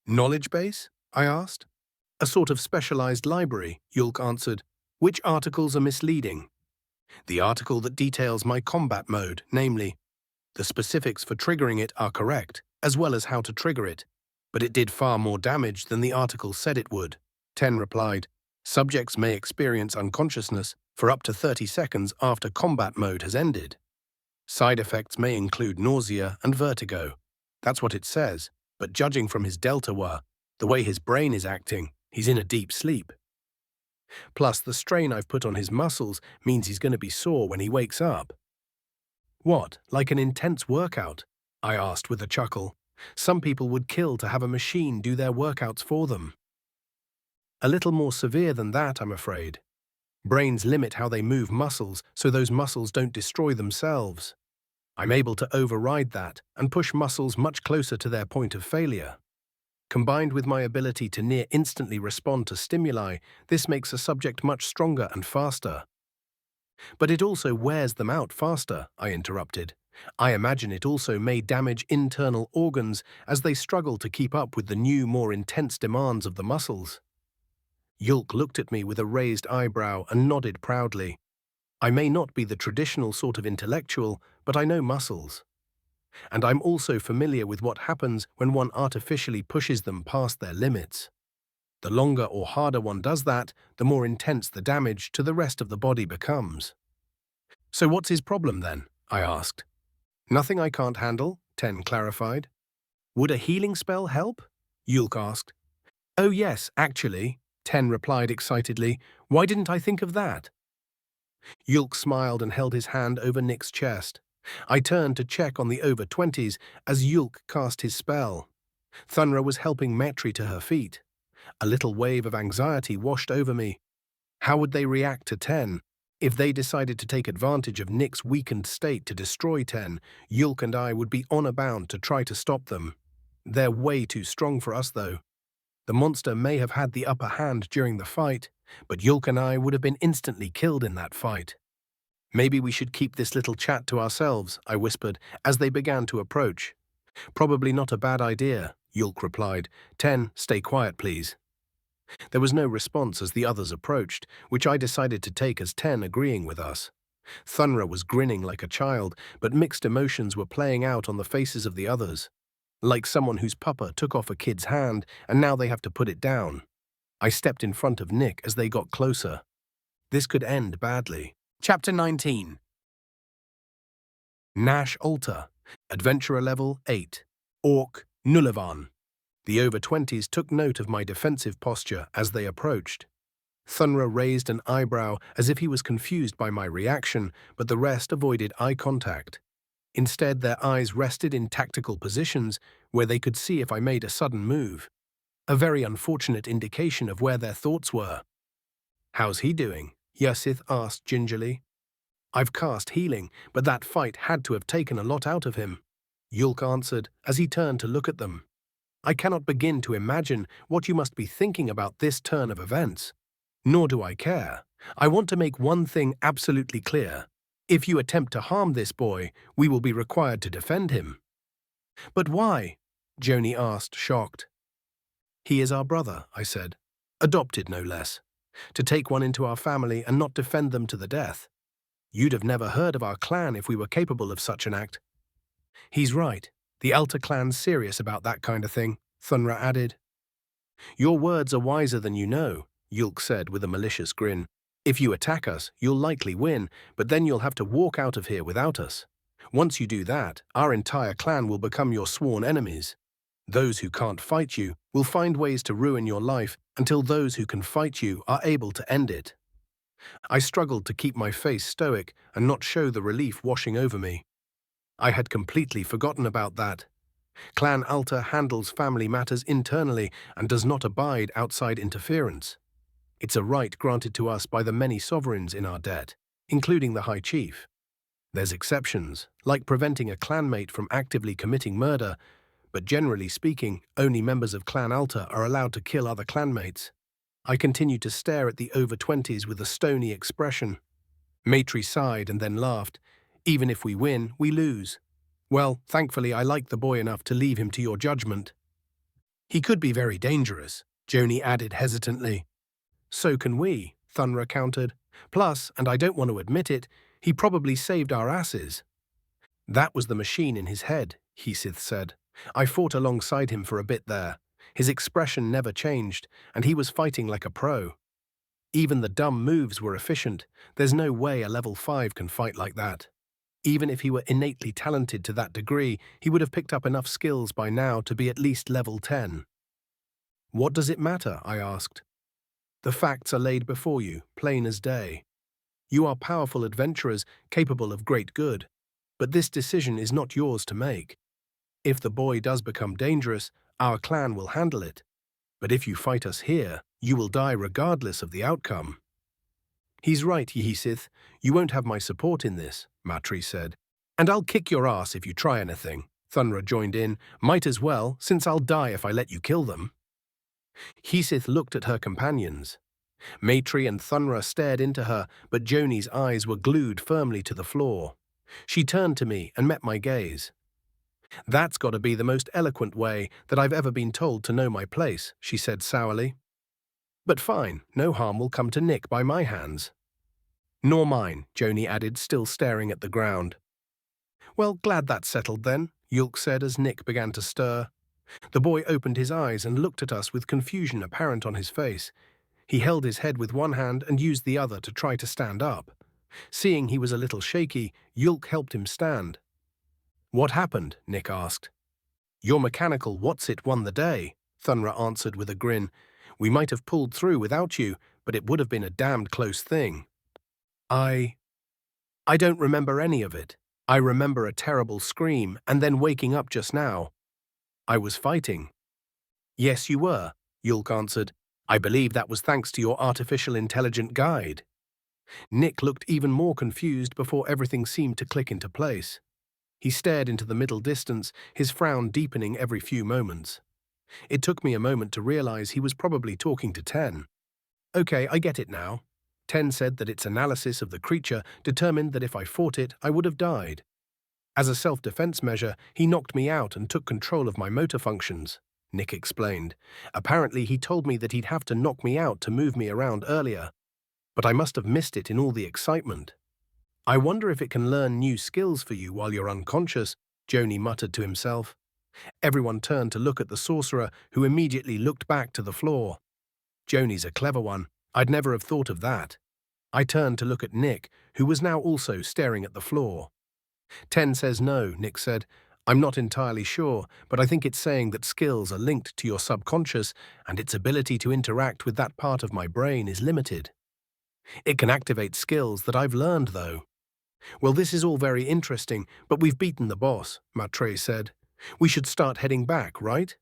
Knowledge base? I asked. A sort of specialized library, Yulk answered. Which articles are misleading? The article that details my combat mode, namely. The specifics for triggering it are correct, as well as how to trigger it. But it did far more damage than the article said it would. Ten replied. Subjects may experience unconsciousness for up to 30 seconds after combat mode has ended. Side effects may include nausea and vertigo. That's what it says, but judging from his delta were, the way his brain is acting, he's in a deep sleep. Plus, the strain I've put on his muscles means he's going to be sore when he wakes up. What, like an intense workout? I asked with a chuckle. Some people would kill to have a machine do their workouts for them. A little more severe than that, I'm afraid. Brains limit how they move muscles so those muscles don't destroy themselves. I'm able to override that and push muscles much closer to their point of failure. Combined with my ability to near instantly respond to stimuli, this makes a subject much stronger and faster. But it also wears them out faster, I interrupted. I imagine it also may damage internal organs as they struggle to keep up with the new, more intense demands of the muscles. Yulk looked at me with a raised eyebrow and nodded proudly. I may not be the traditional sort of intellectual, but I know muscles. And I'm also familiar with what happens when one artificially pushes them past their limits. The longer or harder one does that, the more intense the damage to the rest of the body becomes. So what's his problem then? I asked. Nothing I can't handle, Ten clarified. Would a healing spell help? Yulk asked. Oh yes, actually, Ten replied excitedly. Why didn't I think of that? Yulk smiled and held his hand over Nick's chest. I turned to check on the over-20s as Yulk cast his spell. Thunra was helping Metri to her feet. A little wave of anxiety washed over me. How would they react to Ten? If they decided to take advantage of Nick's weakened state to destroy Ten, Yulk and I would be honor bound to try to stop them. They're way too strong for us, though. The monster may have had the upper hand during the fight, but Yulk and I would have been instantly killed in that fight. Maybe we should keep this little chat to ourselves, I whispered, as they began to approach. Probably not a bad idea, Yulk replied. Ten, stay quiet, please. There was no response as the others approached, which I decided to take as Ten agreeing with us. Thunra was grinning like a child, but mixed emotions were playing out on the faces of the others. Like someone whose papa took off a kid's hand and now they have to put it down. I stepped in front of Nick as they got closer. This could end badly. Chapter 19. Nash Altar, Adventurer Level 8, Orc Nullivan. The over-20s took note of my defensive posture as they approached. Thunra raised an eyebrow as if he was confused by my reaction, but the rest avoided eye contact. Instead, their eyes rested in tactical positions where they could see if I made a sudden move. A very unfortunate indication of where their thoughts were. How's he doing? Yasith asked gingerly. I've cast healing, but that fight had to have taken a lot out of him. Yulk answered as he turned to look at them. I cannot begin to imagine what you must be thinking about this turn of events. Nor do I care. I want to make one thing absolutely clear. If you attempt to harm this boy, we will be required to defend him. But why? Joni asked, shocked. He is our brother, I said. Adopted, no less. To take one into our family and not defend them to the death. You'd have never heard of our clan if we were capable of such an act. He's right. The Alta clan's serious about that kind of thing, Thunra added. Your words are wiser than you know, Yulk said with a malicious grin. If you attack us, you'll likely win, but then you'll have to walk out of here without us. Once you do that, our entire clan will become your sworn enemies. Those who can't fight you will find ways to ruin your life until those who can fight you are able to end it. I struggled to keep my face stoic and not show the relief washing over me. I had completely forgotten about that. Clan Alta handles family matters internally and does not abide outside interference. It's a right granted to us by the many sovereigns in our debt, including the High Chief. There's exceptions, like preventing a clanmate from actively committing murder, but generally speaking, only members of Clan Alta are allowed to kill other clanmates. I continued to stare at the over-20s with a stony expression. Matri sighed and then laughed. Even if we win, we lose. Well, thankfully I like the boy enough to leave him to your judgment. He could be very dangerous, Joni added hesitantly. So can we, Thunra countered. Plus, and I don't want to admit it, he probably saved our asses. That was the machine in his head, Heathsith said. I fought alongside him for a bit there. His expression never changed, and he was fighting like a pro. Even the dumb moves were efficient. There's no way a level 5 can fight like that. Even if he were innately talented to that degree, he would have picked up enough skills by now to be at least level 10. What does it matter? I asked. The facts are laid before you, plain as day. You are powerful adventurers capable of great good, but this decision is not yours to make. If the boy does become dangerous, our clan will handle it. But if you fight us here, you will die regardless of the outcome. He's right, Yehesith. You won't have my support in this, Matri said. And I'll kick your ass if you try anything. Thunra joined in. Might as well, since I'll die if I let you kill them. Heathsith looked at her companions. Matri and Thunra stared into her, but Joni's eyes were glued firmly to the floor. She turned to me and met my gaze. That's got to be the most eloquent way that I've ever been told to know my place, she said sourly. But fine, no harm will come to Nick by my hands. Nor mine, Joni added, still staring at the ground. Well, glad that's settled then, Yulk said as Nick began to stir. The boy opened his eyes and looked at us with confusion apparent on his face. He held his head with one hand and used the other to try to stand up. Seeing he was a little shaky, Yulk helped him stand. What happened? Nick asked. Your mechanical what's-it won the day, Thunra answered with a grin. We might have pulled through without you, but it would have been a damned close thing. I don't remember any of it. I remember a terrible scream and then waking up just now. I was fighting. Yes, you were, Yulk answered. I believe that was thanks to your artificial intelligent guide. Nick looked even more confused before everything seemed to click into place. He stared into the middle distance, his frown deepening every few moments. It took me a moment to realize he was probably talking to Ten. Okay, I get it now. Ten said that its analysis of the creature determined that if I fought it, I would have died. As a self-defense measure, he knocked me out and took control of my motor functions, Nick explained. Apparently, he told me that he'd have to knock me out to move me around earlier, but I must have missed it in all the excitement. I wonder if it can learn new skills for you while you're unconscious, Joni muttered to himself. Everyone turned to look at the sorcerer, who immediately looked back to the floor. Joni's a clever one. I'd never have thought of that. I turned to look at Nick, who was now also staring at the floor. Ten says no, Nick said. I'm not entirely sure, but I think it's saying that skills are linked to your subconscious and its ability to interact with that part of my brain is limited. It can activate skills that I've learned, though. Well, this is all very interesting, but we've beaten the boss, Matre said. We should start heading back, right?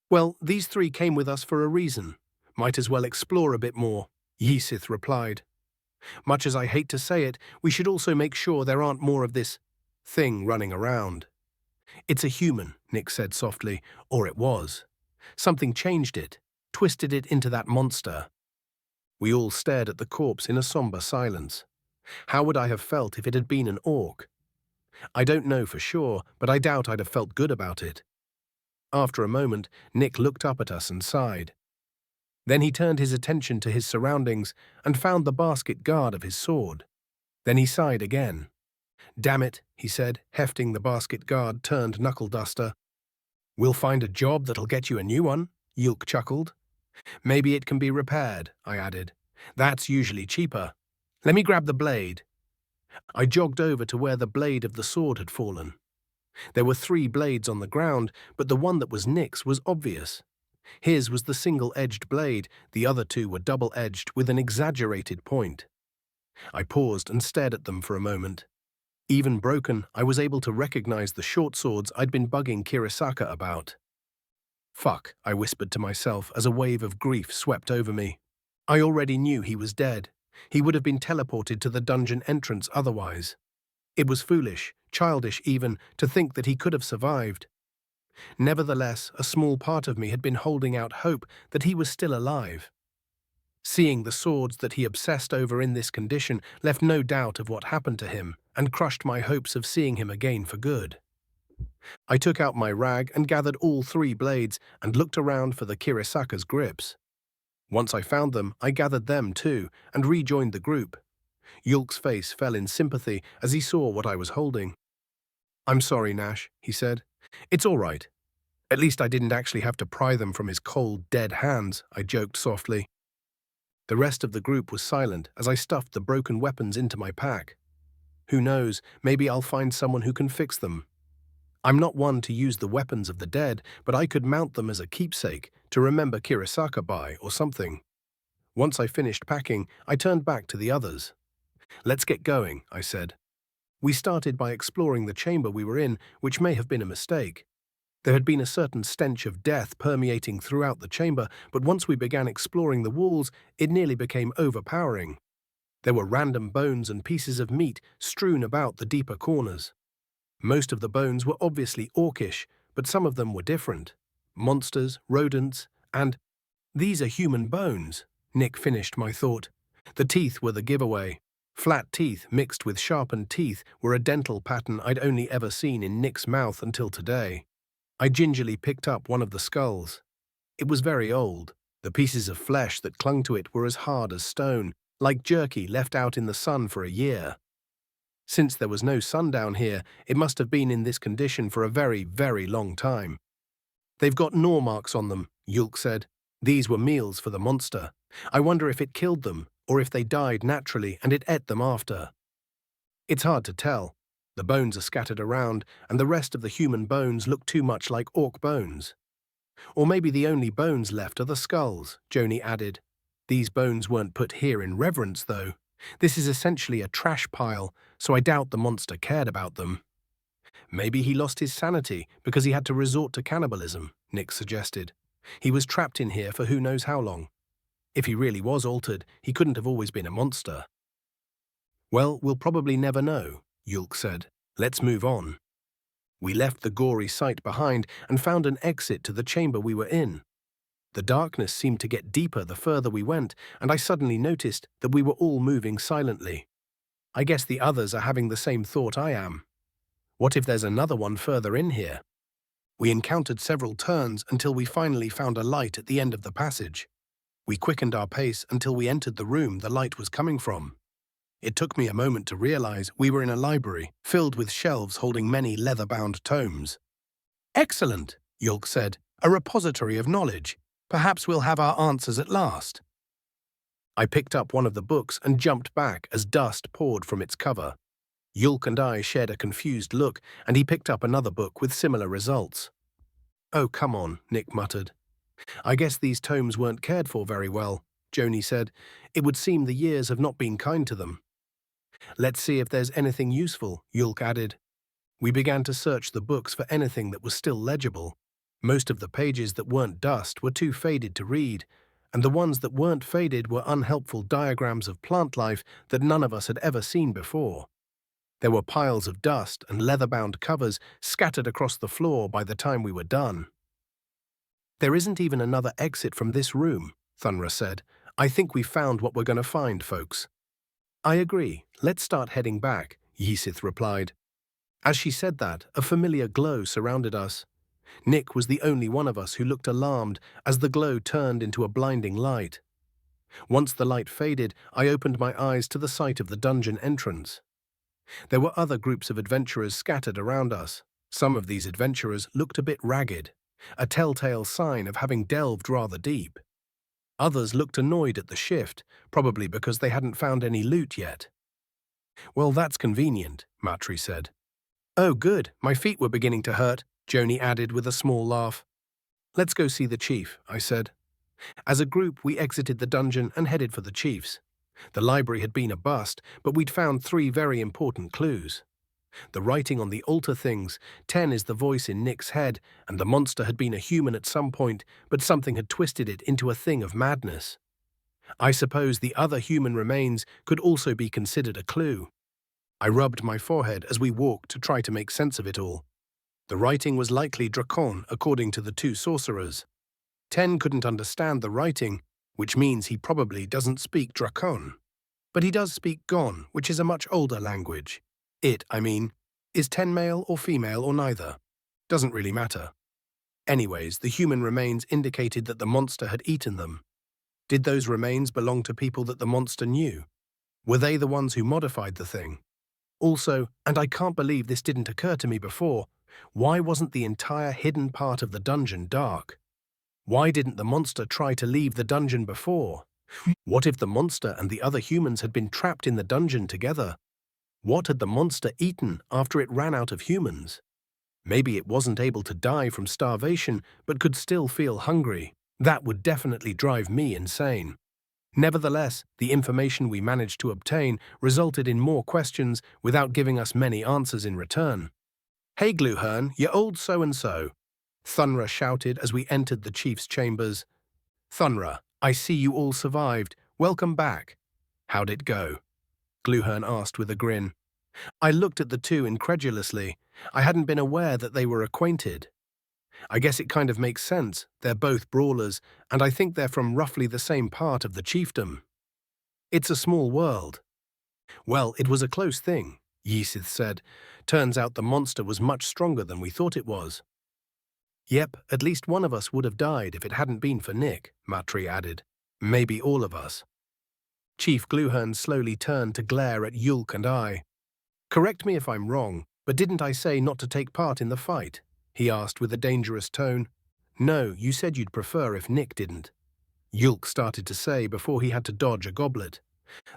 Well, these three came with us for a reason. Might as well explore a bit more, Yesith replied. Much as I hate to say it, we should also make sure there aren't more of this thing running around. It's a human, Nick said softly, or it was. Something changed it, twisted it into that monster. We all stared at the corpse in a somber silence. How would I have felt if it had been an orc? I don't know for sure, but I doubt I'd have felt good about it. After a moment, Nick looked up at us and sighed. Then he turned his attention to his surroundings and found the basket guard of his sword. Then he sighed again. Damn it, he said, hefting the basket guard turned knuckle duster. We'll find a job that'll get you a new one, Yulk chuckled. Maybe it can be repaired, I added. That's usually cheaper. Let me grab the blade. I jogged over to where the blade of the sword had fallen. There were 3 blades on the ground, but the one that was Nick's was obvious. His was the single-edged blade, the other 2 were double-edged with an exaggerated point. I paused and stared at them for a moment. Even broken, I was able to recognize the short swords I'd been bugging Kirisaka about. Fuck, I whispered to myself as a wave of grief swept over me. I already knew he was dead. He would have been teleported to the dungeon entrance otherwise. It was foolish, childish even, to think that he could have survived. Nevertheless, a small part of me had been holding out hope that he was still alive. Seeing the swords that he obsessed over in this condition left no doubt of what happened to him and crushed my hopes of seeing him again for good. I took out my rag and gathered all 3 blades and looked around for the Kirisaka's grips. Once I found them, I gathered them too and rejoined the group. Yulk's face fell in sympathy as he saw what I was holding. I'm sorry, Nash, he said. It's all right. At least I didn't actually have to pry them from his cold, dead hands, I joked softly. The rest of the group was silent as I stuffed the broken weapons into my pack. Who knows, maybe I'll find someone who can fix them. I'm not one to use the weapons of the dead, but I could mount them as a keepsake to remember Kirisaka by or something. Once I finished packing, I turned back to the others. Let's get going, I said. We started by exploring the chamber we were in, which may have been a mistake. There had been a certain stench of death permeating throughout the chamber, but once we began exploring the walls, it nearly became overpowering. There were random bones and pieces of meat strewn about the deeper corners. Most of the bones were obviously orcish, but some of them were different. Monsters, rodents, and these are human bones, Nick finished my thought. The teeth were the giveaway. Flat teeth mixed with sharpened teeth were a dental pattern I'd only ever seen in Nick's mouth until today. I gingerly picked up one of the skulls. It was very old. The pieces of flesh that clung to it were as hard as stone, like jerky left out in the sun for a year. Since there was no sun down here, it must have been in this condition for a very, very long time. They've got gnaw marks on them, Yulk said. These were meals for the monster. I wonder if it killed them, or if they died naturally and it ate them after. It's hard to tell. The bones are scattered around, and the rest of the human bones look too much like orc bones. Or maybe the only bones left are the skulls, Joni added. These bones weren't put here in reverence, though. This is essentially a trash pile, so I doubt the monster cared about them. Maybe he lost his sanity because he had to resort to cannibalism, Nick suggested. He was trapped in here for who knows how long. If he really was altered, he couldn't have always been a monster. Well, we'll probably never know, Yulk said. Let's move on. We left the gory sight behind and found an exit to the chamber we were in. The darkness seemed to get deeper the further we went, and I suddenly noticed that we were all moving silently. I guess the others are having the same thought I am. What if there's another one further in here? We encountered several turns until we finally found a light at the end of the passage. We quickened our pace until we entered the room the light was coming from. It took me a moment to realize we were in a library filled with shelves holding many leather-bound tomes. Excellent, Yulk said. A repository of knowledge. Perhaps we'll have our answers at last. I picked up one of the books and jumped back as dust poured from its cover. Yulk and I shared a confused look, and he picked up another book with similar results. Oh, come on, Nick muttered. I guess these tomes weren't cared for very well, Joni said. It would seem the years have not been kind to them. Let's see if there's anything useful, Yulk added. We began to search the books for anything that was still legible. Most of the pages that weren't dust were too faded to read, and the ones that weren't faded were unhelpful diagrams of plant life that none of us had ever seen before. There were piles of dust and leather-bound covers scattered across the floor by the time we were done. There isn't even another exit from this room, Thunra said. I think we've found what we're going to find, folks. I agree. Let's start heading back, Yisith replied. As she said that, a familiar glow surrounded us. Nick was the only one of us who looked alarmed as the glow turned into a blinding light. Once the light faded, I opened my eyes to the sight of the dungeon entrance. There were other groups of adventurers scattered around us. Some of these adventurers looked a bit ragged, a telltale sign of having delved rather deep. Others looked annoyed at the shift, probably because they hadn't found any loot yet. Well, that's convenient, Matri said. Oh, good, my feet were beginning to hurt, Joni added with a small laugh. Let's go see the chief, I said. As a group, we exited the dungeon and headed for the chief's. The library had been a bust, but we'd found 3 very important clues. The writing on the altar things, 10 is the voice in Nick's head, and the monster had been a human at some point, but something had twisted it into a thing of madness. I suppose the other human remains could also be considered a clue. I rubbed my forehead as we walked to try to make sense of it all. The writing was likely Dracon, according to the 2 sorcerers. 10 couldn't understand the writing, which means he probably doesn't speak Dracon. But he does speak Gon, which is a much older language. Is 10 male or female or neither? Doesn't really matter. Anyways, the human remains indicated that the monster had eaten them. Did those remains belong to people that the monster knew? Were they the ones who modified the thing? Also, and I can't believe this didn't occur to me before, why wasn't the entire hidden part of the dungeon dark? Why didn't the monster try to leave the dungeon before? What if the monster and the other humans had been trapped in the dungeon together? What had the monster eaten after it ran out of humans? Maybe it wasn't able to die from starvation, but could still feel hungry. That would definitely drive me insane. Nevertheless, the information we managed to obtain resulted in more questions without giving us many answers in return. Hey Gluhern, you old so-and-so, Thunra shouted as we entered the chief's chambers. Thunra, I see you all survived. Welcome back. How'd it go? Gluhern asked with a grin. I looked at the 2 incredulously. I hadn't been aware that they were acquainted. I guess it kind of makes sense. They're both brawlers, and I think they're from roughly the same part of the chiefdom. It's a small world. Well, it was a close thing, Yisith said. Turns out the monster was much stronger than we thought it was. Yep, at least one of us would have died if it hadn't been for Nick, Matri added. Maybe all of us. Chief Gluhern slowly turned to glare at Yulk and I. Correct me if I'm wrong, but didn't I say not to take part in the fight? He asked with a dangerous tone. No, you said you'd prefer if Nick didn't. Yulk started to say before he had to dodge a goblet.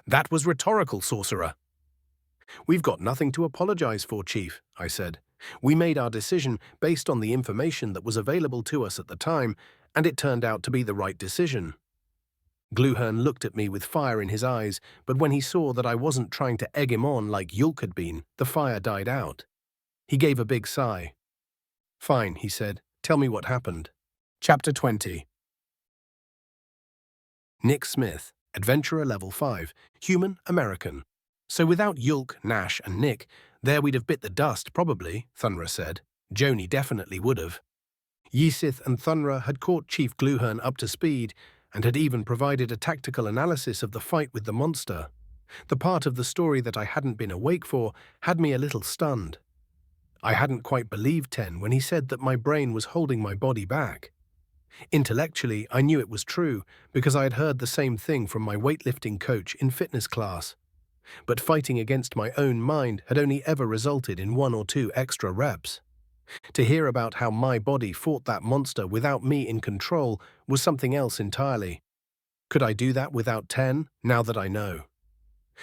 That was rhetorical, sorcerer. We've got nothing to apologize for, Chief, I said. We made our decision based on the information that was available to us at the time, and it turned out to be the right decision. Gluhern looked at me with fire in his eyes, but when he saw that I wasn't trying to egg him on like Yulk had been, the fire died out. He gave a big sigh. Fine, he said. Tell me what happened. Chapter 20. Nick Smith, Adventurer Level 5, Human American. So without Yulk, Nash, and Nick, there we'd have bit the dust, probably, Thunra said. Joni definitely would have. Ysith and Thunra had caught Chief Gluhern up to speed and had even provided a tactical analysis of the fight with the monster. The part of the story that I hadn't been awake for had me a little stunned. I hadn't quite believed Ten when he said that my brain was holding my body back. Intellectually, I knew it was true because I had heard the same thing from my weightlifting coach in fitness class. But fighting against my own mind had only ever resulted in 1 or 2 extra reps. To hear about how my body fought that monster without me in control was something else entirely. Could I do that without Ten, now that I know?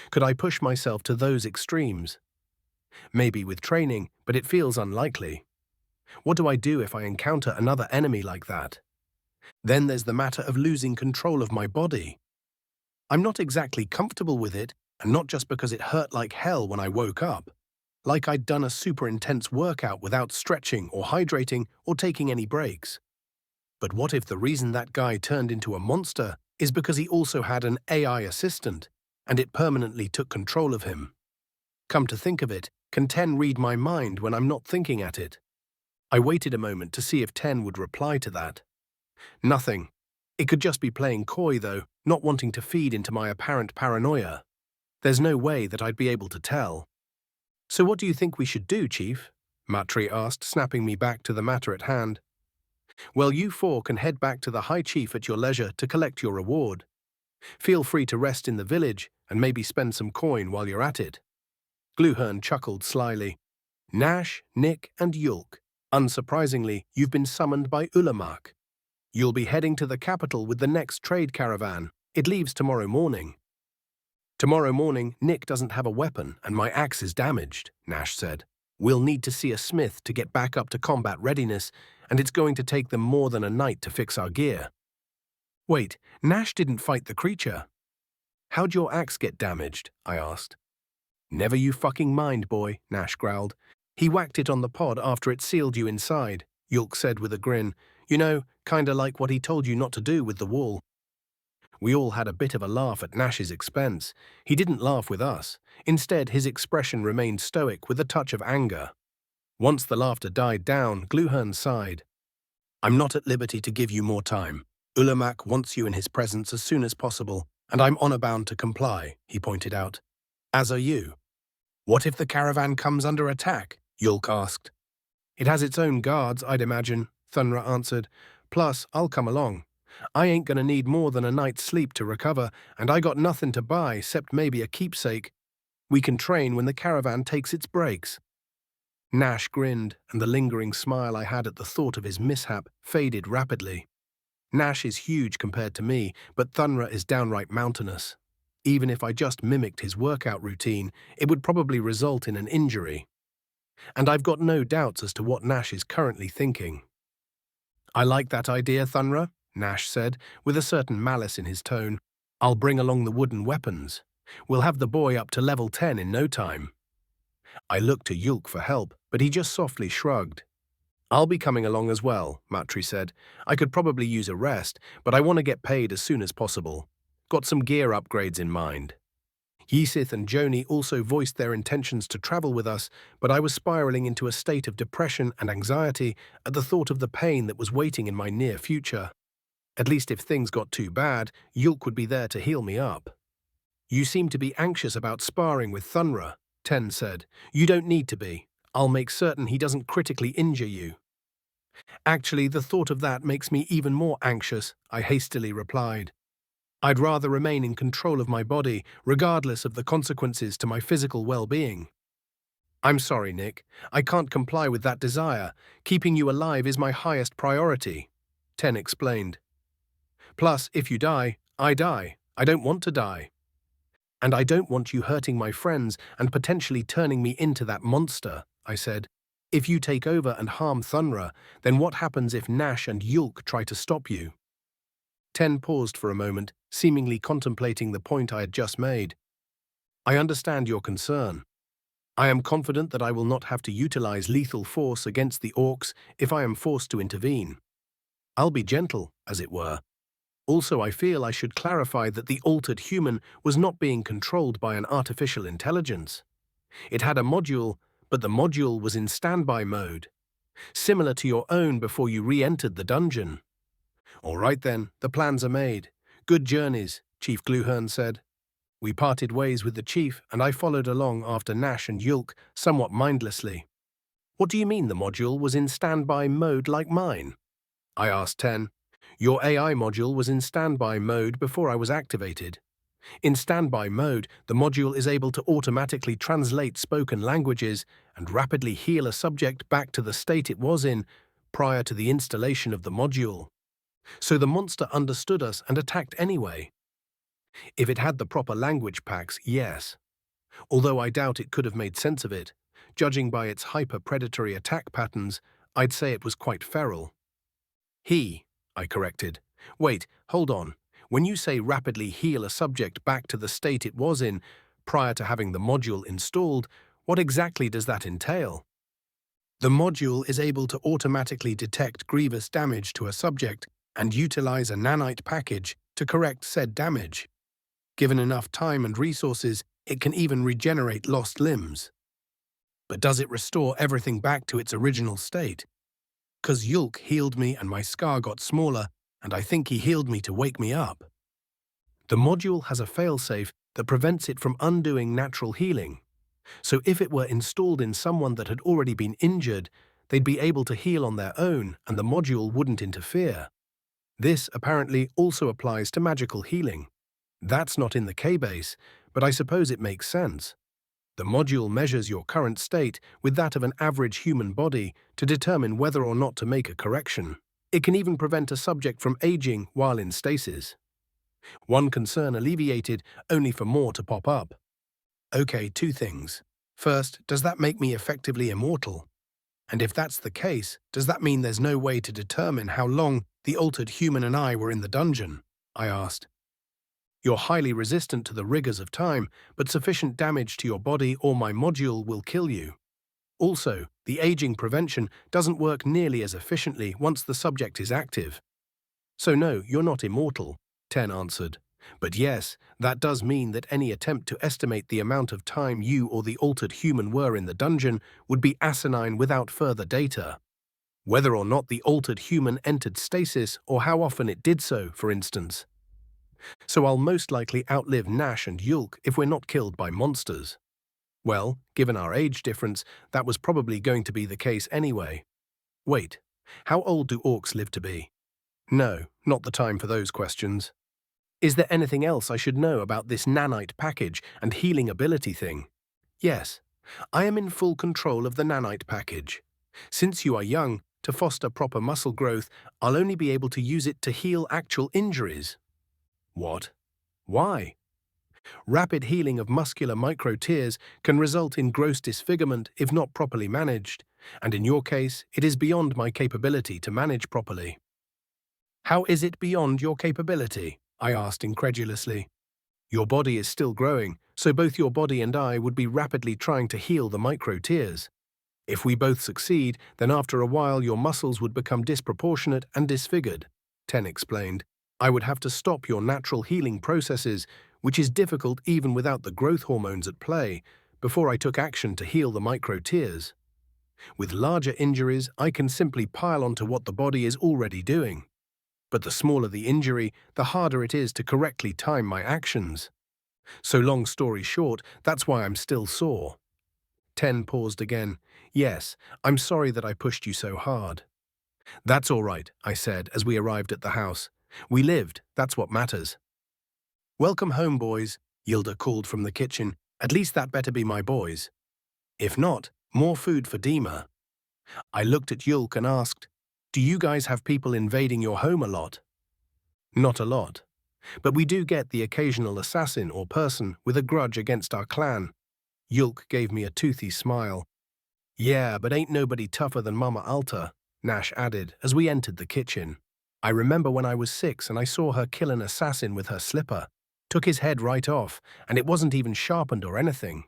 Could I push myself to those extremes? Maybe with training, but it feels unlikely. What do I do if I encounter another enemy like that? Then there's the matter of losing control of my body. I'm not exactly comfortable with it, and not just because it hurt like hell when I woke up. Like I'd done a super intense workout without stretching or hydrating or taking any breaks. But what if the reason that guy turned into a monster is because he also had an AI assistant, and it permanently took control of him? Come to think of it, can Ten read my mind when I'm not thinking at it? I waited a moment to see if Ten would reply to that. Nothing. It could just be playing coy, though, not wanting to feed into my apparent paranoia. There's no way that I'd be able to tell. So what do you think we should do, Chief? Matri asked, snapping me back to the matter at hand. Well, you 4 can head back to the High Chief at your leisure to collect your reward. Feel free to rest in the village and maybe spend some coin while you're at it. Gluhern chuckled slyly. Nash, Nick, and Yulk. Unsurprisingly, you've been summoned by Ulamak. You'll be heading to the capital with the next trade caravan. It leaves tomorrow morning. Tomorrow morning, Nick doesn't have a weapon and my axe is damaged, Nash said. We'll need to see a smith to get back up to combat readiness, and it's going to take them more than a night to fix our gear. Wait, Nash didn't fight the creature. How'd your axe get damaged? I asked. Never you fucking mind, boy, Nash growled. He whacked it on the pod after it sealed you inside, Yulk said with a grin. You know, kinda like what he told you not to do with the wall. We all had a bit of a laugh at Nash's expense. He didn't laugh with us. Instead, his expression remained stoic with a touch of anger. Once the laughter died down, Gluhern sighed. I'm not at liberty to give you more time. Ulamak wants you in his presence as soon as possible, and I'm honor-bound to comply, he pointed out. As are you. What if the caravan comes under attack? Yulk asked. It has its own guards, I'd imagine, Thunra answered. Plus, I'll come along. I ain't gonna need more than a night's sleep to recover, and I got nothing to buy except maybe a keepsake. We can train when the caravan takes its breaks. Nash grinned, and the lingering smile I had at the thought of his mishap faded rapidly. Nash is huge compared to me, but Thunra is downright mountainous. Even if I just mimicked his workout routine, it would probably result in an injury. And I've got no doubts as to what Nash is currently thinking. I like that idea, Thunra, Nash said, with a certain malice in his tone. I'll bring along the wooden weapons. We'll have the boy up to level 10 in no time. I looked to Yulk for help, but he just softly shrugged. I'll be coming along as well, Matri said. I could probably use a rest, but I want to get paid as soon as possible. Got some gear upgrades in mind. Ysith and Joni also voiced their intentions to travel with us, but I was spiraling into a state of depression and anxiety at the thought of the pain that was waiting in my near future. At least if things got too bad, Yulk would be there to heal me up. You seem to be anxious about sparring with Thunra, Ten said. You don't need to be. I'll make certain he doesn't critically injure you. Actually, the thought of that makes me even more anxious, I hastily replied. I'd rather remain in control of my body, regardless of the consequences to my physical well-being. I'm sorry, Nick. I can't comply with that desire. Keeping you alive is my highest priority, Ten explained. Plus, if you die, I die. I don't want to die. And I don't want you hurting my friends and potentially turning me into that monster, I said. If you take over and harm Thunra, then what happens if Nash and Yulk try to stop you? Ten paused for a moment, seemingly contemplating the point I had just made. I understand your concern. I am confident that I will not have to utilize lethal force against the orcs if I am forced to intervene. I'll be gentle, as it were. Also, I feel I should clarify that the altered human was not being controlled by an artificial intelligence. It had a module, but the module was in standby mode, similar to your own before you re-entered the dungeon. All right then, the plans are made. Good journeys, Chief Gluhern said. We parted ways with the chief, and I followed along after Nash and Yulk somewhat mindlessly. What do you mean the module was in standby mode like mine? I asked Ten. Your AI module was in standby mode before I was activated. In standby mode, the module is able to automatically translate spoken languages and rapidly heal a subject back to the state it was in prior to the installation of the module. So the monster understood us and attacked anyway. If it had the proper language packs, yes. Although I doubt it could have made sense of it. Judging by its hyper-predatory attack patterns, I'd say it was quite feral. I corrected. Wait, hold on. When you say rapidly heal a subject back to the state it was in prior to having the module installed, what exactly does that entail? The module is able to automatically detect grievous damage to a subject and utilize a nanite package to correct said damage. Given enough time and resources, it can even regenerate lost limbs. But does it restore everything back to its original state? 'Cause Yulk healed me and my scar got smaller, and I think he healed me to wake me up. The module has a failsafe that prevents it from undoing natural healing. So if it were installed in someone that had already been injured, they'd be able to heal on their own and the module wouldn't interfere. This apparently also applies to magical healing. That's not in the K-base, but I suppose it makes sense. The module measures your current state with that of an average human body to determine whether or not to make a correction. It can even prevent a subject from aging while in stasis. One concern alleviated, only for more to pop up. Okay, two things. First, does that make me effectively immortal? And if that's the case, does that mean there's no way to determine how long the altered human and I were in the dungeon? I asked. You're highly resistant to the rigors of time, but sufficient damage to your body or my module will kill you. Also, the aging prevention doesn't work nearly as efficiently once the subject is active. So no, you're not immortal, Ten answered. But yes, that does mean that any attempt to estimate the amount of time you or the altered human were in the dungeon would be asinine without further data. Whether or not the altered human entered stasis or how often it did so, for instance. So I'll most likely outlive Nash and Yulk if we're not killed by monsters. Well, given our age difference, that was probably going to be the case anyway. Wait, how old do orcs live to be? No, not the time for those questions. Is there anything else I should know about this nanite package and healing ability thing? Yes, I am in full control of the nanite package. Since you are young, to foster proper muscle growth, I'll only be able to use it to heal actual injuries. What? Why? Rapid healing of muscular micro-tears can result in gross disfigurement if not properly managed, and in your case, it is beyond my capability to manage properly. How is it beyond your capability? I asked incredulously. Your body is still growing, so both your body and I would be rapidly trying to heal the micro-tears. If we both succeed, then after a while your muscles would become disproportionate and disfigured, Ten explained. I would have to stop your natural healing processes, which is difficult even without the growth hormones at play, before I took action to heal the micro-tears. With larger injuries, I can simply pile onto what the body is already doing. But the smaller the injury, the harder it is to correctly time my actions. So long story short, that's why I'm still sore. Ten paused again. Yes, I'm sorry that I pushed you so hard. That's all right, I said as we arrived at the house. We lived, that's what matters. Welcome home, boys, Yilda called from the kitchen. At least that better be my boys. If not, more food for Dima. I looked at Yulk and asked, do you guys have people invading your home a lot? Not a lot. But we do get the occasional assassin or person with a grudge against our clan. Yulk gave me a toothy smile. Yeah, but ain't nobody tougher than Mama Alta, Nash added as we entered the kitchen. I remember when I was 6 and I saw her kill an assassin with her slipper. Took his head right off, and it wasn't even sharpened or anything.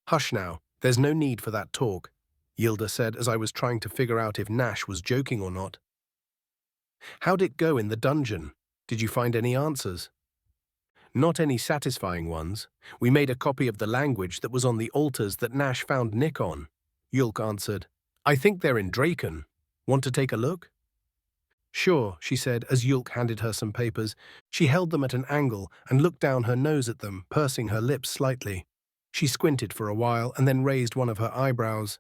Hush now, there's no need for that talk, Yilda said as I was trying to figure out if Nash was joking or not. How'd it go in the dungeon? Did you find any answers? Not any satisfying ones. We made a copy of the language that was on the altars that Nash found Nick on. Yulk answered. I think they're in Draken. Want to take a look? Sure, she said as Yulk handed her some papers. She held them at an angle and looked down her nose at them, pursing her lips slightly. She squinted for a while and then raised one of her eyebrows.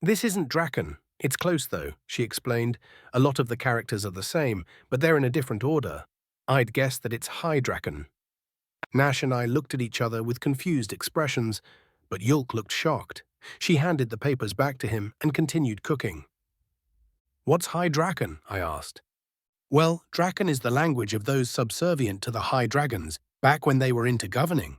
This isn't Draken. It's close, though, she explained. A lot of the characters are the same, but they're in a different order. I'd guess that it's High Draken. Nash and I looked at each other with confused expressions, but Yulk looked shocked. She handed the papers back to him and continued cooking. What's High Draken? I asked. Well, Draken is the language of those subservient to the High Dragons, back when they were into governing,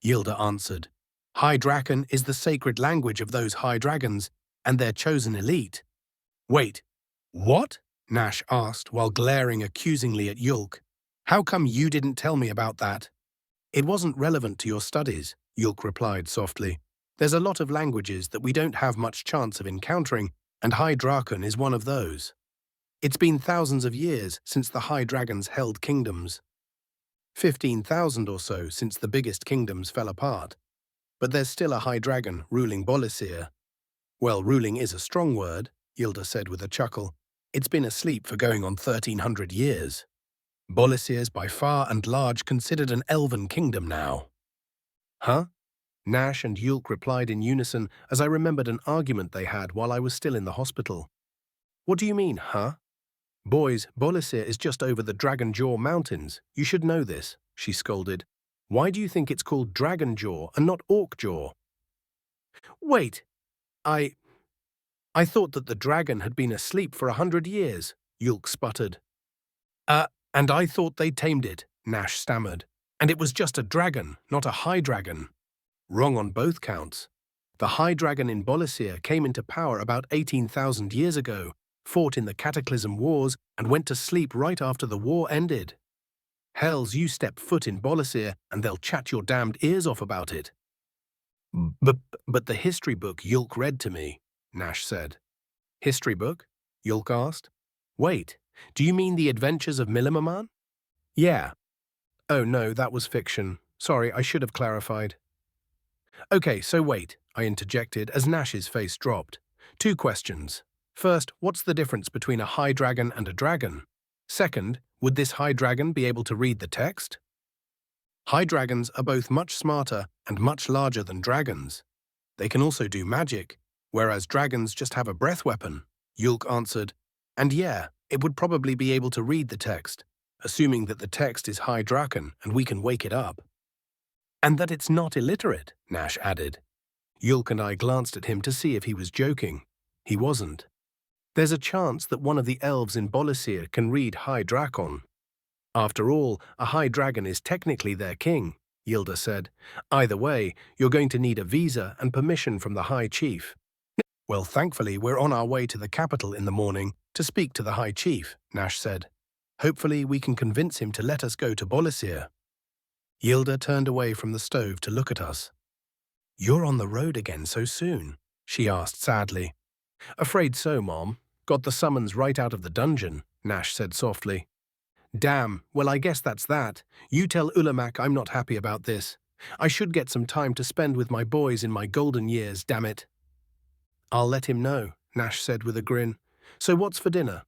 Yilda answered. High Draken is the sacred language of those High Dragons and their chosen elite. Wait, what? Nash asked while glaring accusingly at Yulk. How come you didn't tell me about that? It wasn't relevant to your studies, Yulk replied softly. There's a lot of languages that we don't have much chance of encountering, and High Draken is one of those. It's been thousands of years since the High Dragons held kingdoms. 15,000 or so since the biggest kingdoms fell apart. But there's still a High Dragon ruling Bolisir. Well, ruling is a strong word, Yilda said with a chuckle. It's been asleep for going on 1,300 years. Bolisir's by far and large considered an elven kingdom now. Huh? Nash and Yulk replied in unison as I remembered an argument they had while I was still in the hospital. What do you mean, huh? Boys, Bolisir is just over the Dragon Jaw Mountains. You should know this, she scolded. Why do you think it's called Dragon Jaw and not Orc Jaw? Wait, I thought that the dragon had been asleep for 100 years, Yulk sputtered. And I thought they tamed it, Nash stammered. And it was just a dragon, not a high dragon. Wrong on both counts. The high dragon in Bolisir came into power about 18,000 years ago, fought in the Cataclysm Wars, and went to sleep right after the war ended. Hells, you step foot in Bolisir, and they'll chat your damned ears off about it. But the history book Yulk read to me, Nash said. History book? Yulk asked. Wait, do you mean The Adventures of Millimaman? Yeah. Oh no, that was fiction. Sorry, I should have clarified. Okay, so wait, I interjected as Nash's face dropped. 2 questions. First, what's the difference between a high dragon and a dragon? Second, would this high dragon be able to read the text? High dragons are both much smarter and much larger than dragons. They can also do magic, whereas dragons just have a breath weapon, Yulk answered. And yeah, it would probably be able to read the text, assuming that the text is High Draken and we can wake it up. And that it's not illiterate, Nash added. Yulk and I glanced at him to see if he was joking. He wasn't. There's a chance that one of the elves in Bolisir can read High Drakon. After all, a High Dragon is technically their king, Yilda said. Either way, you're going to need a visa and permission from the High Chief. Well, thankfully, we're on our way to the capital in the morning to speak to the High Chief, Nash said. Hopefully we can convince him to let us go to Bolisir. Yilda turned away from the stove to look at us. You're on the road again so soon? She asked sadly. Afraid so, Mom. Got the summons right out of the dungeon, Nash said softly. Damn, well I guess that's that. You tell Ulamak I'm not happy about this. I should get some time to spend with my boys in my golden years, damn it. I'll let him know, Nash said with a grin. So what's for dinner?